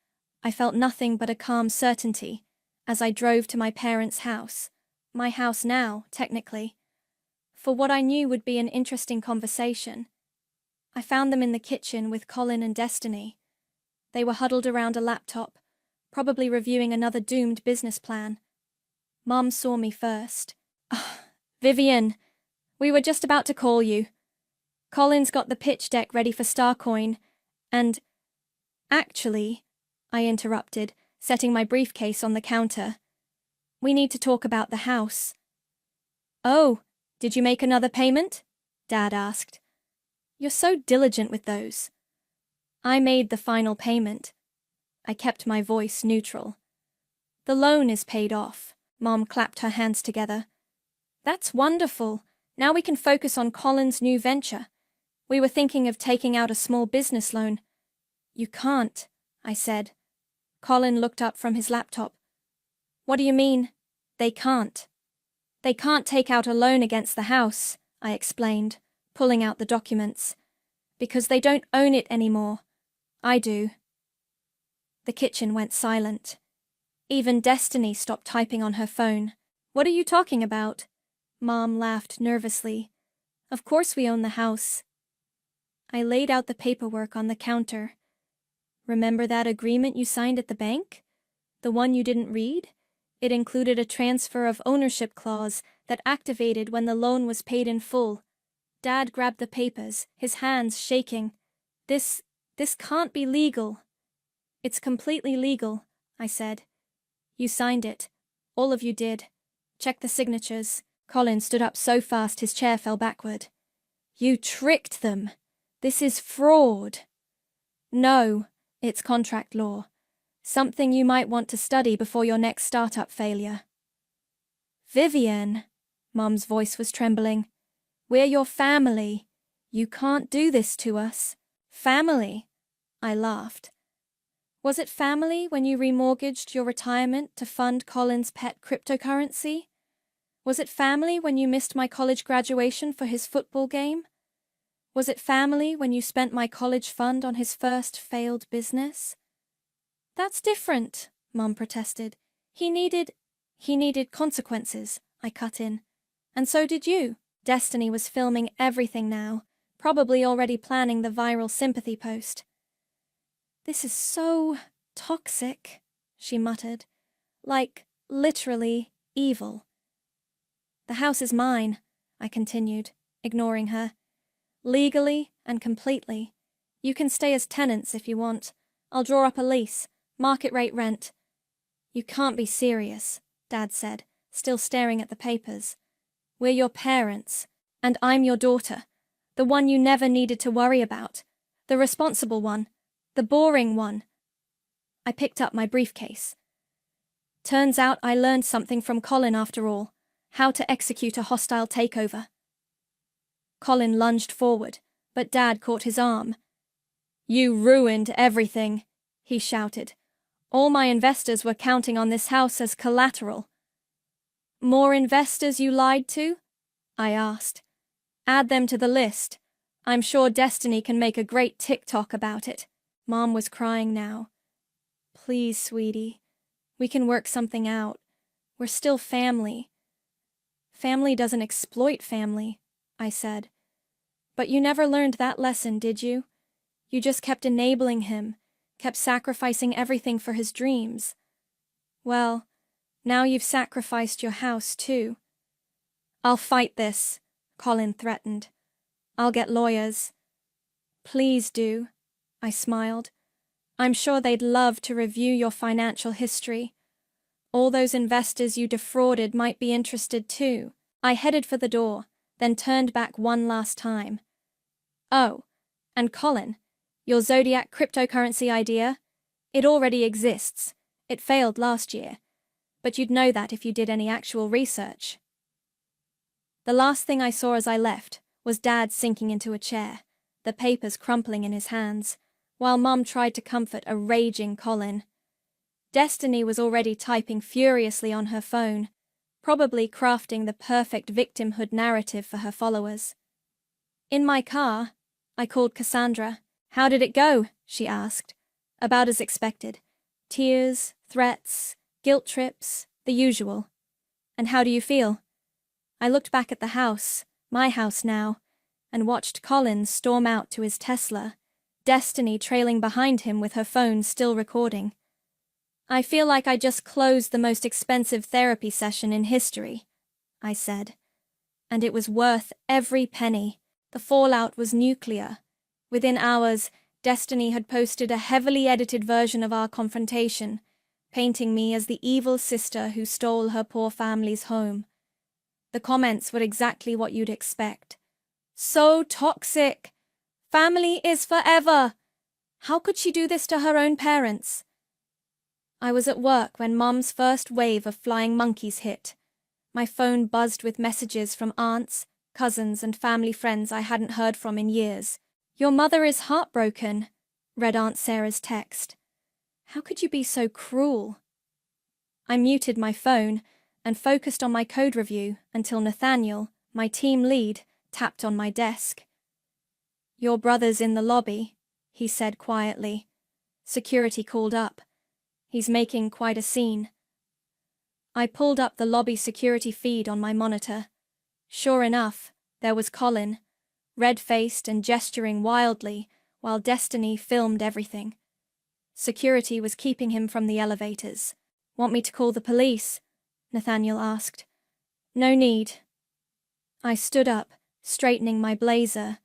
Speaker 3: I felt nothing but a calm certainty as I drove to my parents' house, my house now, technically, for what I knew would be an interesting conversation. I found them in the kitchen with Colin and Destiny. They were huddled around a laptop, probably reviewing another doomed business plan. Mom saw me first. Vivian, we were just about to call you. Colin's got the pitch deck ready for Starcoin, and... Actually, I interrupted, setting my briefcase on the counter. We need to talk about the house. Oh, did you make another payment? Dad asked. You're so diligent with those. I made the final payment. I kept my voice neutral. The loan is paid off. Mom clapped her hands together. That's wonderful. Now we can focus on Colin's new venture. We were thinking of taking out a small business loan. You can't, I said. Colin looked up from his laptop. What do you mean? They can't. They can't take out a loan against the house, I explained, pulling out the documents. Because they don't own it anymore. I do. The kitchen went silent. Even Destiny stopped typing on her phone. What are you talking about? Mom laughed nervously. Of course we own the house. I laid out the paperwork on the counter. Remember that agreement you signed at the bank? The one you didn't read? It included a transfer of ownership clause that activated when the loan was paid in full. Dad grabbed the papers, his hands shaking. This can't be legal. It's completely legal, I said. You signed it. All of you did. Check the signatures. Colin stood up so fast his chair fell backward. You tricked them. This is fraud. No, it's contract law. Something you might want to study before your next startup failure. Vivian, Mum's voice was trembling. We're your family. You can't do this to us. Family? I laughed. Was it family when you remortgaged your retirement to fund Colin's pet cryptocurrency? Was it family when you missed my college graduation for his football game? Was it family when you spent my college fund on his first failed business? That's different, Mum protested. He needed consequences, I cut in. And so did you. Destiny was filming everything now, probably already planning the viral sympathy post. This is so toxic, she muttered. Like, literally evil. The house is mine, I continued, ignoring her. Legally and completely. You can stay as tenants if you want. I'll draw up a lease, market rate rent. You can't be serious, Dad said, still staring at the papers. We're your parents, and I'm your daughter, the one you never needed to worry about, the responsible one, the boring one. I picked up my briefcase. Turns out I learned something from Colin after all, how to execute a hostile takeover. Colin lunged forward, but Dad caught his arm. You ruined everything, he shouted. All my investors were counting on this house as collateral. More investors you lied to? I asked. Add them to the list. I'm sure Destiny can make a great TikTok about it. Mom was crying now. Please, sweetie. We can work something out. We're still family. Family doesn't exploit family, I said. But you never learned that lesson, did you? You just kept enabling him, kept sacrificing everything for his dreams. Well, now you've sacrificed your house, too. I'll fight this, Colin threatened. I'll get lawyers. Please do, I smiled. I'm sure they'd love to review your financial history. All those investors you defrauded might be interested too. I headed for the door, then turned back one last time. Oh, and Colin, your Zodiac cryptocurrency idea? It already exists. It failed last year. But you'd know that if you did any actual research. The last thing I saw as I left was Dad sinking into a chair, the papers crumpling in his hands, while Mum tried to comfort a raging Colin. Destiny was already typing furiously on her phone, probably crafting the perfect victimhood narrative for her followers. In my car, I called Cassandra. How did it go? She asked. About as expected. Tears, threats, guilt trips, the usual. And how do you feel? I looked back at the house, my house now, and watched Colin storm out to his Tesla, Destiny trailing behind him with her phone still recording. I feel like I just closed the most expensive therapy session in history, I said. And it was worth every penny. The fallout was nuclear. Within hours, Destiny had posted a heavily edited version of our confrontation, painting me as the evil sister who stole her poor family's home. The comments were exactly what you'd expect. So toxic. Family is forever. How could she do this to her own parents? I was at work when Mom's first wave of flying monkeys hit. My phone buzzed with messages from aunts, cousins, and family friends I hadn't heard from in years. "Your mother is heartbroken," read Aunt Sarah's text. How could you be so cruel? I muted my phone and focused on my code review until Nathaniel, my team lead, tapped on my desk. "Your brother's in the lobby," he said quietly. Security called up. He's making quite a scene. I pulled up the lobby security feed on my monitor. Sure enough, there was Colin, red-faced and gesturing wildly while Destiny filmed everything. Security was keeping him from the elevators. "Want me to call the police?" Nathaniel asked. "No need." I stood up, straightening my blazer.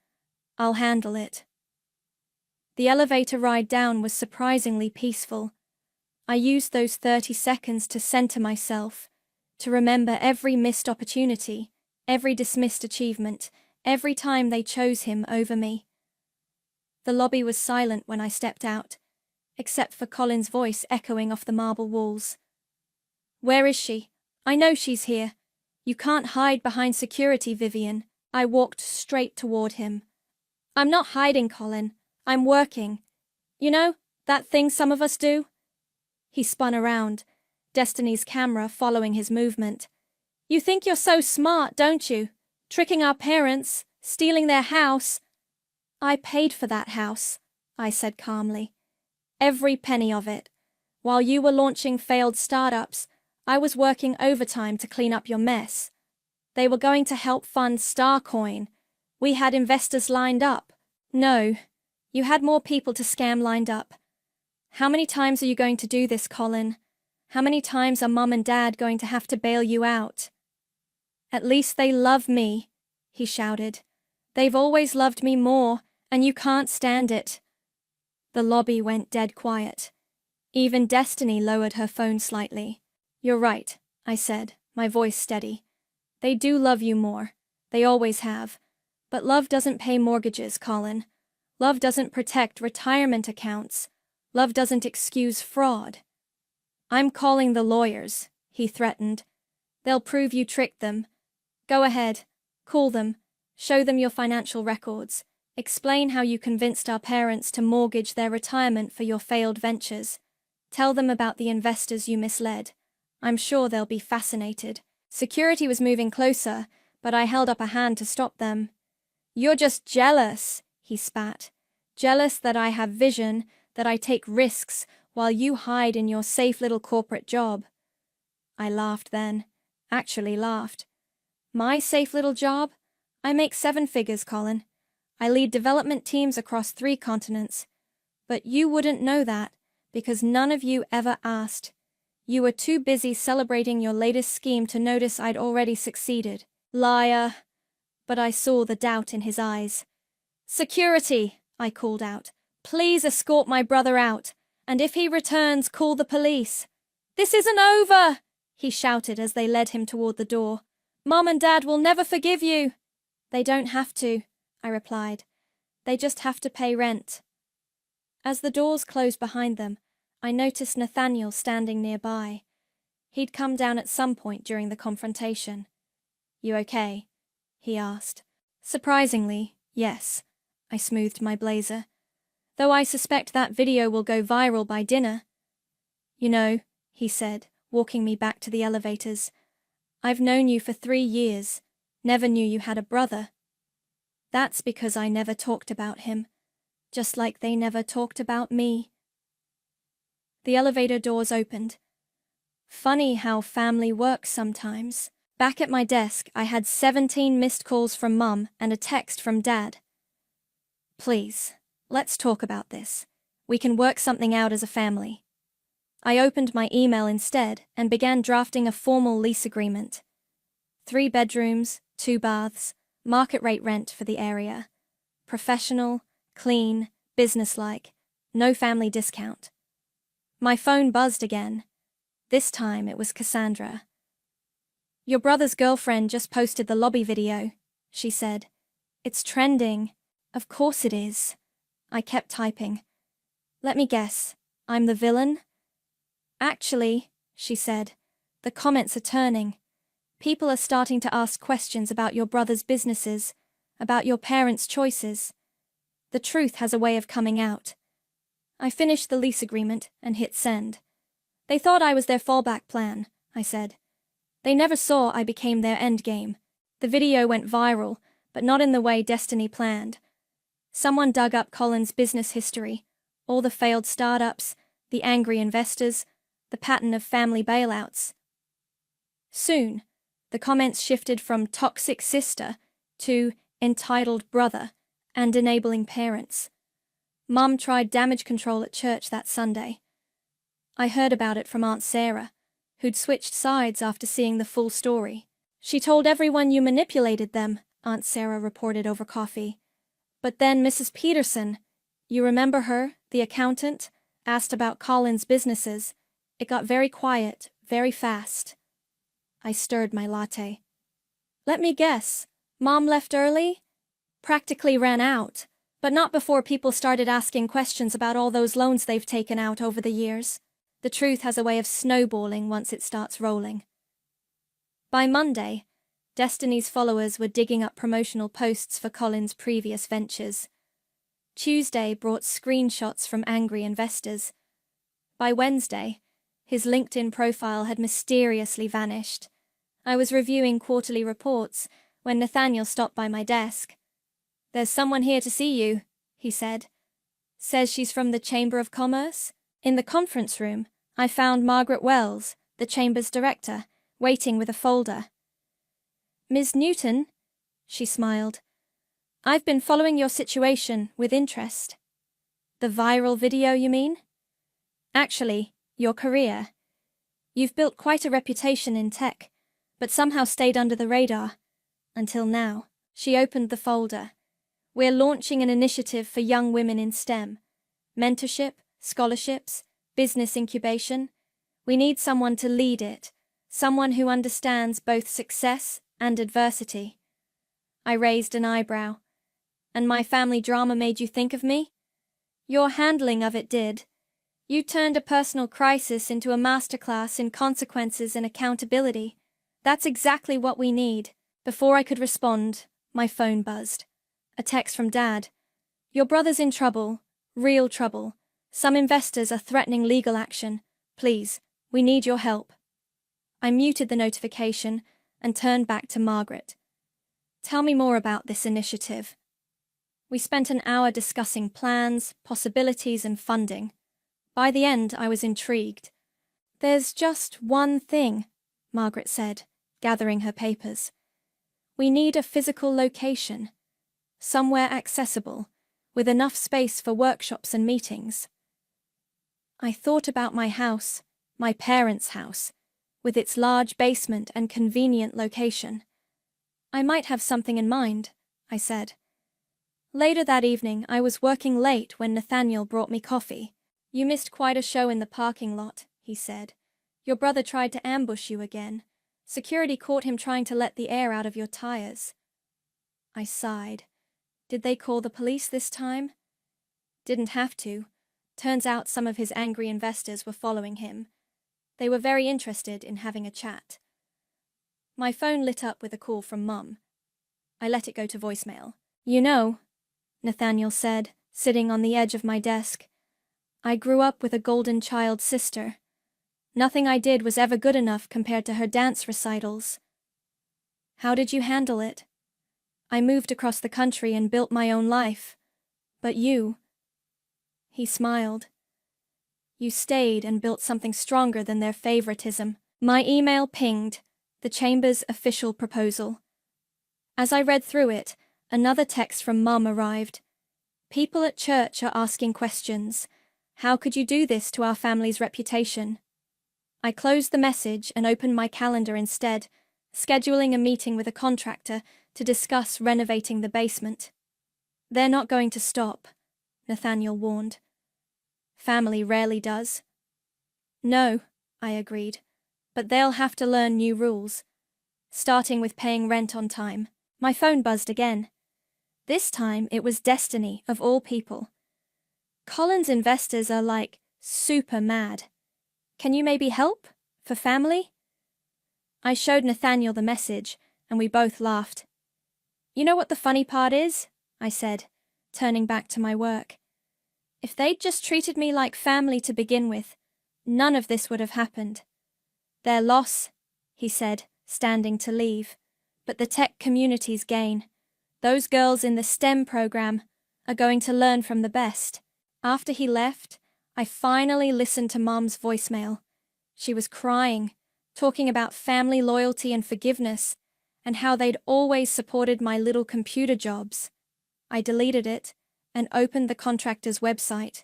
Speaker 3: "I'll handle it." The elevator ride down was surprisingly peaceful. I used those 30 seconds to center myself, to remember every missed opportunity, every dismissed achievement, every time they chose him over me. The lobby was silent when I stepped out, except for Colin's voice echoing off the marble walls. "Where is she? I know she's here. You can't hide behind security, Vivian." I walked straight toward him. "I'm not hiding, Colin. I'm working. You know, that thing some of us do?" He spun around, Destiny's camera following his movement. "You think you're so smart, don't you? Tricking our parents, stealing their house." "I paid for that house," I said calmly. "Every penny of it. While you were launching failed startups, I was working overtime to clean up your mess. They were going to help fund Starcoin. We had investors lined up." "No, you had more people to scam lined up. How many times are you going to do this, Colin? How many times are Mum and Dad going to have to bail you out?" "At least they love me," he shouted. "They've always loved me more, and you can't stand it." The lobby went dead quiet. Even Destiny lowered her phone slightly. "You're right," I said, my voice steady. "They do love you more. They always have. But love doesn't pay mortgages, Colin. Love doesn't protect retirement accounts. Love doesn't excuse fraud." "I'm calling the lawyers," he threatened. "They'll prove you tricked them. Go ahead. Call them. Show them your financial records. Explain how you convinced our parents to mortgage their retirement for your failed ventures. Tell them about the investors you misled. I'm sure they'll be fascinated." Security was moving closer, but I held up a hand to stop them. "You're just jealous," he spat. "Jealous that I have vision, that I take risks, while you hide in your safe little corporate job." I laughed then. Actually laughed. "My safe little job? I make 7 figures, Colin. I lead development teams across 3 continents. But you wouldn't know that, because none of you ever asked. You were too busy celebrating your latest scheme to notice I'd already succeeded." "Liar." But I saw the doubt in his eyes. "Security," I called out. "Please escort my brother out, and if he returns, call the police." "This isn't over," he shouted as they led him toward the door. "Mom and Dad will never forgive you." "They don't have to," I replied. "They just have to pay rent." As the doors closed behind them, I noticed Nathaniel standing nearby. He'd come down at some point during the confrontation. "You okay?" he asked. "Surprisingly, yes." I smoothed my blazer. "Though I suspect that video will go viral by dinner." "You know," he said, walking me back to the elevators, "I've known you for 3 years. Never knew you had a brother." "That's because I never talked about him. Just like they never talked about me." The elevator doors opened. Funny how family works sometimes. Back at my desk, I had 17 missed calls from Mum and a text from Dad. Please, let's talk about this. We can work something out as a family. I opened my email instead and began drafting a formal lease agreement. 3 bedrooms, 2 baths, market rate rent for the area. Professional, clean, businesslike, no family discount. My phone buzzed again. This time it was Cassandra. Your brother's girlfriend just posted the lobby video, she said. It's trending. Of course it is. I kept typing. Let me guess, I'm the villain? Actually, she said, the comments are turning. People are starting to ask questions about your brother's businesses, about your parents' choices. The truth has a way of coming out. I finished the lease agreement and hit send. They thought I was their fallback plan, I said. They never saw I became their endgame. The video went viral, but not in the way Destiny planned. Someone dug up Colin's business history, all the failed startups, the angry investors, the pattern of family bailouts. Soon, the comments shifted from toxic sister to entitled brother and enabling parents. Mum tried damage control at church that Sunday. I heard about it from Aunt Sarah, who'd switched sides after seeing the full story. She told everyone you manipulated them, Aunt Sarah reported over coffee. But then Mrs. Peterson, you remember her, the accountant, asked about Colin's businesses. It got very quiet, very fast. I stirred my latte. Let me guess, Mom left early? Practically ran out, but not before people started asking questions about all those loans they've taken out over the years. The truth has a way of snowballing once it starts rolling. By Monday, Destiny's followers were digging up promotional posts for Colin's previous ventures. Tuesday brought screenshots from angry investors. By Wednesday, his LinkedIn profile had mysteriously vanished. I was reviewing quarterly reports when Nathaniel stopped by my desk. There's someone here to see you, he said. Says she's from the Chamber of Commerce. In the conference room, I found Margaret Wells, the Chamber's director, waiting with a folder. Ms. Newton, she smiled. I've been following your situation with interest. The viral video, you mean? Actually, your career. You've built quite a reputation in tech, but somehow stayed under the radar. Until now. She opened the folder. We're launching an initiative for young women in STEM. Mentorship, scholarships, business incubation. We need someone to lead it, someone who understands both success and adversity. I raised an eyebrow. And my family drama made you think of me? Your handling of it did. You turned a personal crisis into a masterclass in consequences and accountability. That's exactly what we need. Before I could respond, my phone buzzed. A text from Dad. Your brother's in trouble. Real trouble. Some investors are threatening legal action. Please, we need your help. I muted the notification and turned back to Margaret. Tell me more about this initiative. We spent an hour discussing plans, possibilities, and funding. By the end, I was intrigued. There's just one thing, Margaret said, gathering her papers. We need a physical location. Somewhere accessible, with enough space for workshops and meetings. I thought about my house, my parents' house, with its large basement and convenient location. I might have something in mind, I said. Later that evening, I was working late when Nathaniel brought me coffee. You missed quite a show in the parking lot, he said. Your brother tried to ambush you again. Security caught him trying to let the air out of your tires. I sighed. Did they call the police this time? Didn't have to. Turns out some of his angry investors were following him. They were very interested in having a chat. My phone lit up with a call from Mum. I let it go to voicemail. You know, Nathaniel said, sitting on the edge of my desk, I grew up with a golden child sister. Nothing I did was ever good enough compared to her dance recitals. How did you handle it? I moved across the country and built my own life. But you... He smiled. You stayed and built something stronger than their favoritism. My email pinged, the Chamber's official proposal. As I read through it, another text from Mum arrived. People at church are asking questions. How could you do this to our family's reputation? I closed the message and opened my calendar instead, scheduling a meeting with a contractor to discuss renovating the basement. They're not going to stop, Nathaniel warned. Family rarely does. No, I agreed, but they'll have to learn new rules, starting with paying rent on time. My phone buzzed again. This time it was Destiny, of all people. Colin's investors are like super mad. Can you maybe help? For family? I showed Nathaniel the message, and we both laughed. You know what the funny part is? I said, turning back to my work. If they'd just treated me like family to begin with, none of this would have happened. Their loss, he said, standing to leave, but the tech community's gain. Those girls in the STEM program are going to learn from the best. After he left, I finally listened to Mom's voicemail. She was crying, talking about family loyalty and forgiveness, and how they'd always supported my little computer jobs. I deleted it and opened the contractor's website.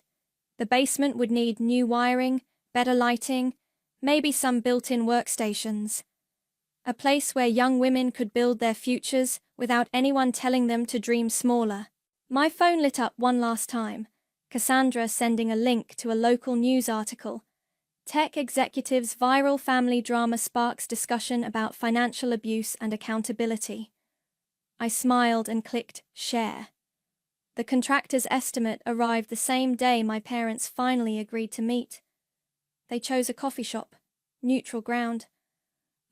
Speaker 3: The basement would need new wiring, better lighting, maybe some built-in workstations. A place where young women could build their futures without anyone telling them to dream smaller. My phone lit up one last time, Cassandra sending a link to a local news article. Tech executives' viral family drama sparks discussion about financial abuse and accountability. I smiled and clicked share. The contractor's estimate arrived the same day my parents finally agreed to meet. They chose a coffee shop, neutral ground.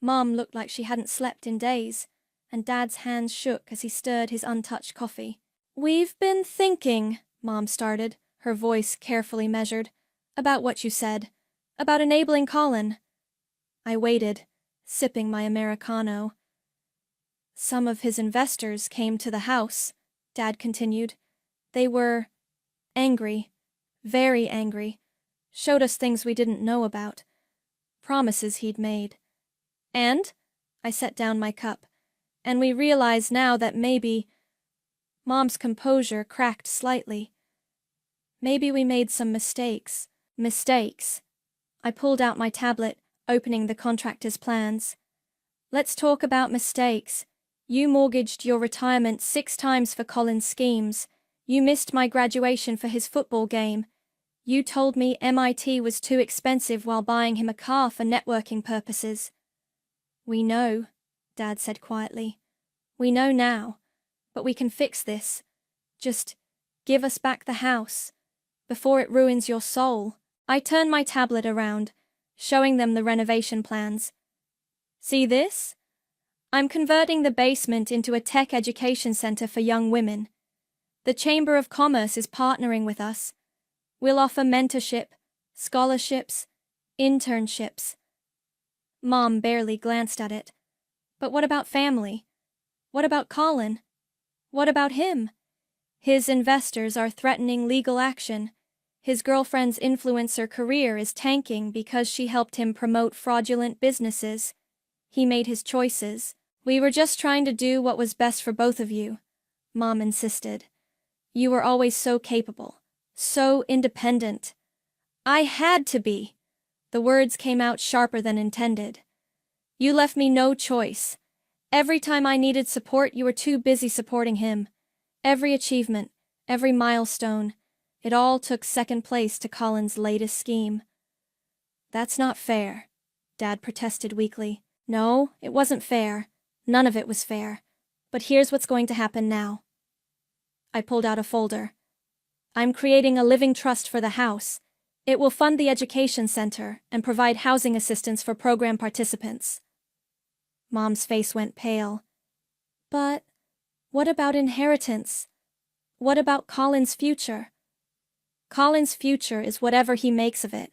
Speaker 3: Mom looked like she hadn't slept in days, and Dad's hands shook as he stirred his untouched coffee. We've been thinking, Mom started, her voice carefully measured, about what you said, about enabling Colin. I waited, sipping my Americano. Some of his investors came to the house, Dad continued. They were angry, very angry, showed us things we didn't know about, promises he'd made. And, I set down my cup, and we realize now that maybe, Mom's composure cracked slightly. Maybe we made some mistakes. Mistakes. I pulled out my tablet, opening the contractor's plans. Let's talk about mistakes. You mortgaged your retirement 6 times for Colin's schemes. You missed my graduation for his football game. You told me MIT was too expensive while buying him a car for networking purposes. We know, Dad said quietly. We know now, but we can fix this. Just give us back the house, before it ruins your soul. I turned my tablet around, showing them the renovation plans. See this? I'm converting the basement into a tech education center for young women. The Chamber of Commerce is partnering with us. We'll offer mentorship, scholarships, internships. Mom barely glanced at it. But what about family? What about Colin? What about him? His investors are threatening legal action. His girlfriend's influencer career is tanking because she helped him promote fraudulent businesses. He made his choices. We were just trying to do what was best for both of you, Mom insisted. You were always so capable, so independent. I had to be. The words came out sharper than intended. You left me no choice. Every time I needed support, you were too busy supporting him. Every achievement, every milestone, it all took second place to Colin's latest scheme. That's not fair, Dad protested weakly. No, it wasn't fair. None of it was fair. But here's what's going to happen now. I pulled out a folder. I'm creating a living trust for the house. It will fund the education center and provide housing assistance for program participants. Mom's face went pale. But what about inheritance? What about Colin's future? Colin's future is whatever he makes of it.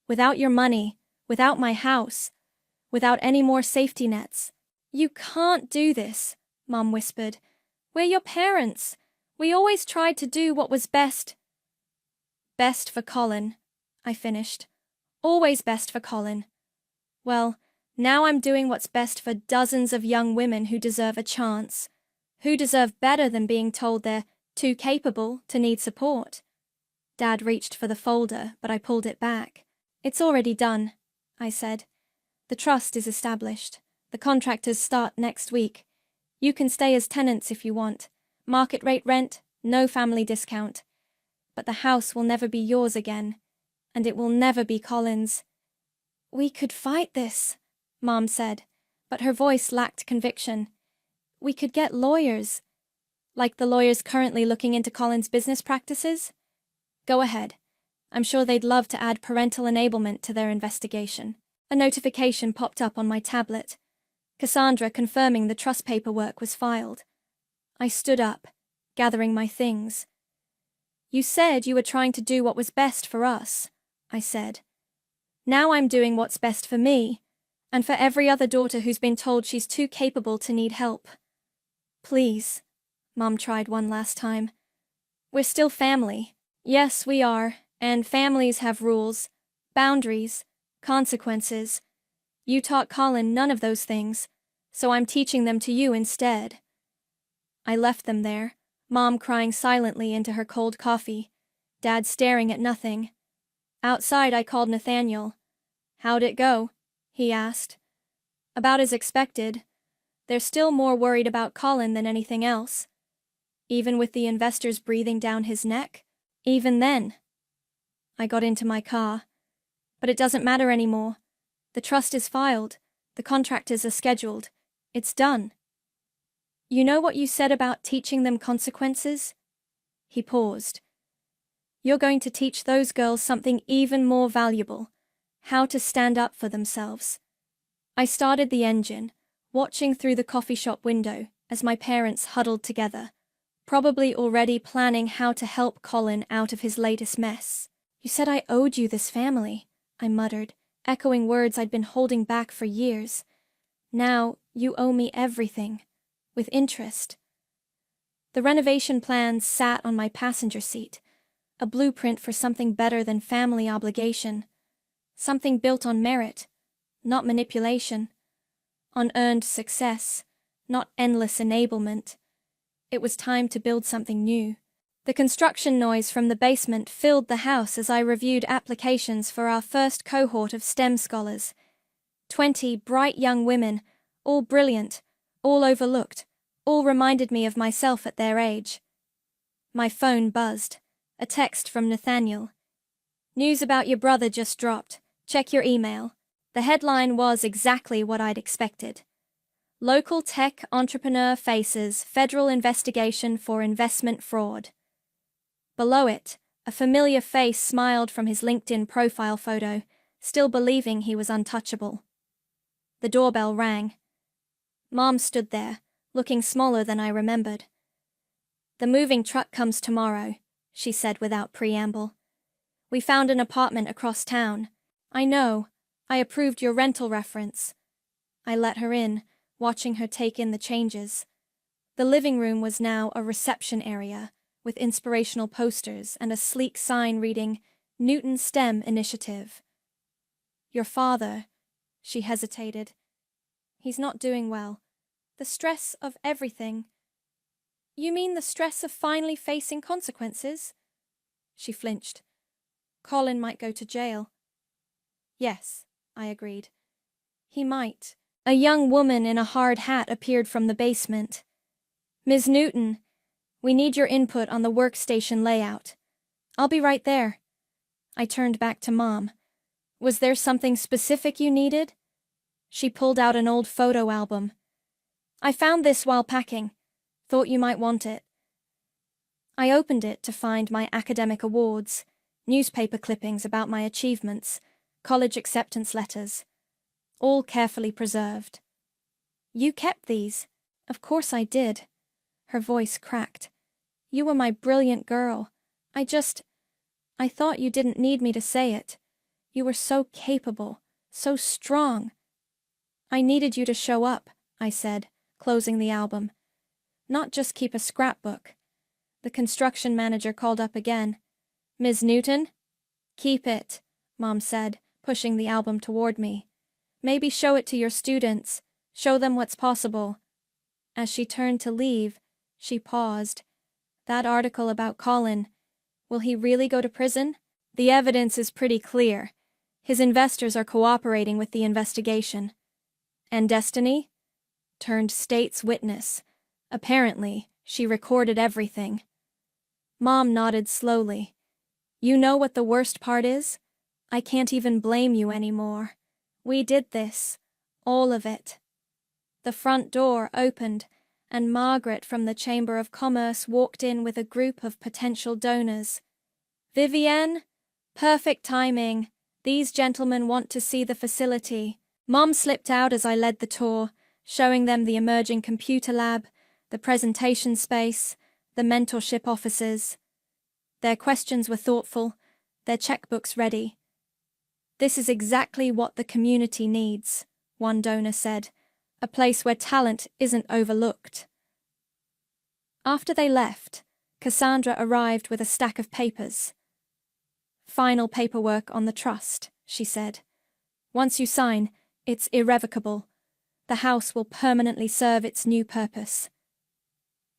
Speaker 3: Without your money, without my house, without any more safety nets. You can't do this, Mom whispered. We're your parents. We always tried to do what was best. Best for Colin, I finished. Always best for Colin. Well, now I'm doing what's best for dozens of young women who deserve a chance, who deserve better than being told they're too capable to need support. Dad reached for the folder, but I pulled it back. It's already done, I said. The trust is established. The contractors start next week. You can stay as tenants if you want. Market rate rent, no family discount. But the house will never be yours again, and it will never be Colin's. We could fight this, Mom said, but her voice lacked conviction. We could get lawyers. Like the lawyers currently looking into Colin's business practices? Go ahead. I'm sure they'd love to add parental enablement to their investigation. A notification popped up on my tablet. Cassandra confirming the trust paperwork was filed. I stood up, gathering my things. You said you were trying to do what was best for us, I said. Now I'm doing what's best for me, and for every other daughter who's been told she's too capable to need help. Please, Mom tried one last time. We're still family. Yes, we are, and families have rules, boundaries, consequences. You taught Colin none of those things, so I'm teaching them to you instead. I left them there, Mom crying silently into her cold coffee, Dad staring at nothing. Outside I called Nathaniel. How'd it go? He asked. About as expected. They're still more worried about Colin than anything else. Even with the investors breathing down his neck? Even then. I got into my car. But it doesn't matter anymore. The trust is filed. The contractors are scheduled. It's done. You know what you said about teaching them consequences? He paused. You're going to teach those girls something even more valuable. How to stand up for themselves. I started the engine, watching through the coffee shop window as my parents huddled together, probably already planning how to help Colin out of his latest mess. You said I owed you this family, I muttered, echoing words I'd been holding back for years. Now, you owe me everything, with interest. The renovation plans sat on my passenger seat, a blueprint for something better than family obligation, something built on merit, not manipulation, on earned success, not endless enablement. It was time to build something new. The construction noise from the basement filled the house as I reviewed applications for our first cohort of STEM scholars. 20 bright young women, all brilliant, all overlooked, all reminded me of myself at their age. My phone buzzed. A text from Nathaniel. News about your brother just dropped. Check your email. The headline was exactly what I'd expected. Local tech entrepreneur faces federal investigation for investment fraud. Below it, a familiar face smiled from his LinkedIn profile photo, still believing he was untouchable. The doorbell rang. Mom stood there, looking smaller than I remembered. The moving truck comes tomorrow, she said without preamble. We found an apartment across town. I know. I approved your rental reference. I let her in, watching her take in the changes. The living room was now a reception area, with inspirational posters and a sleek sign reading, Newton STEM Initiative. Your father, she hesitated. He's not doing well. The stress of everything. You mean the stress of finally facing consequences? She flinched. Colin might go to jail. Yes, I agreed. He might. A young woman in a hard hat appeared from the basement. Ms. Newton, we need your input on the workstation layout. I'll be right there. I turned back to Mom. Was there something specific you needed? She pulled out an old photo album. I found this while packing. Thought you might want it. I opened it to find my academic awards, newspaper clippings about my achievements, college acceptance letters, all carefully preserved. You kept these. Of course I did. Her voice cracked. You were my brilliant girl. I thought you didn't need me to say it. You were so capable, so strong. I needed you to show up, I said, closing the album. Not just keep a scrapbook. The construction manager called up again. Ms. Newton? Keep it. Mom said, pushing the album toward me. Maybe show it to your students. Show them what's possible. As she turned to leave, she paused. That article about Colin, will he really go to prison? The evidence is pretty clear. His investors are cooperating with the investigation. And Destiny? Turned state's witness. Apparently, she recorded everything. Mom nodded slowly. You know what the worst part is? I can't even blame you anymore. We did this. All of it. The front door opened, and Margaret from the Chamber of Commerce walked in with a group of potential donors. Vivienne? Perfect timing. These gentlemen want to see the facility. Mom slipped out as I led the tour, showing them the emerging computer lab, the presentation space, the mentorship offices. Their questions were thoughtful, their checkbooks ready. This is exactly what the community needs, one donor said, a place where talent isn't overlooked. After they left, Cassandra arrived with a stack of papers. Final paperwork on the trust, she said. Once you sign, it's irrevocable. The house will permanently serve its new purpose.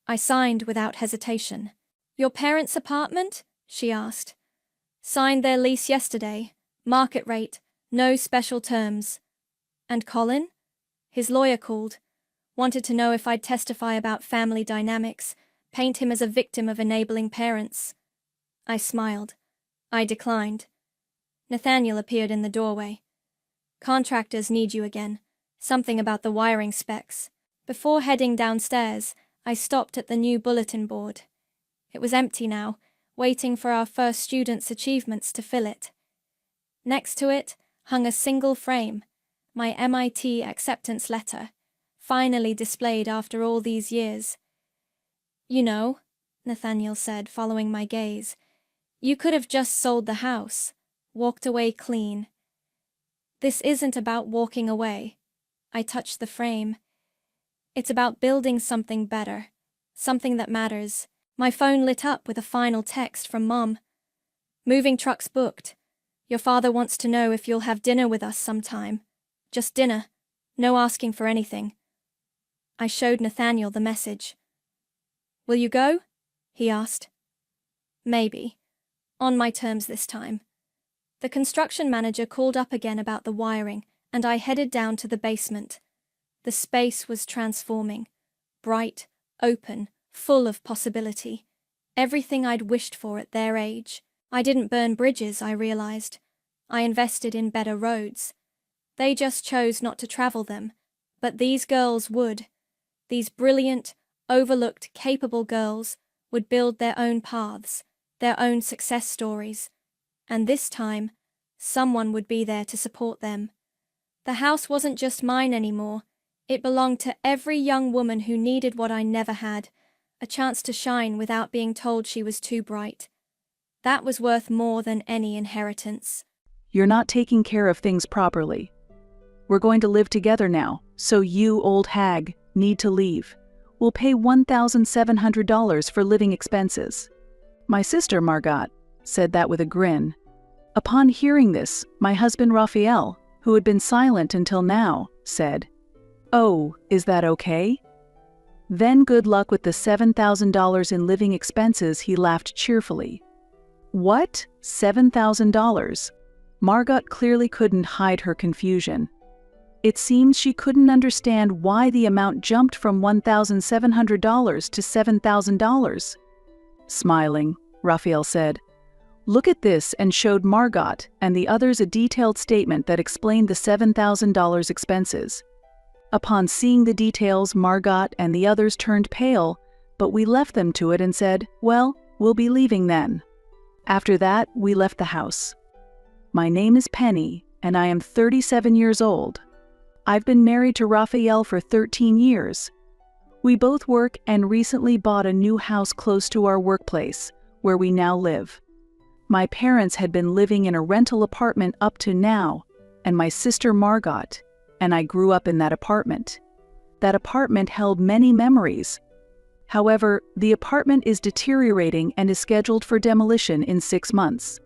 Speaker 3: I signed without hesitation. Your parents' apartment? She asked. Signed their lease yesterday. Market rate, no special terms. And Colin? His lawyer called. Wanted to know if I'd testify about family dynamics, paint him as a victim of enabling parents. I smiled. I declined. Nathaniel appeared in the doorway. Contractors need you again. Something about the wiring specs. Before heading downstairs, I stopped at the new bulletin board. It was empty now, waiting for our first student's achievements to fill it. Next to it hung a single frame, my MIT acceptance letter, finally displayed after all these years. You know, Nathaniel said, following my gaze, you could have just sold the house, walked away clean. This isn't about walking away. I touched the frame. It's about building something better, something that matters. My phone lit up with a final text from Mom. Moving trucks booked. Your father wants to know if you'll have dinner with us sometime. Just dinner. No asking for anything. I showed Nathaniel the message. Will you go? He asked. Maybe. On my terms this time. The construction manager called up again about the wiring, and I headed down to the basement. The space was transforming. Bright, open, full of possibility. Everything I'd wished for at their age. I didn't burn bridges, I realized. I invested in better roads. They just chose not to travel them. But these girls would. These brilliant, overlooked, capable girls would build their own paths, their own success stories. And this time, someone would be there to support them. The house wasn't just mine anymore. It belonged to every young woman who needed what I never had, a chance to shine without being told she was too bright. That was worth more than any inheritance.
Speaker 4: You're not taking care of things properly. We're going to live together now, so you, old hag, need to leave. We'll pay $1,700 for living expenses. My sister, Margot, said that with a grin. Upon hearing this, my husband Raphael, who had been silent until now, said, "Oh, is that okay?" Then good luck with the $7,000 in living expenses, he laughed cheerfully. What? $7,000? Margot clearly couldn't hide her confusion. It seemed she couldn't understand why the amount jumped from $1,700 to $7,000. Smiling, Raphael said, "Look at this," and showed Margot and the others a detailed statement that explained the $7,000 expenses. Upon seeing the details, Margot and the others turned pale, but we left them to it and said, "Well, we'll be leaving then." After that, we left the house. My name is Penny, and I am 37 years old. I've been married to Raphael for 13 years. We both work and recently bought a new house close to our workplace, where we now live. My parents had been living in a rental apartment up to now, and my sister Margot and I grew up in that apartment. That apartment held many memories. However, the apartment is deteriorating and is scheduled for demolition in 6 months.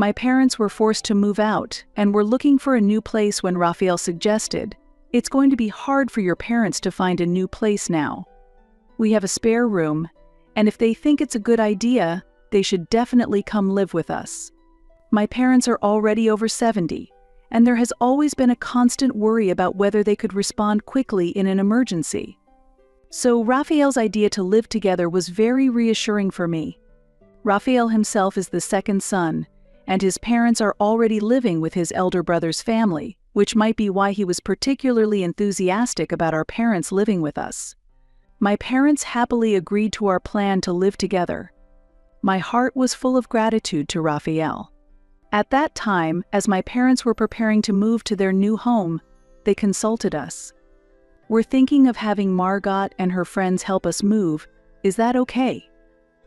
Speaker 4: My parents were forced to move out and were looking for a new place when Raphael suggested, "It's going to be hard for your parents to find a new place now. We have a spare room, and if they think it's a good idea, they should definitely come live with us." My parents are already over 70, and there has always been a constant worry about whether they could respond quickly in an emergency. So Raphael's idea to live together was very reassuring for me. Raphael himself is the second son, and his parents are already living with his elder brother's family, which might be why he was particularly enthusiastic about our parents living with us. My parents happily agreed to our plan to live together. My heart was full of gratitude to Raphael. At that time, as my parents were preparing to move to their new home, they consulted us. "We're thinking of having Margot and her friends help us move. Is that okay?"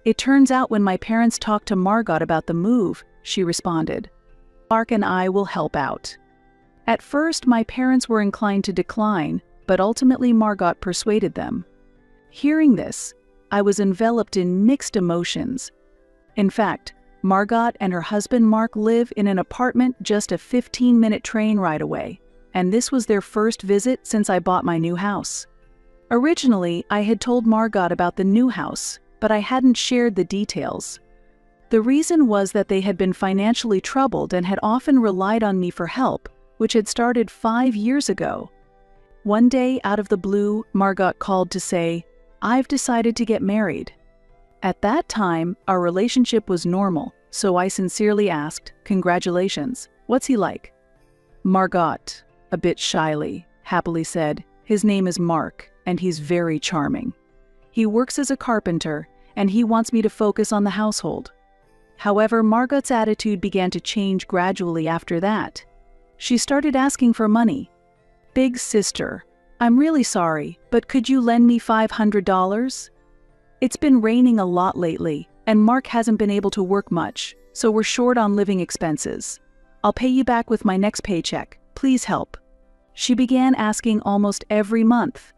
Speaker 4: It turns out when my parents talked to Margot about the move, she responded, "Mark and I will help out." At first, my parents were inclined to decline, but ultimately Margot persuaded them. Hearing this, I was enveloped in mixed emotions. In fact, Margot and her husband Mark live in an apartment just a 15-minute train ride away, and this was their first visit since I bought my new house. Originally, I had told Margot about the new house, but I hadn't shared the details. The reason was that they had been financially troubled and had often relied on me for help, which had started 5 years ago. One day, out of the blue, Margot called to say, "I've decided to get married." At that time, our relationship was normal, so I sincerely asked, "Congratulations, what's he like?" Margot, a bit shyly, happily said, "His name is Mark, and he's very charming. He works as a carpenter, and he wants me to focus on the household." However, Margot's attitude began to change gradually after that. She started asking for money. "Big sister, I'm really sorry, but could you lend me $500? It's been raining a lot lately, and Mark hasn't been able to work much, so we're short on living expenses. I'll pay you back with my next paycheck. Please help." She began asking almost every month.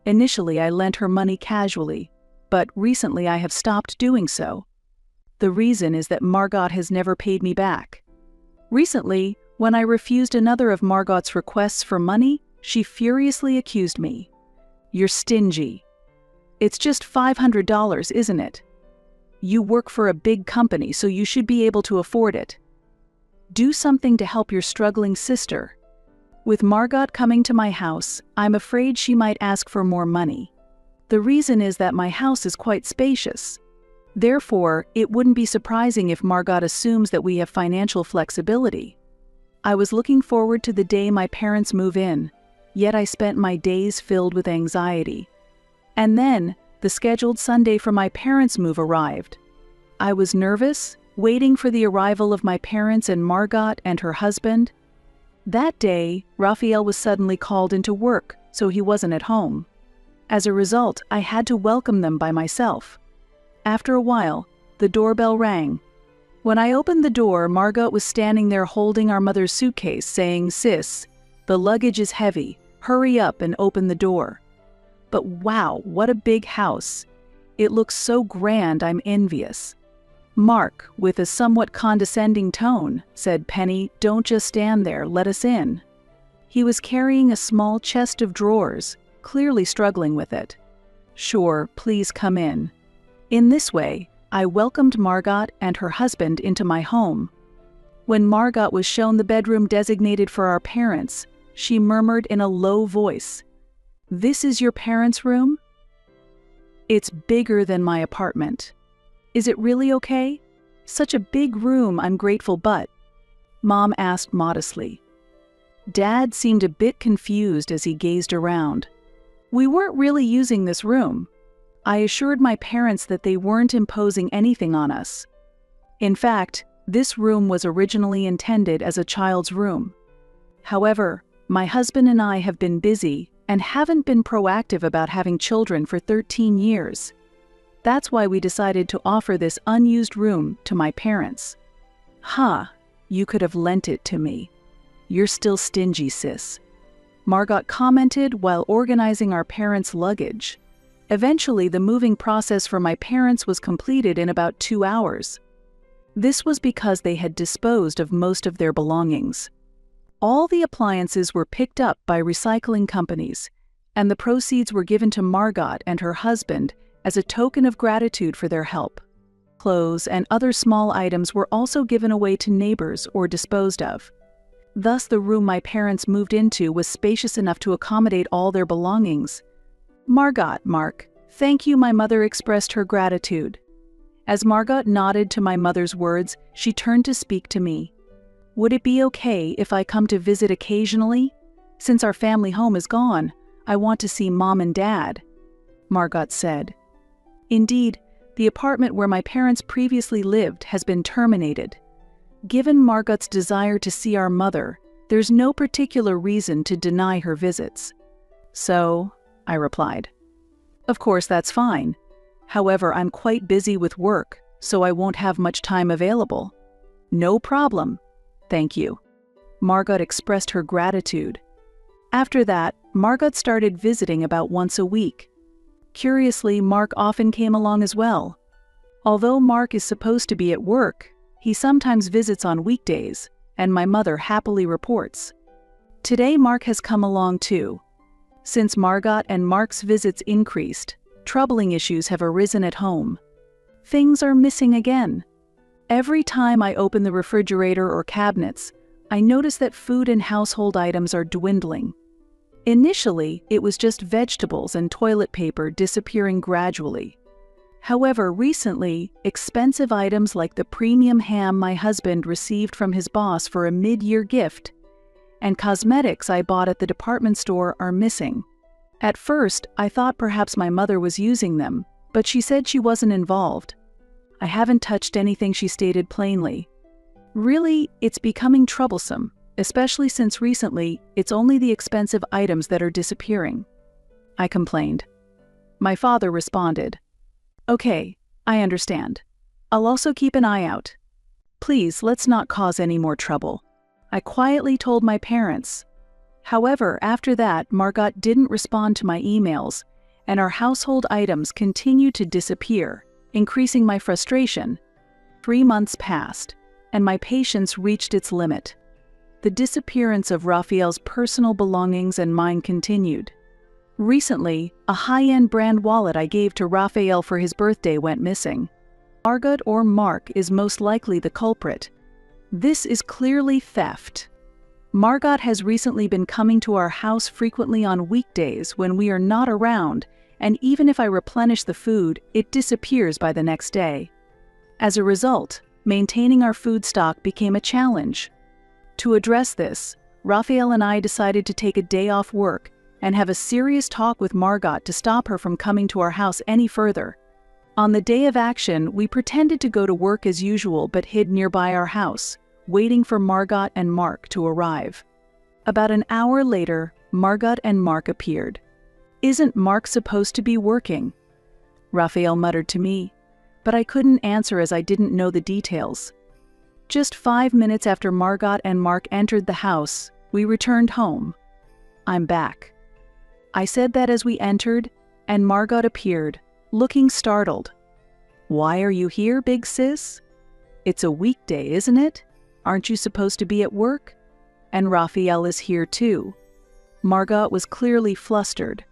Speaker 4: Initially, I lent her money casually, but recently I have stopped doing so. The reason is that Margot has never paid me back. Recently, when I refused another of Margot's requests for money, she furiously accused me. "You're stingy. It's just $500, isn't it? You work for a big company, so you should be able to afford it. Do something to help your struggling sister." With Margot coming to my house, I'm afraid she might ask for more money. The reason is that my house is quite spacious. Therefore, it wouldn't be surprising if Margot assumes that we have financial flexibility. I was looking forward to the day my parents move in, yet I spent my days filled with anxiety. And then, the scheduled Sunday for my parents' move arrived. I was nervous, waiting for the arrival of my parents and Margot and her husband. That day, Raphael was suddenly called into work, so he wasn't at home. As a result, I had to welcome them by myself. After a while, the doorbell rang. When I opened the door, Margot was standing there holding our mother's suitcase, saying, "Sis, the luggage is heavy. Hurry up and open the door." But wow, what a big house. It looks so grand, I'm envious. Mark, with a somewhat condescending tone, said, "Penny, don't just stand there, let us in." He was carrying a small chest of drawers, clearly struggling with it. "Sure, please come in." In this way, I welcomed Margot and her husband into my home. When Margot was shown the bedroom designated for our parents, she murmured in a low voice, "This is your parents' room?" "It's bigger than my apartment." "Is it really okay? Such a big room, I'm grateful, but..." Mom asked modestly. Dad seemed a bit confused as he gazed around. "We weren't really using this room." I assured my parents that they weren't imposing anything on us. In fact, this room was originally intended as a child's room. However, my husband and I have been busy and haven't been proactive about having children for 13 years. That's why we decided to offer this unused room to my parents. "Huh, you could have lent it to me. You're still stingy, sis," Margot commented while organizing our parents' luggage. Eventually, the moving process for my parents was completed in about 2 hours. This was because they had disposed of most of their belongings. All the appliances were picked up by recycling companies, and the proceeds were given to Margot and her husband as a token of gratitude for their help. Clothes and other small items were also given away to neighbors or disposed of. Thus, the room my parents moved into was spacious enough to accommodate all their belongings. Margot, Mark, thank you, my mother expressed her gratitude. As Margot nodded to my mother's words, she turned to speak to me. Would it be okay if I come to visit occasionally? Since our family home is gone, I want to see Mom and Dad, Margot said. Indeed, the apartment where my parents previously lived has been terminated. Given Margot's desire to see our mother, there's no particular reason to deny her visits. So, I replied. Of course, that's fine. However, I'm quite busy with work, so I won't have much time available. No problem. Thank you. Margot expressed her gratitude. After that, Margot started visiting about once a week. Curiously, Mark often came along as well. Although Mark is supposed to be at work, he sometimes visits on weekdays, and my mother happily reports. Today, Mark has come along too. Since Margot and Mark's visits increased, troubling issues have arisen at home. Things are missing again. Every time I open the refrigerator or cabinets, I notice that food and household items are dwindling. Initially, it was just vegetables and toilet paper disappearing gradually. However, recently, expensive items like the premium ham my husband received from his boss for a mid-year gift and cosmetics I bought at the department store are missing. At first, I thought perhaps my mother was using them, but she said she wasn't involved. I haven't touched anything, she stated plainly. Really, it's becoming troublesome, especially since recently, it's only the expensive items that are disappearing, I complained. My father responded, Okay, I understand. I'll also keep an eye out. Please, let's not cause any more trouble, I quietly told my parents. However, after that, Margot didn't respond to my emails, and our household items continued to disappear, increasing my frustration. 3 months passed, and my patience reached its limit. The disappearance of Raphael's personal belongings and mine continued. Recently, a high-end brand wallet I gave to Raphael for his birthday went missing. Margot or Mark is most likely the culprit. This is clearly theft. Margot has recently been coming to our house frequently on weekdays when we are not around, and even if I replenish the food, it disappears by the next day. As a result, maintaining our food stock became a challenge. To address this, Raphael and I decided to take a day off work and have a serious talk with Margot to stop her from coming to our house any further. On the day of action, we pretended to go to work as usual but hid nearby our house, waiting for Margot and Mark to arrive. About an hour later, Margot and Mark appeared. Isn't Mark supposed to be working? Raphael muttered to me, but I couldn't answer as I didn't know the details. Just 5 minutes after Margot and Mark entered the house, we returned home. I'm back. I said that as we entered, and Margot appeared, looking startled. Why are you here, big sis? It's a weekday, isn't it? Aren't you supposed to be at work? And Raphael is here too. Margot was clearly flustered.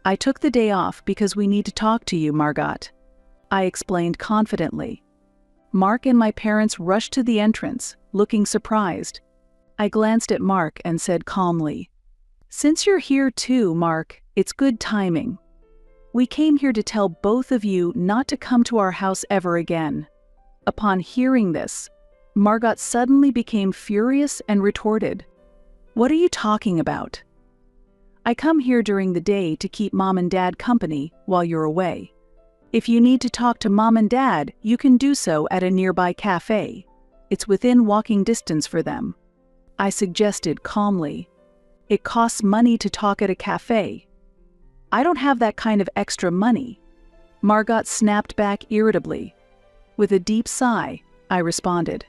Speaker 4: I took the day off because we need to talk to you, Margot, I explained confidently. Mark and my parents rushed to the entrance, looking surprised. I glanced at Mark and said calmly, Since you're here too, Mark, it's good timing. We came here to tell both of you not to come to our house ever again. Upon hearing this, Margot suddenly became furious and retorted, What are you talking about? I come here during the day to keep Mom and Dad company while you're away. If you need to talk to Mom and Dad, you can do so at a nearby cafe. It's within walking distance for them. I suggested calmly. It costs money to talk at a cafe. I don't have that kind of extra money. Margot snapped back irritably. With a deep sigh, I responded.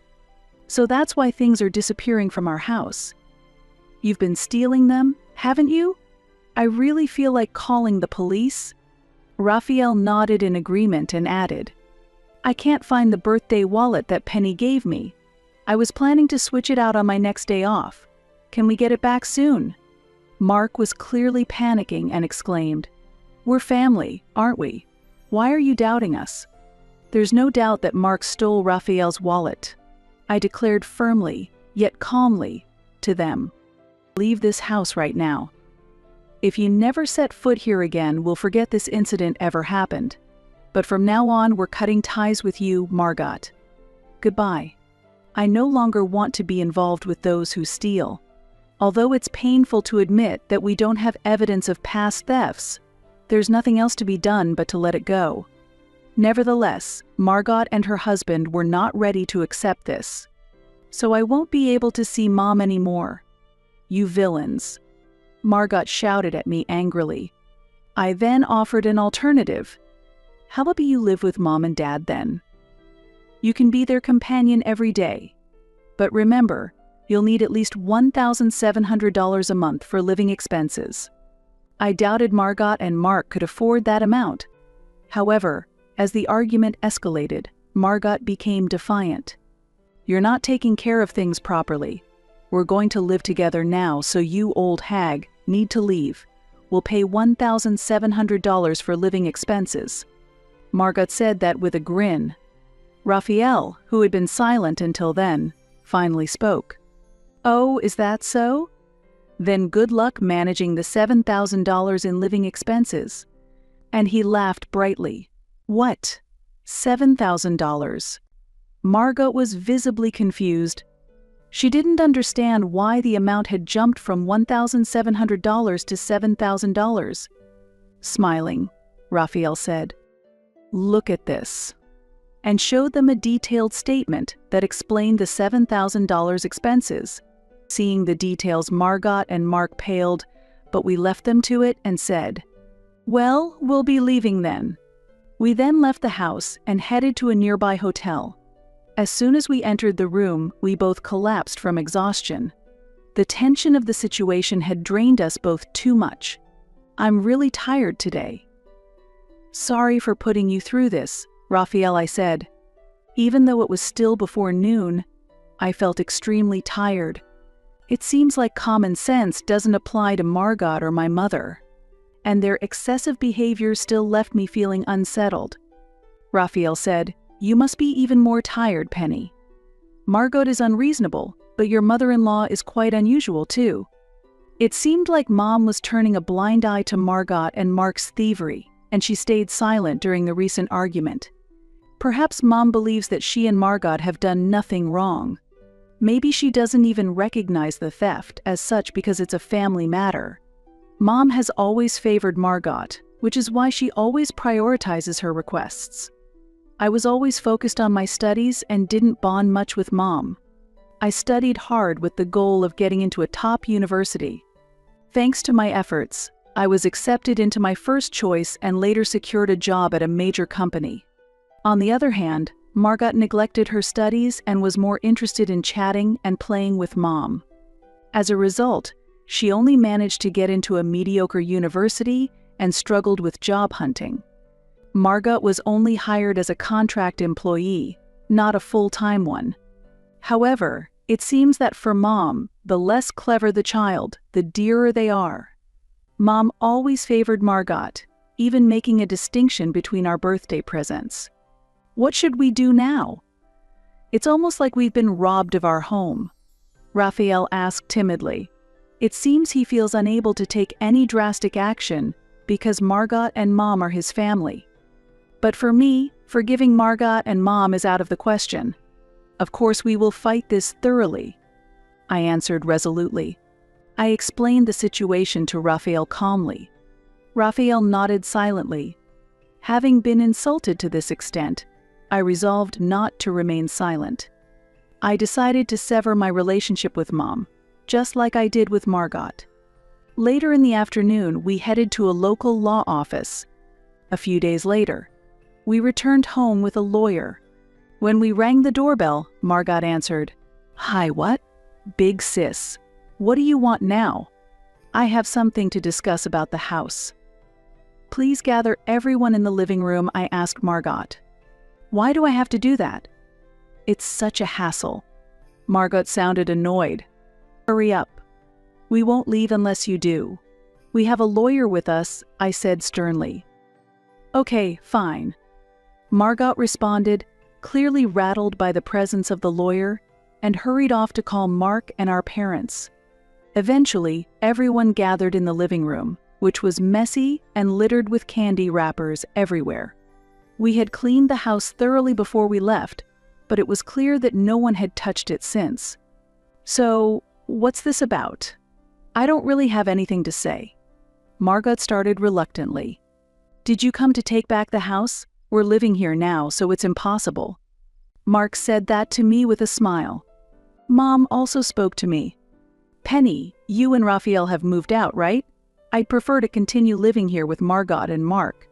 Speaker 4: So that's why things are disappearing from our house. You've been stealing them, haven't you? I really feel like calling the police. Raphael nodded in agreement and added, I can't find the birthday wallet that Penny gave me. I was planning to switch it out on my next day off. Can we get it back soon?" Mark was clearly panicking and exclaimed, "We're family, aren't we? Why are you doubting us?" There's no doubt that Mark stole Raphael's wallet. I declared firmly, yet calmly, to them, "Leave this house right now. If you never set foot here again, we'll forget this incident ever happened. But from now on, we're cutting ties with you, Margot. Goodbye. I no longer want to be involved with those who steal. Although it's painful to admit that we don't have evidence of past thefts, there's nothing else to be done but to let it go." Nevertheless, Margot and her husband were not ready to accept this. "So I won't be able to see Mom anymore. You villains." Margot shouted at me angrily. I then offered an alternative. "How about you live with Mom and Dad then? You can be their companion every day. But remember, you'll need at least $1,700 a month for living expenses." I doubted Margot and Mark could afford that amount. However, as the argument escalated, Margot became defiant. "You're not taking care of things properly. We're going to live together now, so you, old hag, need to leave. We'll pay $1,700 for living expenses." Margot said that with a grin. Raphael, who had been silent until then, finally spoke. "Oh, is that so? Then good luck managing the $7,000 in living expenses." And he laughed brightly. "What? $7,000? Margot was visibly confused. She didn't understand why the amount had jumped from $1,700 to $7,000. Smiling, Raphael said, "Look at this," and showed them a detailed statement that explained the $7,000 expenses. Seeing the details, Margot and Mark paled, but we left them to it and said, "Well, we'll be leaving then." We then left the house and headed to a nearby hotel. As soon as we entered the room, we both collapsed from exhaustion. The tension of the situation had drained us both too much. "I'm really tired today." "Sorry for putting you through this, Raphael," I said. Even though it was still before noon, I felt extremely tired. It seems like common sense doesn't apply to Margot or my mother, and their excessive behavior still left me feeling unsettled. Raphael said, "You must be even more tired, Penny. Margot is unreasonable, but your mother-in-law is quite unusual too." It seemed like Mom was turning a blind eye to Margot and Mark's thievery, and she stayed silent during the recent argument. Perhaps Mom believes that she and Margot have done nothing wrong. Maybe she doesn't even recognize the theft as such because it's a family matter. Mom has always favored Margot, which is why she always prioritizes her requests. I was always focused on my studies and didn't bond much with Mom. I studied hard with the goal of getting into a top university. Thanks to my efforts, I was accepted into my first choice and later secured a job at a major company. On the other hand, Margot neglected her studies and was more interested in chatting and playing with Mom. As a result, she only managed to get into a mediocre university and struggled with job hunting. Margot was only hired as a contract employee, not a full-time one. However, it seems that for Mom, the less clever the child, the dearer they are. Mom always favored Margot, even making a distinction between our birthday presents. What should we do now? It's almost like we've been robbed of our home. Raphael asked timidly. It seems he feels unable to take any drastic action because Margot and Mom are his family. But for me, forgiving Margot and Mom is out of the question. Of course, we will fight this thoroughly, I answered resolutely. I explained the situation to Raphael calmly. Raphael nodded silently. Having been insulted to this extent, I resolved not to remain silent. I decided to sever my relationship with Mom, just like I did with Margot. Later in the afternoon, we headed to a local law office. A few days later, we returned home with a lawyer. When we rang the doorbell, Margot answered, "Hi, what? Big sis. What do you want now?" "I have something to discuss about the house." "Please gather everyone in the living room," I asked Margot. Why do I have to do that? It's such a hassle. Margot sounded annoyed. Hurry up. We won't leave unless you do. We have a lawyer with us, I said sternly. Okay, fine. Margot responded, clearly rattled by the presence of the lawyer, and hurried off to call Mark and our parents. Eventually, everyone gathered in the living room, which was messy and littered with candy wrappers everywhere. We had cleaned the house thoroughly before we left, but it was clear that no one had touched it since. So, what's this about? I don't really have anything to say. Margot started reluctantly. Did you come to take back the house? We're living here now, so it's impossible. Mark said that to me with a smile. Mom also spoke to me. Penny, you and Raphael have moved out, right? I'd prefer to continue living here with Margot and Mark.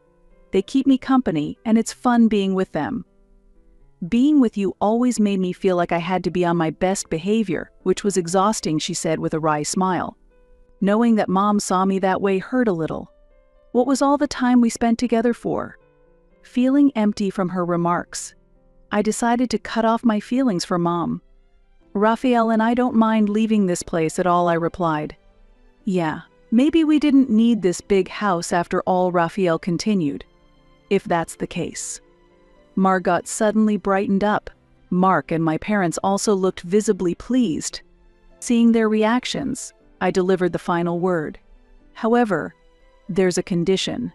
Speaker 4: They keep me company, and it's fun being with them. Being with you always made me feel like I had to be on my best behavior, which was exhausting, she said with a wry smile. Knowing that Mom saw me that way hurt a little. What was all the time we spent together for? Feeling empty from her remarks, I decided to cut off my feelings for Mom. Raphael and I don't mind leaving this place at all, I replied. Yeah, maybe we didn't need this big house after all, Raphael continued. If that's the case. Margot suddenly brightened up. Mark and my parents also looked visibly pleased. Seeing their reactions, I delivered the final word. However, there's a condition.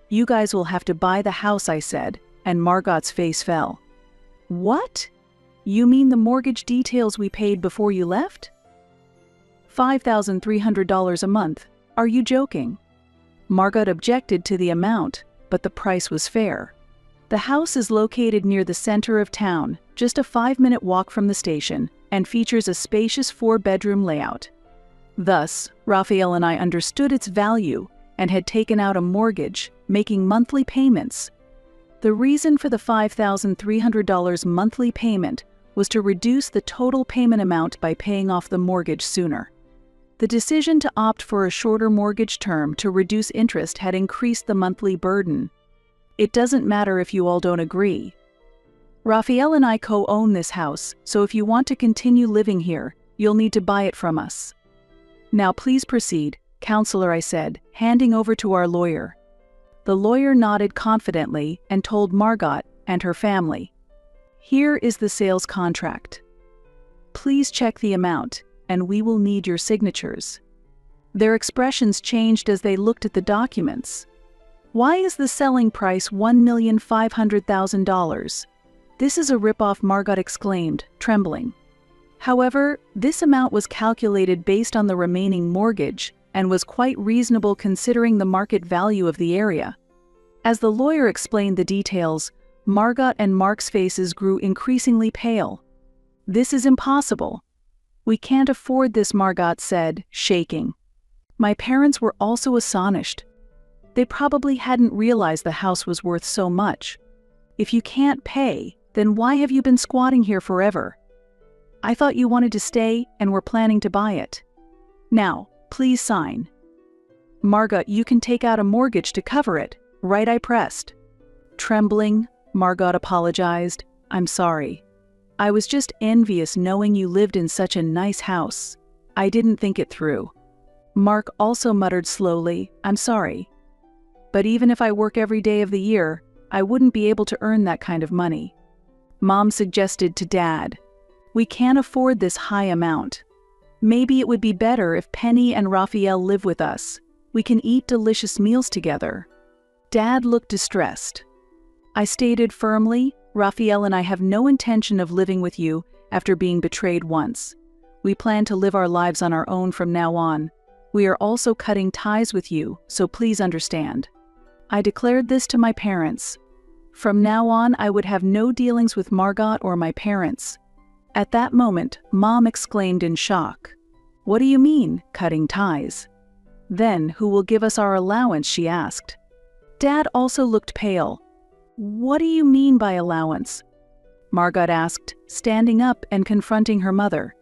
Speaker 4: You guys will have to buy the house, I said, and Margot's face fell. What? You mean the mortgage details we paid before you left? $5,300 a month. Are you joking? Margot objected to the amount, but the price was fair. The house is located near the center of town, just a 5-minute walk from the station, and features a spacious 4-bedroom layout. Thus, Raphael and I understood its value and had taken out a mortgage, making monthly payments. The reason for the $5,300 monthly payment was to reduce the total payment amount by paying off the mortgage sooner. The decision to opt for a shorter mortgage term to reduce interest had increased the monthly burden. It doesn't matter if you all don't agree. Raphael and I co-own this house, so if you want to continue living here, you'll need to buy it from us. Now please proceed, counselor, I said, handing over to our lawyer. The lawyer nodded confidently and told Margot and her family. Here is the sales contract. Please check the amount, and we will need your signatures. Their expressions changed as they looked at the documents. Why is the selling price $1,500,000? This is a ripoff, Margot exclaimed, trembling. However, this amount was calculated based on the remaining mortgage and was quite reasonable considering the market value of the area. As the lawyer explained the details, Margot and Mark's faces grew increasingly pale. This is impossible. We can't afford this, Margot said, shaking. My parents were also astonished. They probably hadn't realized the house was worth so much. If you can't pay, then why have you been squatting here forever? I thought you wanted to stay and were planning to buy it. Now, please sign. Margot, you can take out a mortgage to cover it, right? I pressed. Trembling, Margot apologized. I'm sorry. I was just envious knowing you lived in such a nice house. I didn't think it through. Mark also muttered slowly, I'm sorry. But even if I work every day of the year, I wouldn't be able to earn that kind of money. Mom suggested to Dad, we can't afford this high amount. Maybe it would be better if Penny and Raphael live with us. We can eat delicious meals together. Dad looked distressed. I stated firmly, Raphael and I have no intention of living with you after being betrayed once. We plan to live our lives on our own from now on. We are also cutting ties with you, so please understand. I declared this to my parents. From now on, I would have no dealings with Margot or my parents. At that moment, Mom exclaimed in shock. What do you mean, cutting ties? Then, who will give us our allowance, she asked. Dad also looked pale. What do you mean by allowance? Margot asked, standing up and confronting her mother.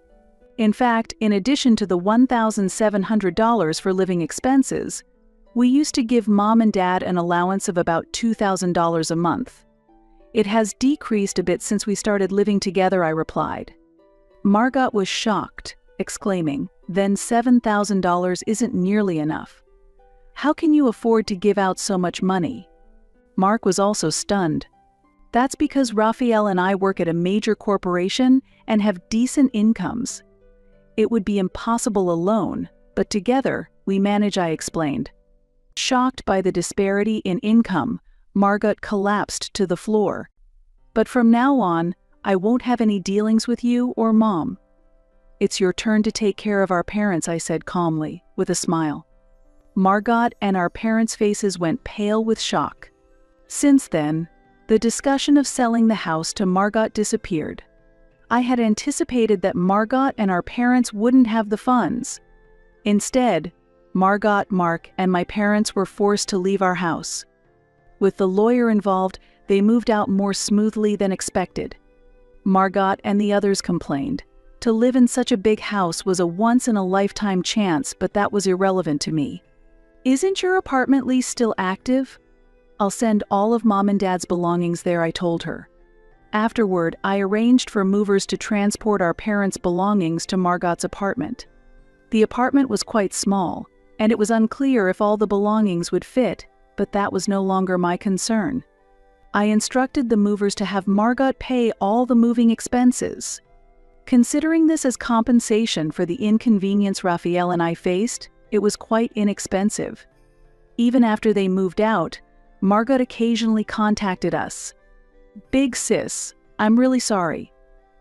Speaker 4: In fact, in addition to the $1,700 for living expenses, we used to give Mom and Dad an allowance of about $2,000 a month. It has decreased a bit since we started living together, I replied. Margot was shocked, exclaiming, then $7,000 isn't nearly enough. How can you afford to give out so much money? Mark was also stunned. That's because Raphael and I work at a major corporation and have decent incomes. It would be impossible alone, but together we manage, I explained. Shocked by the disparity in income, Margot collapsed to the floor. But from now on, I won't have any dealings with you or Mom. It's your turn to take care of our parents, I said calmly, with a smile. Margot and our parents' faces went pale with shock. Since then, the discussion of selling the house to Margot disappeared. I had anticipated that Margot and our parents wouldn't have the funds. Instead, Margot, Mark, and my parents were forced to leave our house. With the lawyer involved, they moved out more smoothly than expected. Margot and the others complained. To live in such a big house was a once-in-a-lifetime chance, but that was irrelevant to me. Isn't your apartment lease still active? I'll send all of Mom and Dad's belongings there, I told her. Afterward, I arranged for movers to transport our parents' belongings to Margot's apartment. The apartment was quite small, and it was unclear if all the belongings would fit, but that was no longer my concern. I instructed the movers to have Margot pay all the moving expenses. Considering this as compensation for the inconvenience Raphael and I faced, it was quite inexpensive. Even after they moved out, Margot occasionally contacted us. Big sis, I'm really sorry.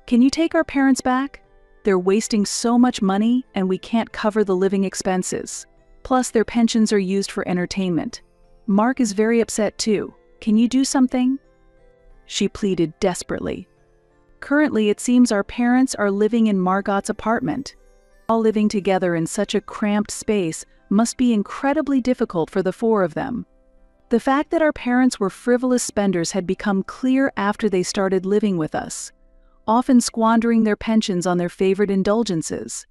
Speaker 4: Can you take our parents back? They're wasting so much money and we can't cover the living expenses. Plus their pensions are used for entertainment. Mark is very upset too. Can you do something? She pleaded desperately. Currently, it seems our parents are living in Margot's apartment. All living together in such a cramped space must be incredibly difficult for the four of them. The fact that our parents were frivolous spenders had become clear after they started living with us, often squandering their pensions on their favorite indulgences.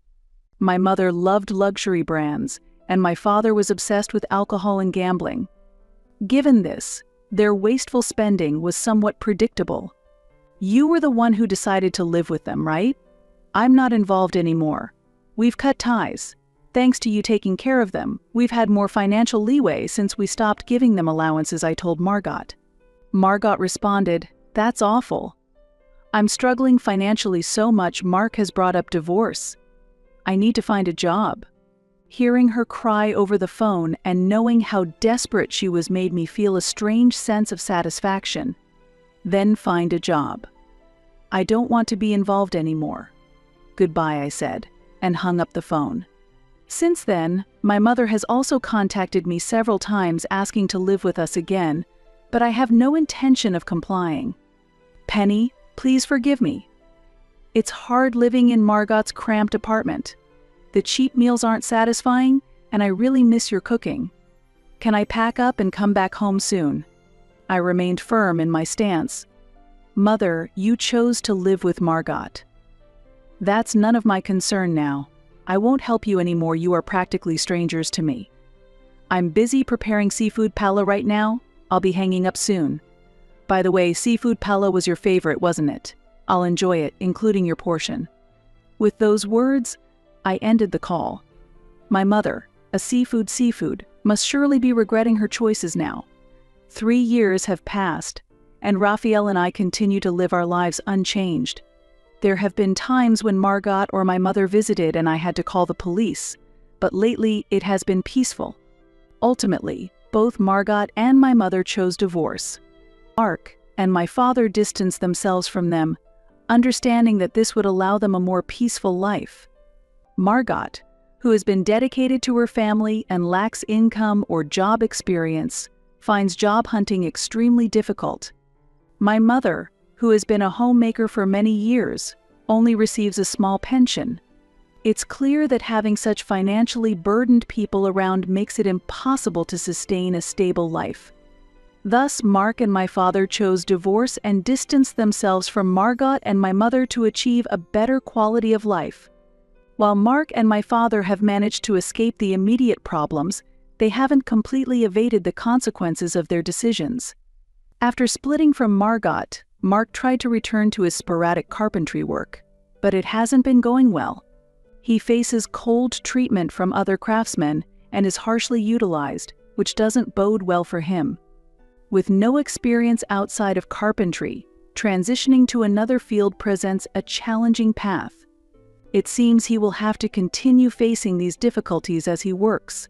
Speaker 4: My mother loved luxury brands, and my father was obsessed with alcohol and gambling. Given this, their wasteful spending was somewhat predictable. You were the one who decided to live with them, right? I'm not involved anymore. We've cut ties. Thanks to you taking care of them, we've had more financial leeway since we stopped giving them allowances, I told Margot. Margot responded, "That's awful. I'm struggling financially so much Mark has brought up divorce. I need to find a job." Hearing her cry over the phone and knowing how desperate she was made me feel a strange sense of satisfaction. Then find a job. I don't want to be involved anymore. Goodbye, I said, and hung up the phone. Since then, my mother has also contacted me several times asking to live with us again, but I have no intention of complying. Penny, please forgive me. It's hard living in Margot's cramped apartment. The cheap meals aren't satisfying, and I really miss your cooking. Can I pack up and come back home soon? I remained firm in my stance. Mother, you chose to live with Margot. That's none of my concern now. I won't help you anymore, you are practically strangers to me. I'm busy preparing seafood paella right now. I'll be hanging up soon. By the way, seafood paella was your favorite, wasn't it? I'll enjoy it, including your portion. With those words, I ended the call. My mother, a seafood, must surely be regretting her choices now. 3 years have passed, and Raphael and I continue to live our lives unchanged. There have been times when Margot or my mother visited and I had to call the police, but lately it has been peaceful. Ultimately, both Margot and my mother chose divorce. Mark and my father distanced themselves from them, understanding that this would allow them a more peaceful life. Margot, who has been dedicated to her family and lacks income or job experience, finds job hunting extremely difficult. My mother, who has been a homemaker for many years, only receives a small pension. It's clear that having such financially burdened people around makes it impossible to sustain a stable life. Thus, Mark and my father chose divorce and distanced themselves from Margot and my mother to achieve a better quality of life. While Mark and my father have managed to escape the immediate problems, they haven't completely evaded the consequences of their decisions. After splitting from Margot, Mark tried to return to his sporadic carpentry work, but it hasn't been going well. He faces cold treatment from other craftsmen and is harshly utilized, which doesn't bode well for him. With no experience outside of carpentry, transitioning to another field presents a challenging path. It seems he will have to continue facing these difficulties as he works.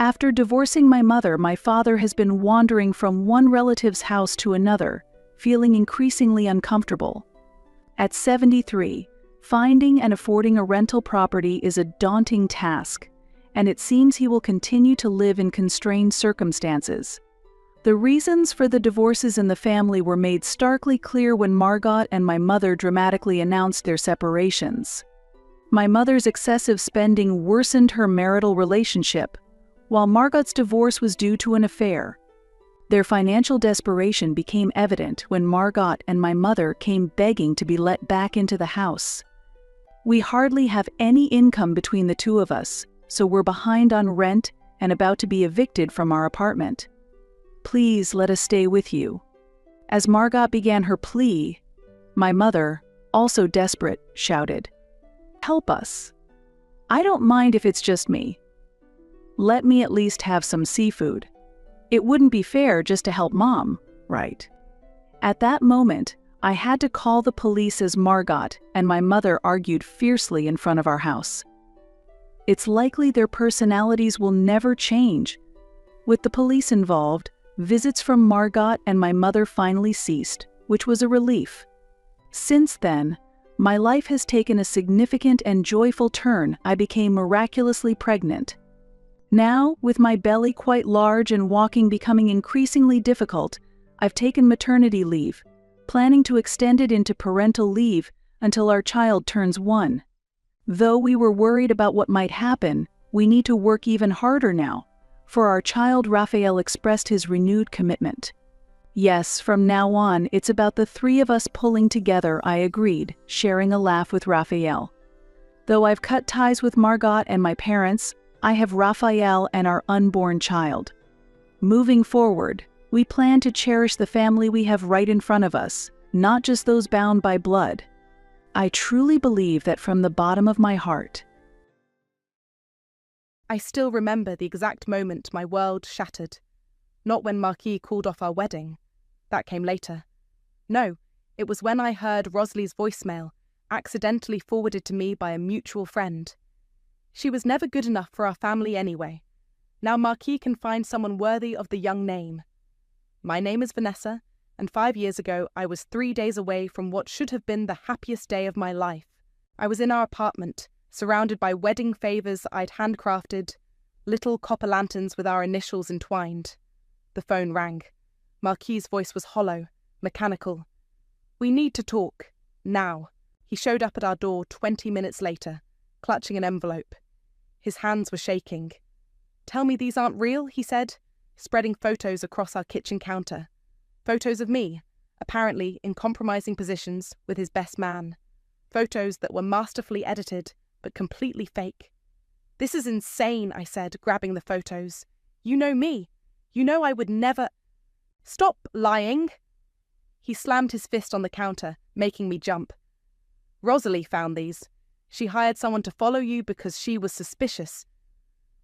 Speaker 4: After divorcing my mother, my father has been wandering from one relative's house to another, feeling increasingly uncomfortable. At 73, finding and affording a rental property is a daunting task, and it seems he will continue to live in constrained circumstances. The reasons for the divorces in the family were made starkly clear when Margot and my mother dramatically announced their separations. My mother's excessive spending worsened her marital relationship, while Margot's divorce was due to an affair. Their financial desperation became evident when Margot and my mother came begging to be let back into the house. We hardly have any income between the two of us, so we're behind on rent and about to be evicted from our apartment. Please let us stay with you. As Margot began her plea, my mother, also desperate, shouted, "Help us. I don't mind if it's just me. Let me at least have some seafood. It wouldn't be fair just to help Mom, right?" At that moment, I had to call the police as Margot and my mother argued fiercely in front of our house. It's likely their personalities will never change. With the police involved, visits from Margot and my mother finally ceased, which was a relief. Since then, my life has taken a significant and joyful turn. I became miraculously pregnant. Now, with my belly quite large and walking becoming increasingly difficult, I've taken maternity leave, planning to extend it into parental leave until our child turns 1. Though we were worried about what might happen, we need to work even harder now. For our child, Raphael expressed his renewed commitment. Yes, from now on, it's about the three of us pulling together, I agreed, sharing a laugh with Raphael. Though I've cut ties with Margot and my parents, I have Raphael and our unborn child. Moving forward, we plan to cherish the family we have right in front of us, not just those bound by blood. I truly believe that from the bottom of my heart.
Speaker 5: I still remember the exact moment my world shattered. Not when Marquis called off our wedding. That came later. No, it was when I heard Rosalie's voicemail, accidentally forwarded to me by a mutual friend. She was never good enough for our family anyway. Now Marquis can find someone worthy of the young name. My name is Vanessa, and 5 years ago I was 3 days away from what should have been the happiest day of my life. I was in our apartment, surrounded by wedding favours I'd handcrafted, little copper lanterns with our initials entwined. The phone rang. Marquis' voice was hollow, mechanical. "We need to talk. Now." He showed up at our door 20 minutes later, clutching an envelope. His hands were shaking. "Tell me these aren't real," he said, spreading photos across our kitchen counter. Photos of me, apparently in compromising positions with his best man. Photos that were masterfully edited, but completely fake. "This is insane," I said, grabbing the photos. "You know me. You know I would never—" "Stop lying!" He slammed his fist on the counter, making me jump. "Rosalie found these. She hired someone to follow you because she was suspicious."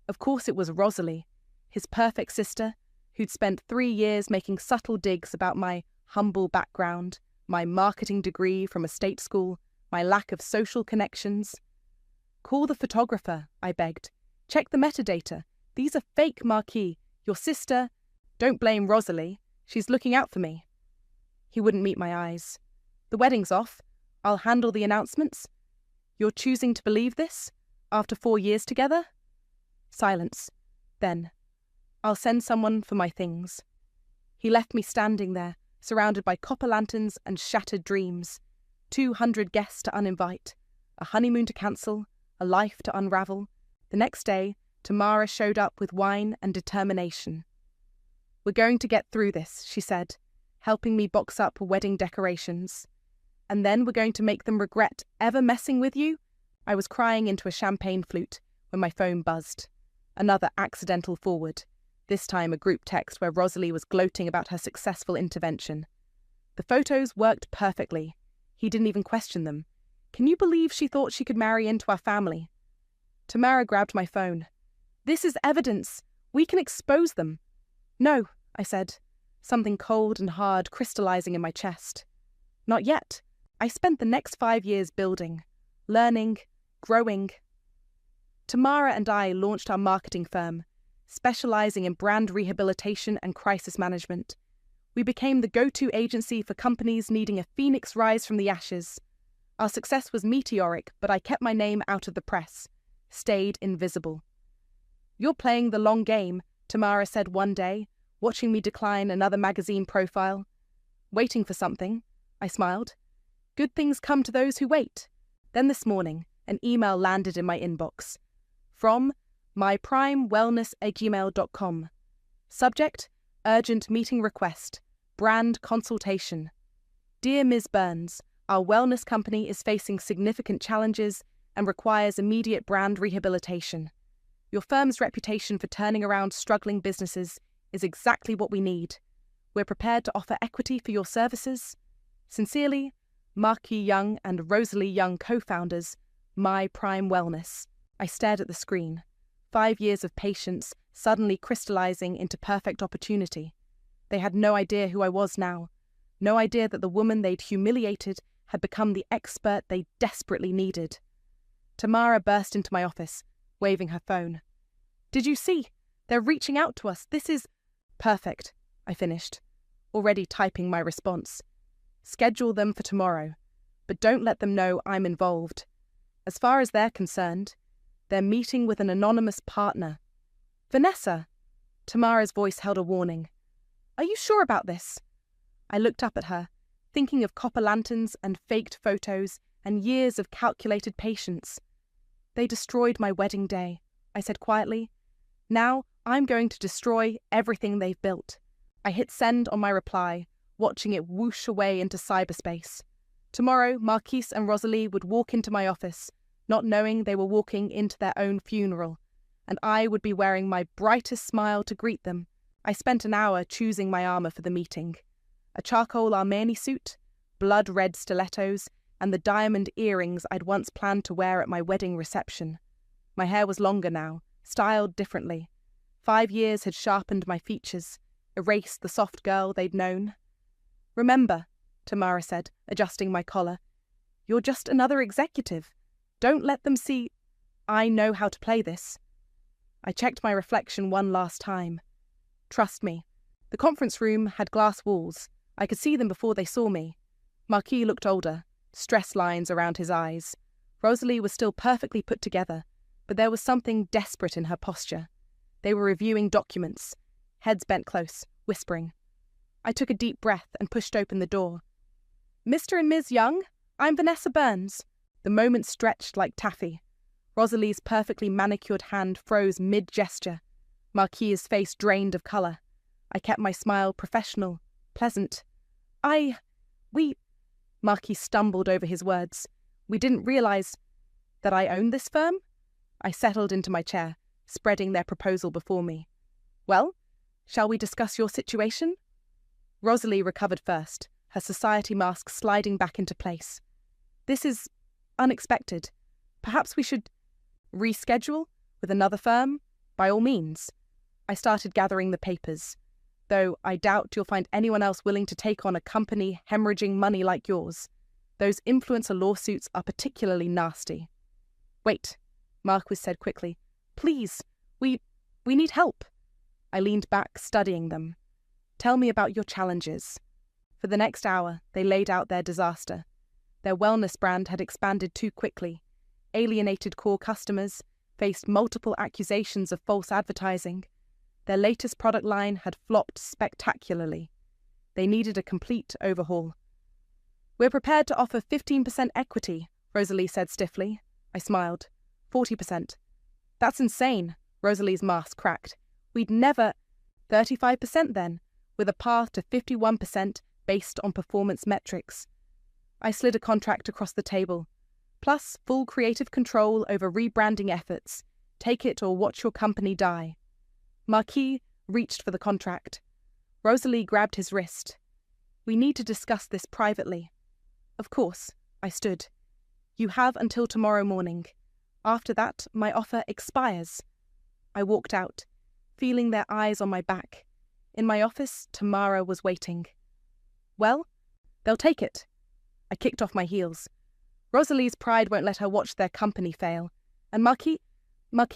Speaker 5: Of course it was Rosalie, his perfect sister, who'd spent 3 years making subtle digs about my humble background, my marketing degree from a state school, my lack of social connections. "Call the photographer," I begged. "Check the metadata. These are fake, Marquis. Your sister—" "Don't blame Rosalie. She's looking out for me." He wouldn't meet my eyes. "The wedding's off. I'll handle the announcements. You're choosing to believe this? After 4 years together?" Silence. Then, "I'll send someone for my things." He left me standing there, surrounded by copper lanterns and shattered dreams. 200 guests to uninvite, a honeymoon to cancel, a life to unravel. The next day, Tamara showed up with wine and determination. "We're going to get through this," she said, helping me box up wedding decorations. "And then we're going to make them regret ever messing with you." I was crying into a champagne flute when my phone buzzed. Another accidental forward. this time a group text where Rosalie was gloating about her successful intervention. The photos worked perfectly. He didn't even question them. Can you believe she thought she could marry into our family? Tamara grabbed my phone. This is evidence. We can expose them. No, I said, something cold and hard crystallizing in my chest. Not yet. I spent the next 5 years building, learning, growing. Tamara and I launched our marketing firm, specializing in brand rehabilitation and crisis management. We became the go-to agency for companies needing a phoenix rise from the ashes. Our success was meteoric, but I kept my name out of the press, stayed invisible. You're playing the long game, Tamara said one day, watching me decline another magazine profile. Waiting for something, I smiled. Good things come to those who wait. Then this morning, an email landed in my inbox. From myprimewellness@gmail.com. Subject, urgent meeting request, brand consultation. Dear Ms. Burns, our wellness company is facing significant challenges and requires immediate brand rehabilitation. Your firm's reputation for turning around struggling businesses is exactly what we need. We're prepared to offer equity for your services. Sincerely, Marquis Young and Rosalie Young co-founders, My Prime Wellness. I stared at the screen. 5 years of patience suddenly crystallizing into perfect opportunity. They had no idea who I was now. No idea that the woman they'd humiliated had become the expert they desperately needed. Tamara burst into my office, waving her phone. Did you see? They're reaching out to us. This is... Perfect, I finished, already typing my response. Schedule them for tomorrow, but don't let them know I'm involved. As far as they're concerned, they're meeting with an anonymous partner. Vanessa! Tamara's voice held a warning. Are you sure about this? I looked up at her, thinking of copper lanterns and faked photos and years of calculated patience. They destroyed my wedding day, I said quietly. Now I'm going to destroy everything they've built. I hit send on my reply, watching it whoosh away into cyberspace. Tomorrow, Marquise and Rosalie would walk into my office, not knowing they were walking into their own funeral, and I would be wearing my brightest smile to greet them. I spent an hour choosing my armour for the meeting. A charcoal Armani suit, blood-red stilettos, and the diamond earrings I'd once planned to wear at my wedding reception. My hair was longer now, styled differently. 5 years had sharpened my features, erased the soft girl they'd known. Remember, Tamara said, adjusting my collar, you're just another executive. Don't let them see... I know how to play this. I checked my reflection one last time. Trust me. The conference room had glass walls. I could see them before they saw me. Marquis looked older, stress lines around his eyes. Rosalie was still perfectly put together, but there was something desperate in her posture. They were reviewing documents, heads bent close, whispering. I took a deep breath and pushed open the door. Mr. and Ms. Young, I'm Vanessa Burns. The moment stretched like taffy. Rosalie's perfectly manicured hand froze mid-gesture. Marquis's face drained of colour. I kept my smile professional, pleasant. We... Marquis stumbled over his words. We didn't realise that I owned this firm? I settled into my chair, spreading their proposal before me. Well, shall we discuss your situation? Rosalie recovered first, her society mask sliding back into place. This is unexpected. Perhaps we should reschedule with another firm? By all means. I started gathering the papers, though I doubt you'll find anyone else willing to take on a company hemorrhaging money like yours. Those influencer lawsuits are particularly nasty. Wait, Marquis said quickly. Please, we need help. I leaned back, studying them. Tell me about your challenges. For the next hour, they laid out their disaster. Their wellness brand had expanded too quickly, alienated core customers, faced multiple accusations of false advertising. Their latest product line had flopped spectacularly. They needed a complete overhaul. We're prepared to offer 15% equity, Rosalie said stiffly. I smiled. 40%. That's insane, Rosalie's mask cracked. We'd never... 35% then, with a path to 51% based on performance metrics. I slid a contract across the table. Plus full creative control over rebranding efforts. Take it or watch your company die. Marquis, reached for the contract. Rosalie grabbed his wrist. "We need to discuss this privately." "Of course," I stood. "You have until tomorrow morning. After that, my offer expires." I walked out, feeling their eyes on my back. In my office, Tamara was waiting. "Well, they'll take it." I kicked off my heels. Rosalie's pride won't let her watch their company fail, and Marquis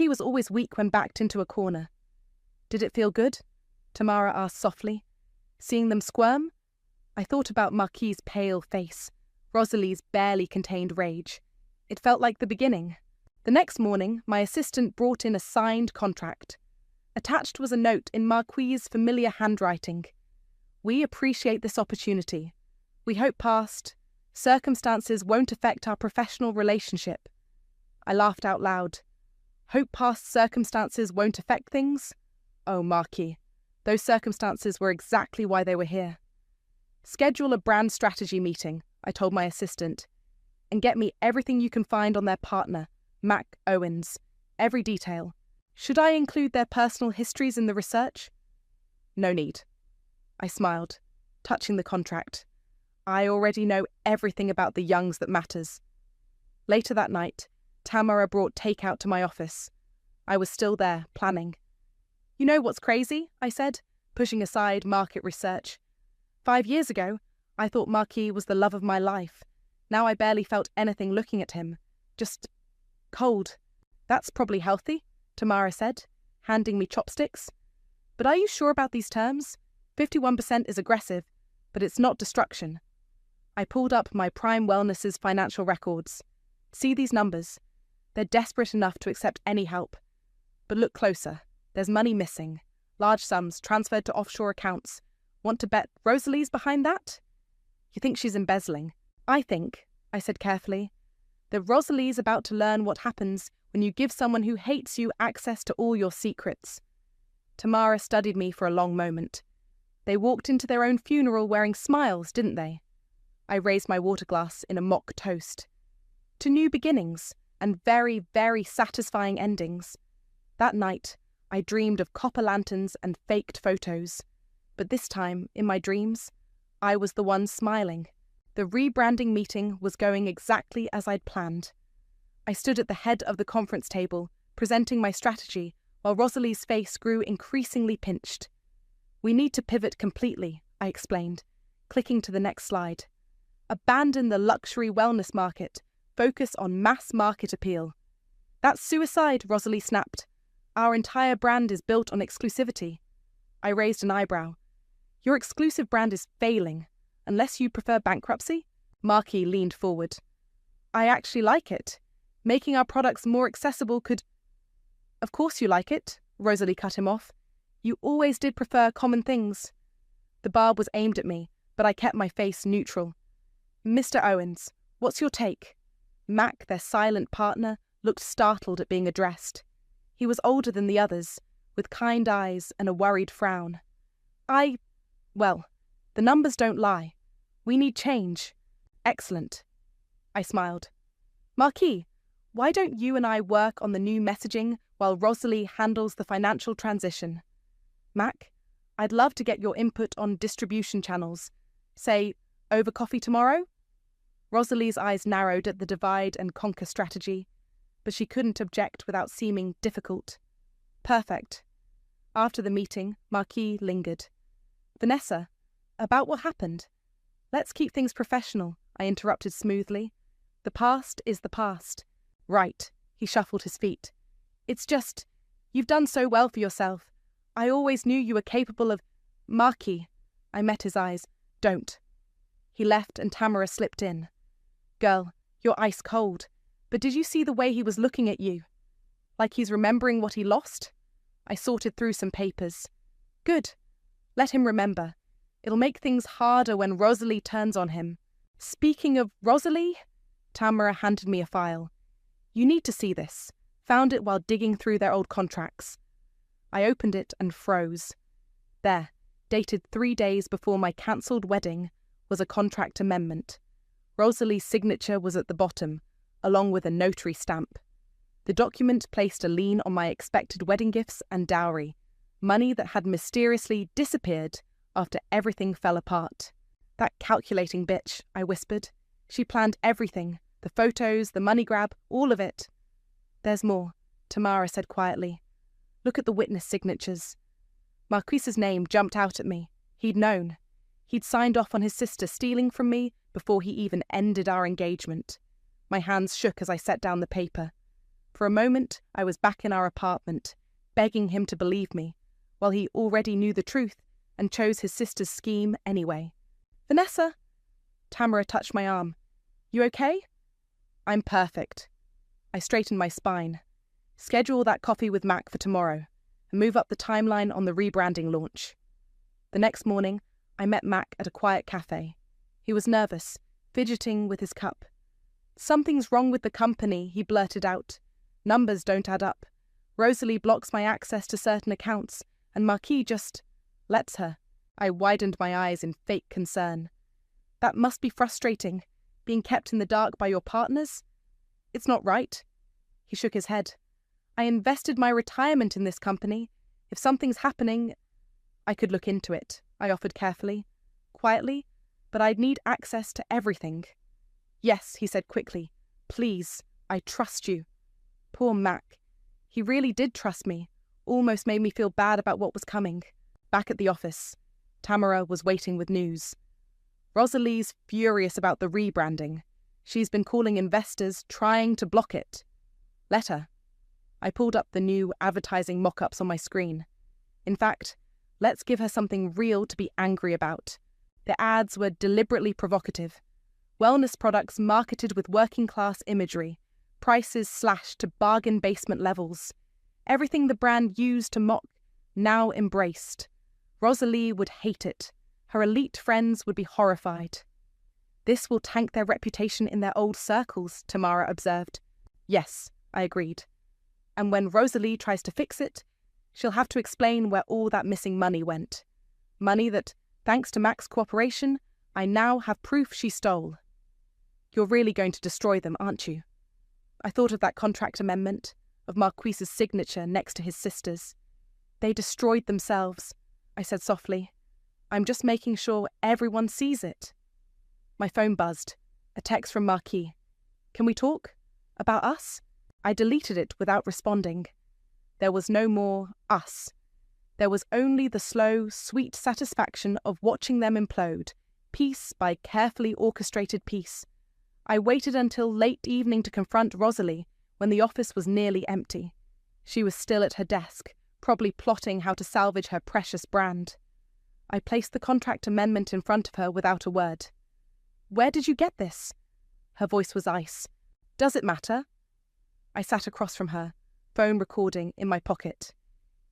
Speaker 5: was always weak when backed into a corner. "Did it feel good?" Tamara asked softly. "Seeing them squirm?" I thought about Marquis's pale face, Rosalie's barely contained rage. It felt like the beginning. The next morning, my assistant brought in a signed contract. Attached was a note in Marquis's familiar handwriting. "We appreciate this opportunity. We hope past circumstances won't affect our professional relationship." I laughed out loud. Hope past circumstances won't affect things? Oh, Marquis, those circumstances were exactly why they were here. "Schedule a brand strategy meeting," I told my assistant, "and get me everything you can find on their partner, Mac Owens. Every detail. Should I include their personal histories in the research?" "No need." I smiled, touching the contract. I already know everything about the Youngs that matters. Later that night, Tamara brought takeout to my office. I was still there, planning. "You know what's crazy?" I said, pushing aside market research. 5 years ago, I thought Marquis was the love of my life. Now I barely felt anything looking at him. Just cold. "That's probably healthy," Tamara said, handing me chopsticks. "But are you sure about these terms? 51% is aggressive, but it's not destruction." I pulled up my Prime Wellness's financial records. "See these numbers? They're desperate enough to accept any help. But look closer. There's money missing. Large sums transferred to offshore accounts. Want to bet Rosalie's behind that?" "You think she's embezzling?" I said carefully, "that Rosalie's about to learn what happens when you give someone who hates you access to all your secrets." Tamara studied me for a long moment. "They walked into their own funeral wearing smiles, didn't they?" I raised my water glass in a mock toast. "To new beginnings and very, very satisfying endings." That night, I dreamed of copper lanterns and faked photos. But this time, in my dreams, I was the one smiling. The rebranding meeting was going exactly as I'd planned. I stood at the head of the conference table, presenting my strategy, while Rosalie's face grew increasingly pinched. "We need to pivot completely," I explained, clicking to the next slide. "Abandon the luxury wellness market. Focus on mass market appeal." "That's suicide," Rosalie snapped. "Our entire brand is built on exclusivity." I raised an eyebrow. "Your exclusive brand is failing, unless you prefer bankruptcy?" Marquis leaned forward. "I actually like it. Making our products more accessible could—" "Of course you like it," Rosalie cut him off. "You always did prefer common things." The barb was aimed at me, but I kept my face neutral. "Mr. Owens, what's your take?" Mac, their silent partner, looked startled at being addressed. He was older than the others, with kind eyes and a worried frown. Well, the numbers don't lie. We need change." "Excellent." I smiled. "Marquis, why don't you and I work on the new messaging while Rosalie handles the financial transition?" "Mac, I'd love to get your input on distribution channels. Say, over coffee tomorrow?" Rosalie's eyes narrowed at the divide and conquer strategy, but she couldn't object without seeming difficult. "Perfect." After the meeting, Marquis lingered. "Vanessa, about what happened?" "Let's keep things professional," I interrupted smoothly. "The past is the past." "Right," he shuffled his feet. "It's just, you've done so well for yourself. I always knew you were capable of—" "Marquis," I met his eyes. "Don't." He left and Tamara slipped in. "Girl, you're ice cold. But did you see the way he was looking at you? Like he's remembering what he lost?" I sorted through some papers. "Good. Let him remember. It'll make things harder when Rosalie turns on him. Speaking of Rosalie," Tamara handed me a file. "You need to see this. Found it while digging through their old contracts." I opened it and froze. There, dated 3 days before my cancelled wedding, was a contract amendment. Rosalie's signature was at the bottom, along with a notary stamp. The document placed a lien on my expected wedding gifts and dowry, Money that had mysteriously disappeared after everything fell apart. That calculating bitch, I whispered. She planned everything. The photos, the money grab, all of it. There's more, Tamara said quietly. Look at the witness signatures. Marquise's name jumped out at me. He'd known. He'd signed off on his sister stealing from me before he even ended our engagement. My hands shook as I set down the paper. For a moment, I was back in our apartment, begging him to believe me, while he already knew the truth and chose his sister's scheme anyway. Vanessa! Tamara touched my arm. You okay? I'm perfect. I straightened my spine. Schedule that coffee with Mac for tomorrow, and move up the timeline on the rebranding launch. The next morning, I met Mac at a quiet cafe. He was nervous, fidgeting with his cup. Something's wrong with the company, he blurted out. Numbers don't add up. Rosalie blocks my access to certain accounts, and Marquis just lets her. I widened my eyes in fake concern. That must be frustrating, being kept in the dark by your partners. It's not right. He shook his head. I invested my retirement in this company. If something's happening, I could look into it, I offered carefully, quietly, but I'd need access to everything. Yes, he said quickly. Please, I trust you. Poor Mac. He really did trust me, almost made me feel bad about what was coming. Back at the office, Tamara was waiting with news. Rosalie's furious about the rebranding. She's been calling investors, trying to block it. Let her. I pulled up the new advertising mock-ups on my screen. In fact, let's give her something real to be angry about. The ads were deliberately provocative. Wellness products marketed with working-class imagery, prices slashed to bargain basement levels. Everything the brand used to mock, now embraced. Rosalie would hate it. Her elite friends would be horrified. This will tank their reputation in their old circles, Tamara observed. Yes, I agreed. And when Rosalie tries to fix it, she'll have to explain where all that missing money went. Money that, thanks to Mac's cooperation, I now have proof she stole. You're really going to destroy them, aren't you? I thought of that contract amendment, of Marquise's signature next to his sister's. They destroyed themselves, I said softly. I'm just making sure everyone sees it. My phone buzzed. A text from Marquis. Can we talk? About us? I deleted it without responding. There was no more us. There was only the slow, sweet satisfaction of watching them implode, piece by carefully orchestrated piece. I waited until late evening to confront Rosalie when the office was nearly empty. She was still at her desk, probably plotting how to salvage her precious brand. I placed the contract amendment in front of her without a word. Where did you get this? Her voice was ice. Does it matter? I sat across from her, phone recording in my pocket.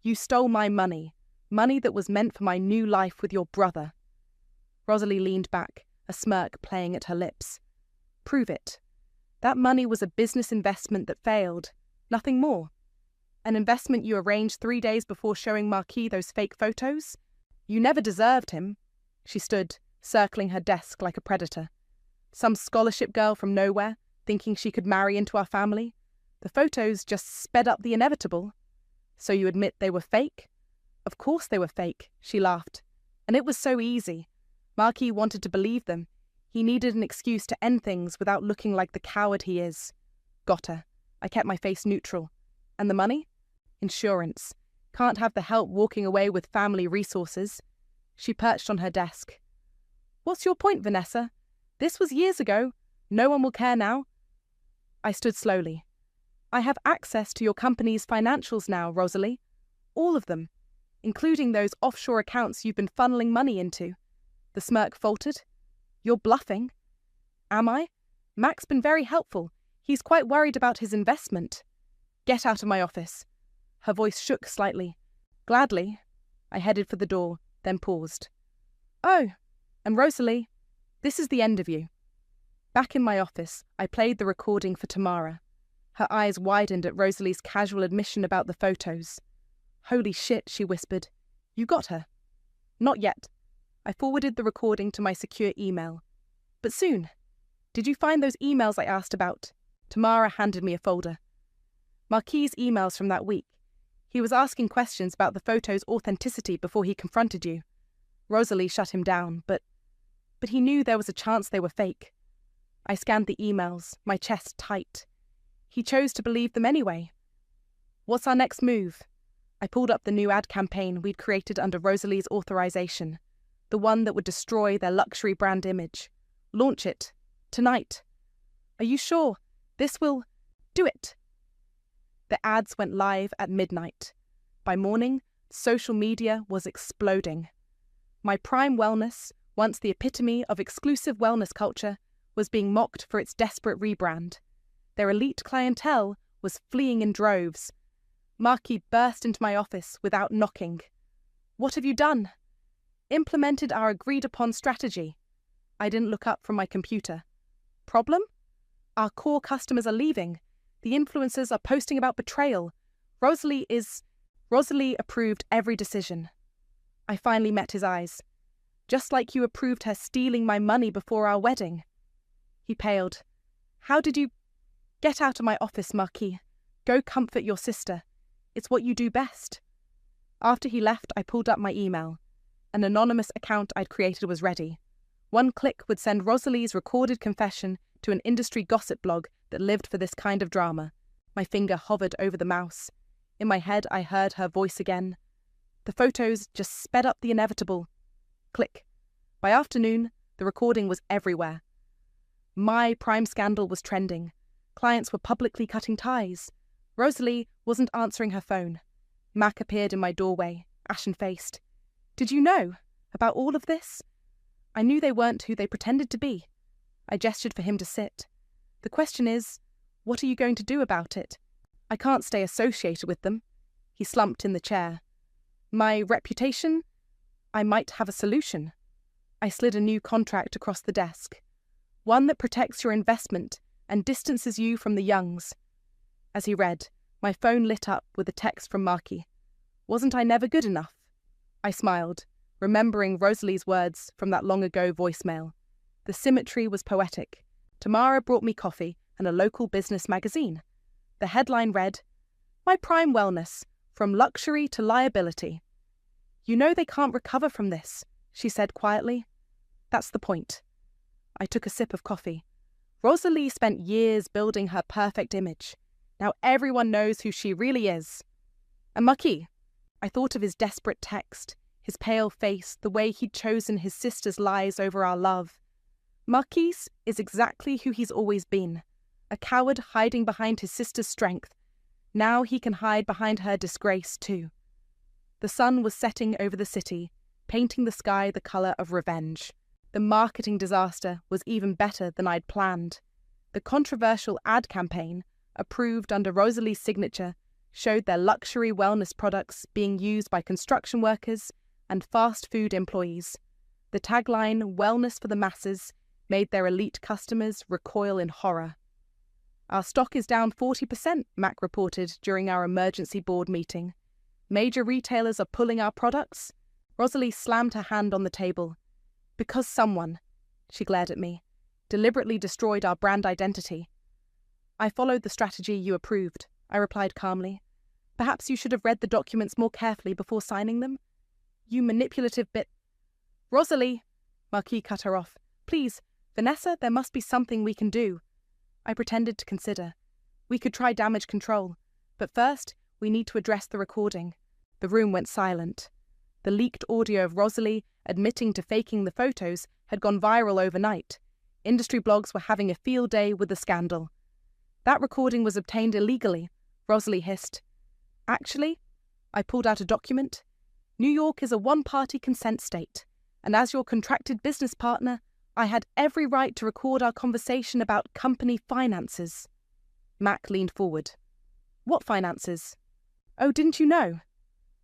Speaker 5: You stole my money, money that was meant for my new life with your brother. Rosalie leaned back, a smirk playing at her lips. Prove it. That money was a business investment that failed, nothing more. An investment you arranged 3 days before showing Marquis those fake photos? You never deserved him. She stood, circling her desk like a predator. Some scholarship girl from nowhere, thinking she could marry into our family. The photos just sped up the inevitable. So you admit they were fake? Of course they were fake, she laughed. And it was so easy. Marquis wanted to believe them. He needed an excuse to end things without looking like the coward he is. Got her. I kept my face neutral. And the money? Insurance. Can't have the help walking away with family resources. She perched on her desk. What's your point, Vanessa? This was years ago. No one will care now. I stood slowly. I have access to your company's financials now, Rosalie. All of them, including those offshore accounts you've been funneling money into. The smirk faltered. You're bluffing. Am I? Mac's been very helpful. He's quite worried about his investment. Get out of my office. Her voice shook slightly. Gladly. I headed for the door, then paused. Oh, and Rosalie, this is the end of you. Back in my office, I played the recording for Tamara. Her eyes widened at Rosalie's casual admission about the photos. Holy shit, she whispered. You got her? Not yet. I forwarded the recording to my secure email. But soon. Did you find those emails I asked about? Tamara handed me a folder. Marquis' emails from that week. He was asking questions about the photo's authenticity before he confronted you. Rosalie shut him down, but he knew there was a chance they were fake. I scanned the emails, my chest tight. He chose to believe them anyway. What's our next move? I pulled up the new ad campaign we'd created under Rosalie's authorization, the one that would destroy their luxury brand image. Launch it. Tonight. Are you sure? This will do it. The ads went live at midnight. By morning, social media was exploding. My Prime Wellness, once the epitome of exclusive wellness culture, was being mocked for its desperate rebrand. Their elite clientele was fleeing in droves. Marquis burst into my office without knocking. What have you done? Implemented our agreed-upon strategy. I didn't look up from my computer. Problem? Our core customers are leaving. The influencers are posting about betrayal. Rosalie approved every decision. I finally met his eyes. Just like you approved her stealing my money before our wedding. He paled. How did you... Get out of my office, Marquis. Go comfort your sister. It's what you do best. After he left, I pulled up my email. An anonymous account I'd created was ready. One click would send Rosalie's recorded confession to an industry gossip blog that lived for this kind of drama. My finger hovered over the mouse. In my head, I heard her voice again. The photos just sped up the inevitable. Click. By afternoon, the recording was everywhere. My Prime scandal was trending. Clients were publicly cutting ties. Rosalie wasn't answering her phone. Mac appeared in my doorway, ashen-faced. Did you know about all of this? I knew they weren't who they pretended to be. I gestured for him to sit. The question is, what are you going to do about it? I can't stay associated with them. He slumped in the chair. My reputation? I might have a solution. I slid a new contract across the desk. One that protects your investment and distances you from the Youngs. As he read, my phone lit up with a text from Marquis. Wasn't I never good enough? I smiled, remembering Rosalie's words from that long-ago voicemail. The symmetry was poetic. Tamara brought me coffee and a local business magazine. The headline read, My Prime Wellness, from luxury to liability. You know they can't recover from this, she said quietly. That's the point. I took a sip of coffee. Rosalie spent years building her perfect image. Now everyone knows who she really is. And Marquis, I thought of his desperate text, his pale face, the way he'd chosen his sister's lies over our love. Marquis is exactly who he's always been, a coward hiding behind his sister's strength. Now he can hide behind her disgrace too. The sun was setting over the city, painting the sky the colour of revenge. The marketing disaster was even better than I'd planned. The controversial ad campaign, approved under Rosalie's signature, showed their luxury wellness products being used by construction workers and fast food employees. The tagline, Wellness for the Masses, made their elite customers recoil in horror. Our stock is down 40%, Mac reported during our emergency board meeting. Major retailers are pulling our products. Rosalie slammed her hand on the table. Because someone, she glared at me, deliberately destroyed our brand identity. I followed the strategy you approved, I replied calmly. Perhaps you should have read the documents more carefully before signing them. You manipulative bit. Rosalie, Marquis cut her off. Please, Vanessa, there must be something we can do. I pretended to consider. We could try damage control, but first we need to address the recording. The room went silent. The leaked audio of Rosalie admitting to faking the photos had gone viral overnight. Industry blogs were having a field day with the scandal. That recording was obtained illegally, Rosalie hissed. Actually, I pulled out a document. New York is a one-party consent state, and as your contracted business partner, I had every right to record our conversation about company finances. Mac leaned forward. What finances? Oh, didn't you know?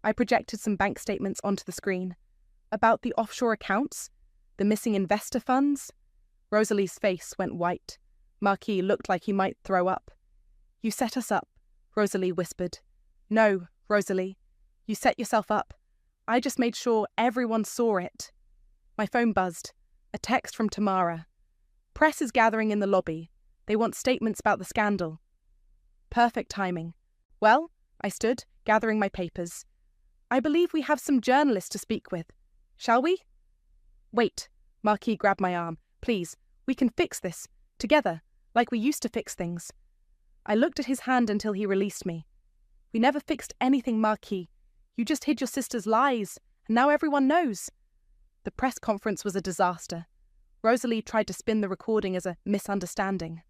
Speaker 5: I projected some bank statements onto the screen. About the offshore accounts? The missing investor funds? Rosalie's face went white. Marquis looked like he might throw up. You set us up, Rosalie whispered. No, Rosalie. You set yourself up. I just made sure everyone saw it. My phone buzzed. A text from Tamara. Press is gathering in the lobby. They want statements about the scandal. Perfect timing. Well, I stood, gathering my papers. I believe we have some journalists to speak with. Shall we? Wait, Marquis grabbed my arm. Please, we can fix this, together, like we used to fix things. I looked at his hand until he released me. We never fixed anything, Marquis. You just hid your sister's lies, and now everyone knows. The press conference was a disaster. Rosalie tried to spin the recording as a misunderstanding.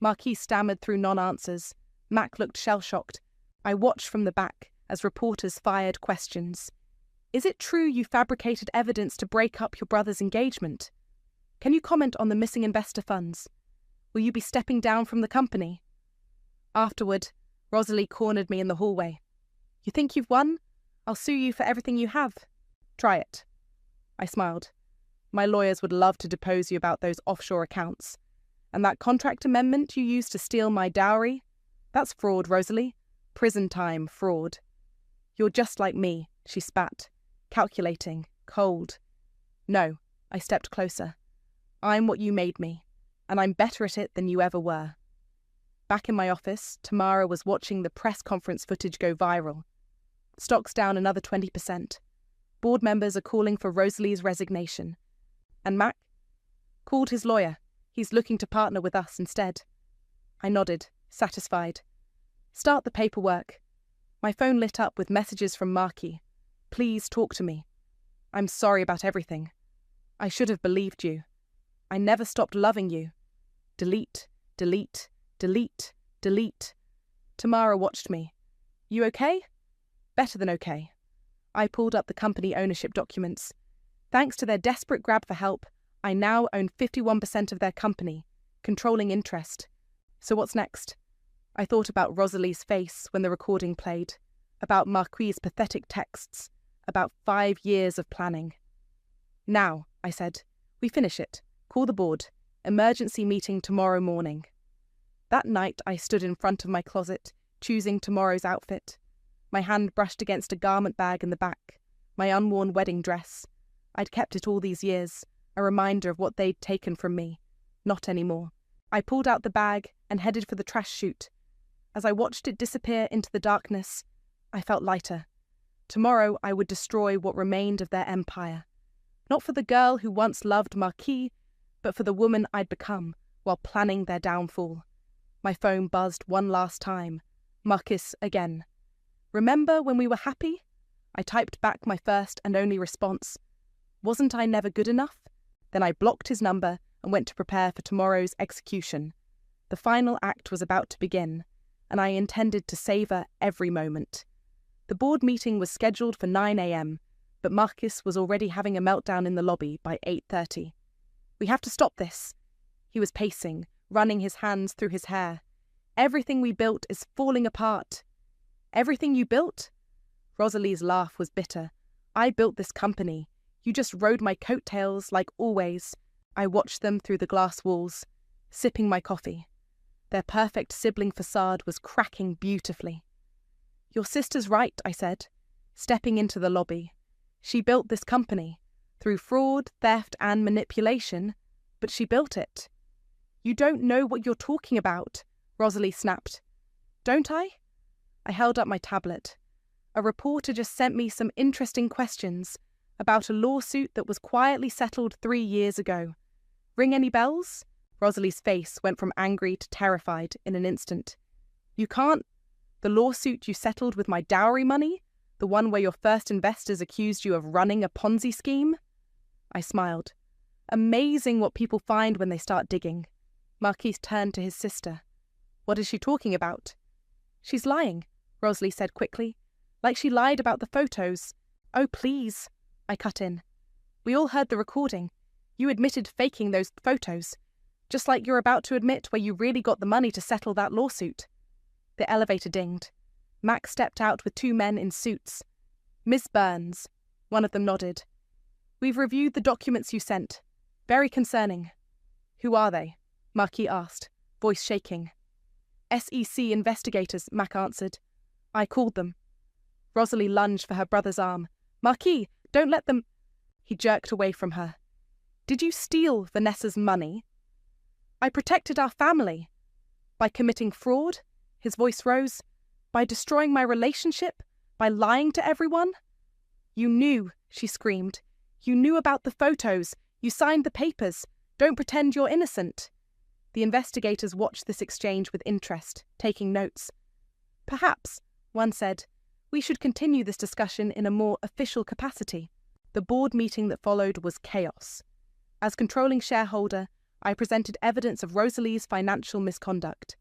Speaker 5: Marquis stammered through non-answers. Mac looked shell-shocked. I watched from the back as reporters fired questions. Is it true you fabricated evidence to break up your brother's engagement? Can you comment on the missing investor funds? Will you be stepping down from the company? Afterward, Rosalie cornered me in the hallway. You think you've won? I'll sue you for everything you have. Try it. I smiled. My lawyers would love to depose you about those offshore accounts. And that contract amendment you used to steal my dowry? That's fraud, Rosalie. Prison time fraud. You're just like me, she spat. Calculating, cold. No, I stepped closer. I'm what you made me, and I'm better at it than you ever were. Back in my office, Tamara was watching the press conference footage go viral. Stock's down another 20%. Board members are calling for Rosalie's resignation. And Mac? Called his lawyer. He's looking to partner with us instead. I nodded, satisfied. Start the paperwork. My phone lit up with messages from Marquis. Please talk to me. I'm sorry about everything. I should have believed you. I never stopped loving you. Delete, delete, delete, delete. Tamara watched me. You okay? Better than okay. I pulled up the company ownership documents. Thanks to their desperate grab for help, I now own 51% of their company, controlling interest. So what's next? I thought about Rosalie's face when the recording played, about Marquis's pathetic texts, about 5 years of planning. Now, I said, we finish it. Call the board. Emergency meeting tomorrow morning. That night I stood in front of my closet, choosing tomorrow's outfit. My hand brushed against a garment bag in the back, my unworn wedding dress. I'd kept it all these years, a reminder of what they'd taken from me. Not anymore. I pulled out the bag and headed for the trash chute. As I watched it disappear into the darkness, I felt lighter. Tomorrow I would destroy what remained of their empire. Not for the girl who once loved Marquis, but for the woman I'd become while planning their downfall. My phone buzzed one last time. Marquis again. Remember when we were happy? I typed back my first and only response. Wasn't I never good enough? Then I blocked his number and went to prepare for tomorrow's execution. The final act was about to begin, and I intended to savour every moment. The board meeting was scheduled for 9 a.m, but Marquis was already having a meltdown in the lobby by 8:30. We have to stop this. He was pacing, running his hands through his hair. Everything we built is falling apart. Everything you built? Rosalie's laugh was bitter. I built this company. You just rode my coattails like always. I watched them through the glass walls, sipping my coffee. Their perfect sibling facade was cracking beautifully. Your sister's right, I said, stepping into the lobby. She built this company, through fraud, theft, and manipulation, but she built it. You don't know what you're talking about, Rosalie snapped. Don't I? I held up my tablet. A reporter just sent me some interesting questions about a lawsuit that was quietly settled 3 years ago. Ring any bells? Rosalie's face went from angry to terrified in an instant. You can't? The lawsuit you settled with my dowry money? The one where your first investors accused you of running a Ponzi scheme? I smiled. Amazing what people find when they start digging. Marquis turned to his sister. What is she talking about? She's lying, Rosalie said quickly, like she lied about the photos. Oh, please, I cut in. We all heard the recording. You admitted faking those photos, just like you're about to admit where you really got the money to settle that lawsuit. The elevator dinged. Max stepped out with 2 men in suits. Miss Burns, one of them nodded. We've reviewed the documents you sent. Very concerning. Who are they? Marquis asked, voice shaking. SEC investigators, Mac answered. I called them. Rosalie lunged for her brother's arm. Marquis, don't let them... He jerked away from her. Did you steal Vanessa's money? I protected our family. By committing fraud? His voice rose. By destroying my relationship? By lying to everyone? You knew, she screamed. You knew about the photos. You signed the papers. Don't pretend you're innocent. The investigators watched this exchange with interest, taking notes. Perhaps, one said, we should continue this discussion in a more official capacity. The board meeting that followed was chaos. As controlling shareholder, I presented evidence of Rosalie's financial misconduct.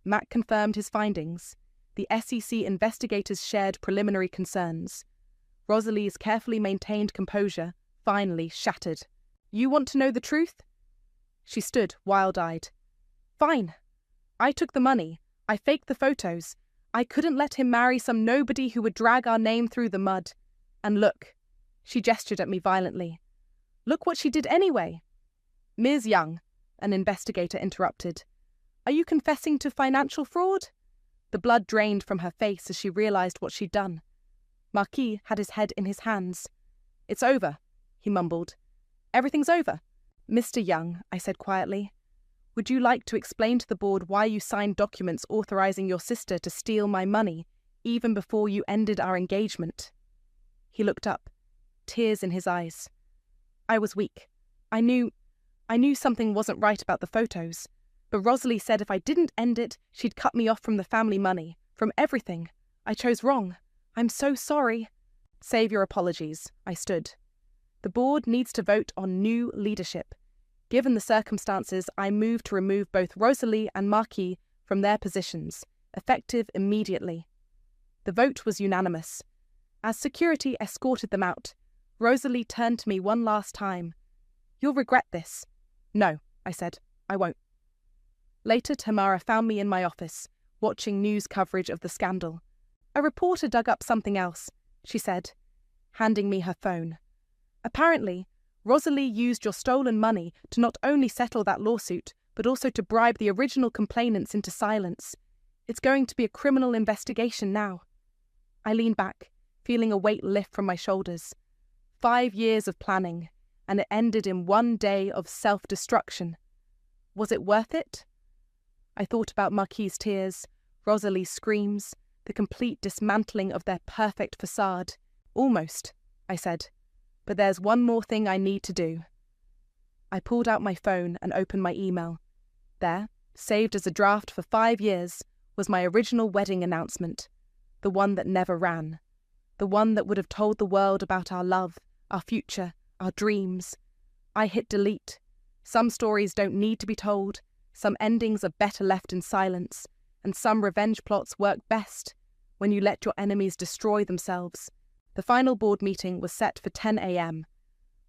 Speaker 5: Matt confirmed his findings. The SEC investigators shared preliminary concerns. Rosalie's carefully maintained composure finally shattered. You want to know the truth? She stood wild-eyed. Fine. I took the money. I faked the photos. I couldn't let him marry some nobody who would drag our name through the mud. And look. She gestured at me violently. Look what she did anyway. Ms. Young, an investigator interrupted. Are you confessing to financial fraud? The blood drained from her face as she realized what she'd done. Marquis had his head in his hands. It's over, he mumbled. Everything's over. Mr. Young, I said quietly, would you like to explain to the board why you signed documents authorizing your sister to steal my money, even before you ended our engagement? He looked up, tears in his eyes. I was weak. I knew something wasn't right about the photos, but Rosalie said if I didn't end it, she'd cut me off from the family money, from everything. I chose wrong. I'm so sorry. Save your apologies, I stood. The board needs to vote on new leadership. Given the circumstances, I moved to remove both Rosalie and Marquis from their positions, effective immediately. The vote was unanimous. As security escorted them out, Rosalie turned to me one last time. You'll regret this. No, I said, I won't. Later, Tamara found me in my office, watching news coverage of the scandal. A reporter dug up something else, she said, handing me her phone. Apparently, Rosalie used your stolen money to not only settle that lawsuit, but also to bribe the original complainants into silence. It's going to be a criminal investigation now. I leaned back, feeling a weight lift from my shoulders. 5 years of planning, and it ended in one day of self-destruction. Was it worth it? I thought about Marquis' tears, Rosalie's screams, the complete dismantling of their perfect facade. Almost, I said. But there's one more thing I need to do. I pulled out my phone and opened my email. There, saved as a draft for 5 years, was my original wedding announcement. The one that never ran. The one that would have told the world about our love, our future, our dreams. I hit delete. Some stories don't need to be told. Some endings are better left in silence. And some revenge plots work best when you let your enemies destroy themselves. The final board meeting was set for 10 a.m.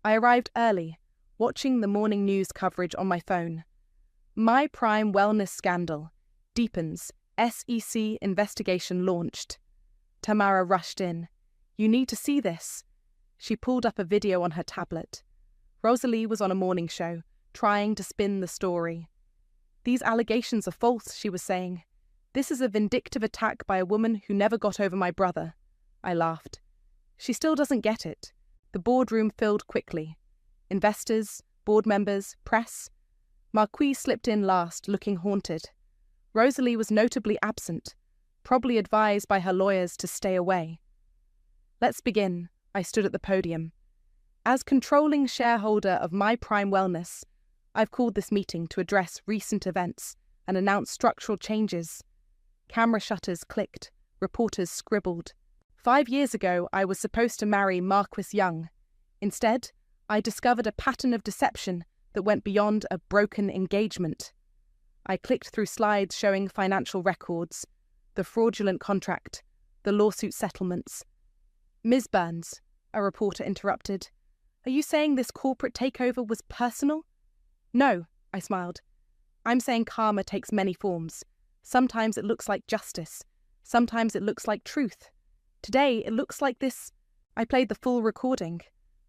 Speaker 5: I arrived early, watching the morning news coverage on my phone. My Prime Wellness Scandal deepens. SEC investigation launched. Tamara rushed in. You need to see this. She pulled up a video on her tablet. Rosalie was on a morning show, trying to spin the story. These allegations are false, she was saying. This is a vindictive attack by a woman who never got over my brother. I laughed. She still doesn't get it. The boardroom filled quickly. Investors, board members, press. Marquis slipped in last, looking haunted. Rosalie was notably absent, probably advised by her lawyers to stay away. Let's begin, I stood at the podium. As controlling shareholder of My Prime Wellness, I've called this meeting to address recent events and announce structural changes. Camera shutters clicked, reporters scribbled. 5 years ago, I was supposed to marry Marquis Young. Instead, I discovered a pattern of deception that went beyond a broken engagement. I clicked through slides showing financial records, the fraudulent contract, the lawsuit settlements. Ms. Burns, a reporter interrupted, are you saying this corporate takeover was personal? No, I smiled. I'm saying karma takes many forms. Sometimes it looks like justice. Sometimes it looks like truth. Today, it looks like this. I played the full recording.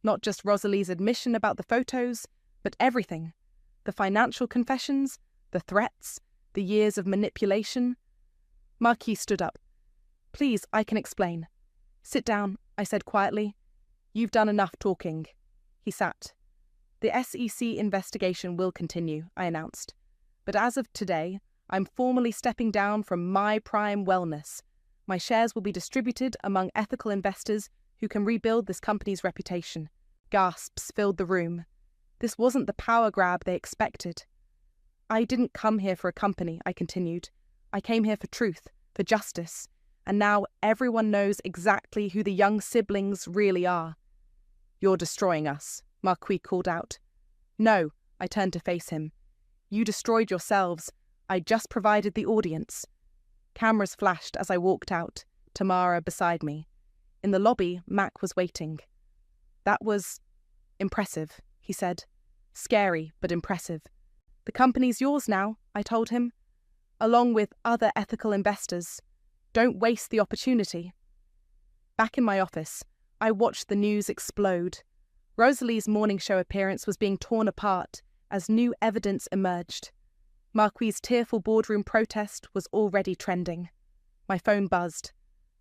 Speaker 5: Not just Rosalie's admission about the photos, but everything. The financial confessions, the threats, the years of manipulation. Marquis stood up. Please, I can explain. Sit down, I said quietly. You've done enough talking. He sat. The SEC investigation will continue, I announced. But as of today, I'm formally stepping down from My Prime Wellness. My shares will be distributed among ethical investors who can rebuild this company's reputation. Gasps filled the room. This wasn't the power grab they expected. I didn't come here for a company, I continued. I came here for truth, for justice, and now everyone knows exactly who the young siblings really are. You're destroying us, Marquis called out. No, I turned to face him. You destroyed yourselves. I just provided the audience. Cameras flashed as I walked out, Tamara beside me. In the lobby, Mac was waiting. That was impressive, he said. Scary, but impressive. The company's yours now, I told him, along with other ethical investors. Don't waste the opportunity. Back in my office, I watched the news explode. Rosalie's morning show appearance was being torn apart as new evidence emerged. Marquis' tearful boardroom protest was already trending. My phone buzzed.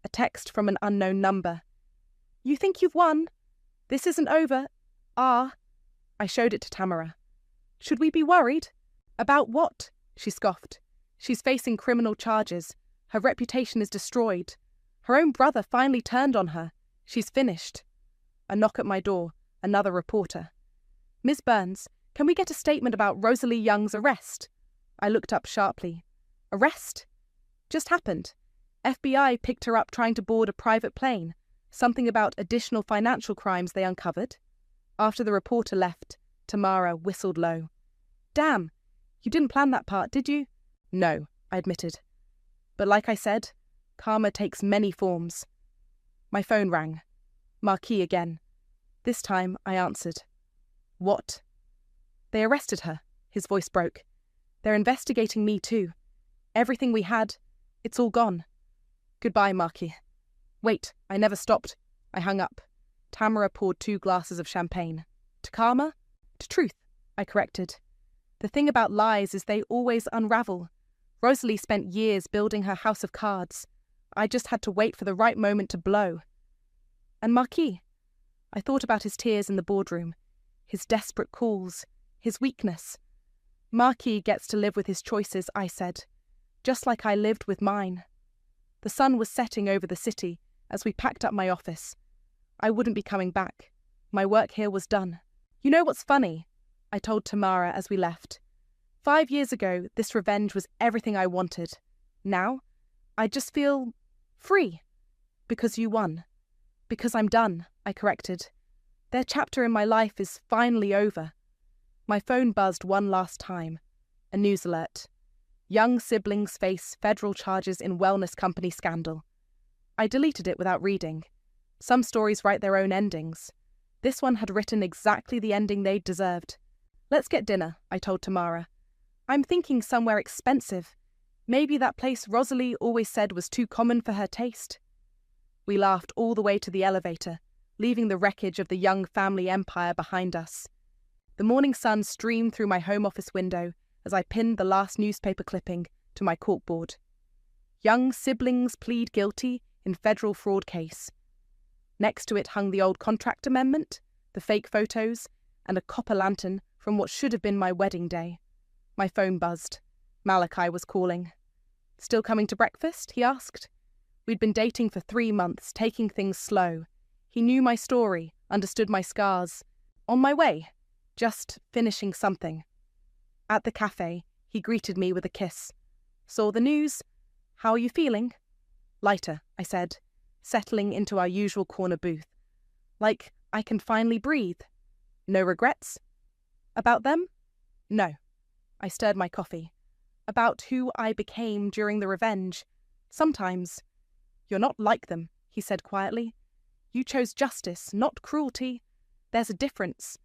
Speaker 5: A text from an unknown number. You think you've won? This isn't over. I showed it to Tamara. Should we be worried? About what? She scoffed. She's facing criminal charges. Her reputation is destroyed. Her own brother finally turned on her. She's finished. A knock at my door. Another reporter. Miss Burns, can we get a statement about Rosalie Young's arrest? I looked up sharply. Arrest? Just happened. FBI picked her up trying to board a private plane. Something about additional financial crimes they uncovered. After the reporter left, Tamara whistled low. Damn, you didn't plan that part, did you? No, I admitted. But like I said, karma takes many forms. My phone rang. Marquis again. This time I answered. What? They arrested her. His voice broke. They're investigating me too. Everything we had, it's all gone. Goodbye, Marquis. Wait, I never stopped. I hung up. Tamara poured 2 glasses of champagne. To karma? To truth, I corrected. The thing about lies is they always unravel. Rosalie spent years building her house of cards. I just had to wait for the right moment to blow. And Marquis? I thought about his tears in the boardroom, his desperate calls, his weakness. Marquis gets to live with his choices, I said, just like I lived with mine. The sun was setting over the city as we packed up my office. I wouldn't be coming back. My work here was done. You know what's funny? I told Tamara as we left. 5 years ago, this revenge was everything I wanted. Now, I just feel free. Because you won. Because I'm done, I corrected. Their chapter in my life is finally over. My phone buzzed one last time. A news alert. Young siblings face federal charges in wellness company scandal. I deleted it without reading. Some stories write their own endings. This one had written exactly the ending they deserved. Let's get dinner, I told Tamara. I'm thinking somewhere expensive. Maybe that place Rosalie always said was too common for her taste. We laughed all the way to the elevator, leaving the wreckage of the Young family empire behind us. The morning sun streamed through my home office window as I pinned the last newspaper clipping to my corkboard. Young siblings plead guilty in federal fraud case. Next to it hung the old contract amendment, the fake photos, and a copper lantern from what should have been my wedding day. My phone buzzed. Malachi was calling. Still coming to breakfast? He asked. We'd been dating for 3 months, taking things slow. He knew my story, understood my scars. On my way, just finishing something. At the cafe, he greeted me with a kiss. Saw the news? How are you feeling? Lighter, I said, settling into our usual corner booth. Like I can finally breathe. No regrets? About them? No. I stirred my coffee. About who I became during the revenge. Sometimes. You're not like them, he said quietly. You chose justice, not cruelty. There's a difference.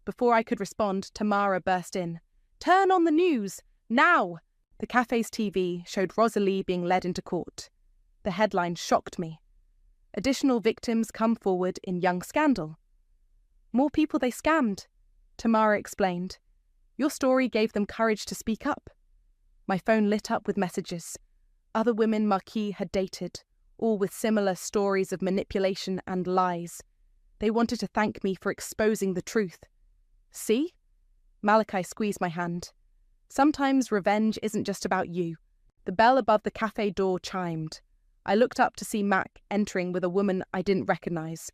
Speaker 5: Before I could respond, Tamara burst in. Turn on the news! Now! The cafe's TV showed Rosalie being led into court. The headline shocked me. Additional victims come forward in Young scandal. More people they scammed, Tamara explained. Your story gave them courage to speak up. My phone lit up with messages. Other women Marquis had dated, all with similar stories of manipulation and lies. They wanted to thank me for exposing the truth. See? Malachi squeezed my hand. Sometimes revenge isn't just about you. The bell above the cafe door chimed. I looked up to see Mac entering with a woman I didn't recognize.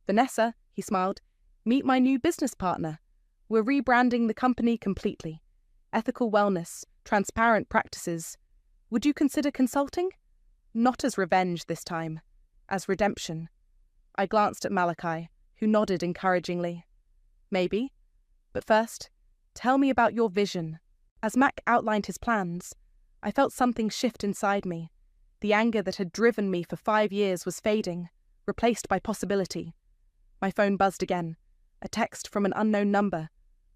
Speaker 5: "Vanessa," he smiled, "meet my new business partner. We're rebranding the company completely. Ethical wellness, transparent practices. Would you consider consulting? Not as revenge this time, as redemption." I glanced at Malachi, who nodded encouragingly. "Maybe. But first, tell me about your vision." As Mac outlined his plans, I felt something shift inside me. The anger that had driven me for 5 years was fading, replaced by possibility. My phone buzzed again, a text from an unknown number.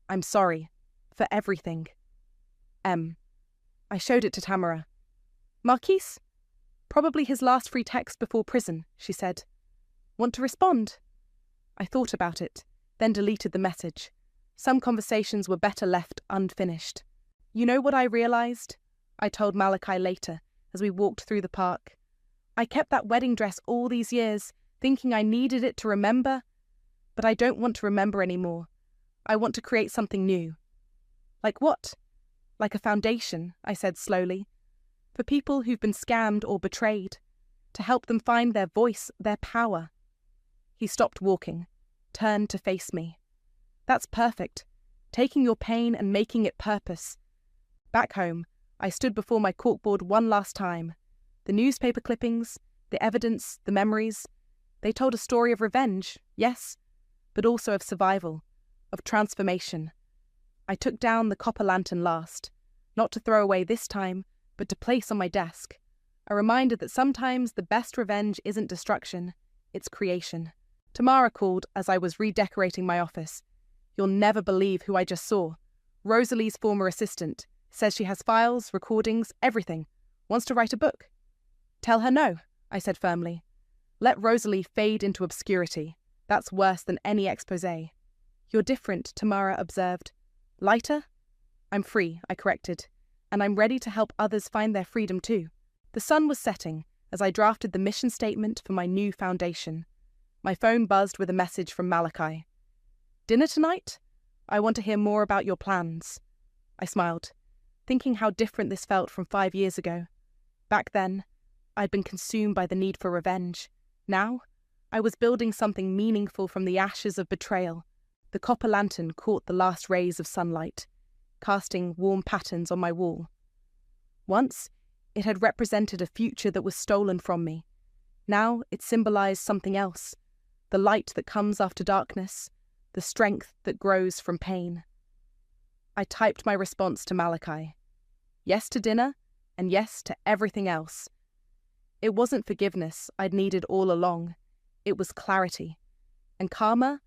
Speaker 5: "I'm sorry. For everything. M." I showed it to Tamara. "Marquise? Probably his last free text before prison," she said. "Want to respond?" I thought about it, then deleted the message. Some conversations were better left unfinished. "You know what I realized?" I told Malachi later, as we walked through the park. "I kept that wedding dress all these years, thinking I needed it to remember. But I don't want to remember anymore. I want to create something new." "Like what?" "Like a foundation," I said slowly. "For people who've been scammed or betrayed. To help them find their voice, their power." He stopped walking, turned to face me. "That's perfect. Taking your pain and making it purpose." Back home, I stood before my corkboard one last time. The newspaper clippings, the evidence, the memories. They told a story of revenge, yes, but also of survival, of transformation. I took down the copper lantern last, not to throw away this time, but to place on my desk. A reminder that sometimes the best revenge isn't destruction, it's creation. Tamara called as I was redecorating my office. "You'll never believe who I just saw. Rosalie's former assistant. Says she has files, recordings, everything. Wants to write a book." "Tell her no," I said firmly. "Let Rosalie fade into obscurity. That's worse than any exposé." "You're different," Tamara observed. "Lighter?" "I'm free," I corrected. "And I'm ready to help others find their freedom too." The sun was setting as I drafted the mission statement for my new foundation. My phone buzzed with a message from Malachi. "Dinner tonight? I want to hear more about your plans." I smiled, thinking how different this felt from 5 years ago. Back then, I'd been consumed by the need for revenge. Now, I was building something meaningful from the ashes of betrayal. The copper lantern caught the last rays of sunlight, casting warm patterns on my wall. Once, it had represented a future that was stolen from me. Now it symbolized something else, the light that comes after darkness, the strength that grows from pain. I typed my response to Malachi. Yes to dinner, and yes to everything else. It wasn't forgiveness I'd needed all along. It was clarity. And karma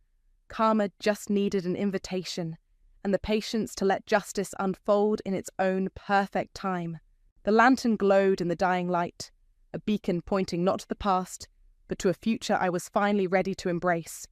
Speaker 5: just needed an invitation, and the patience to let justice unfold in its own perfect time. The lantern glowed in the dying light, a beacon pointing not to the past, but to a future I was finally ready to embrace.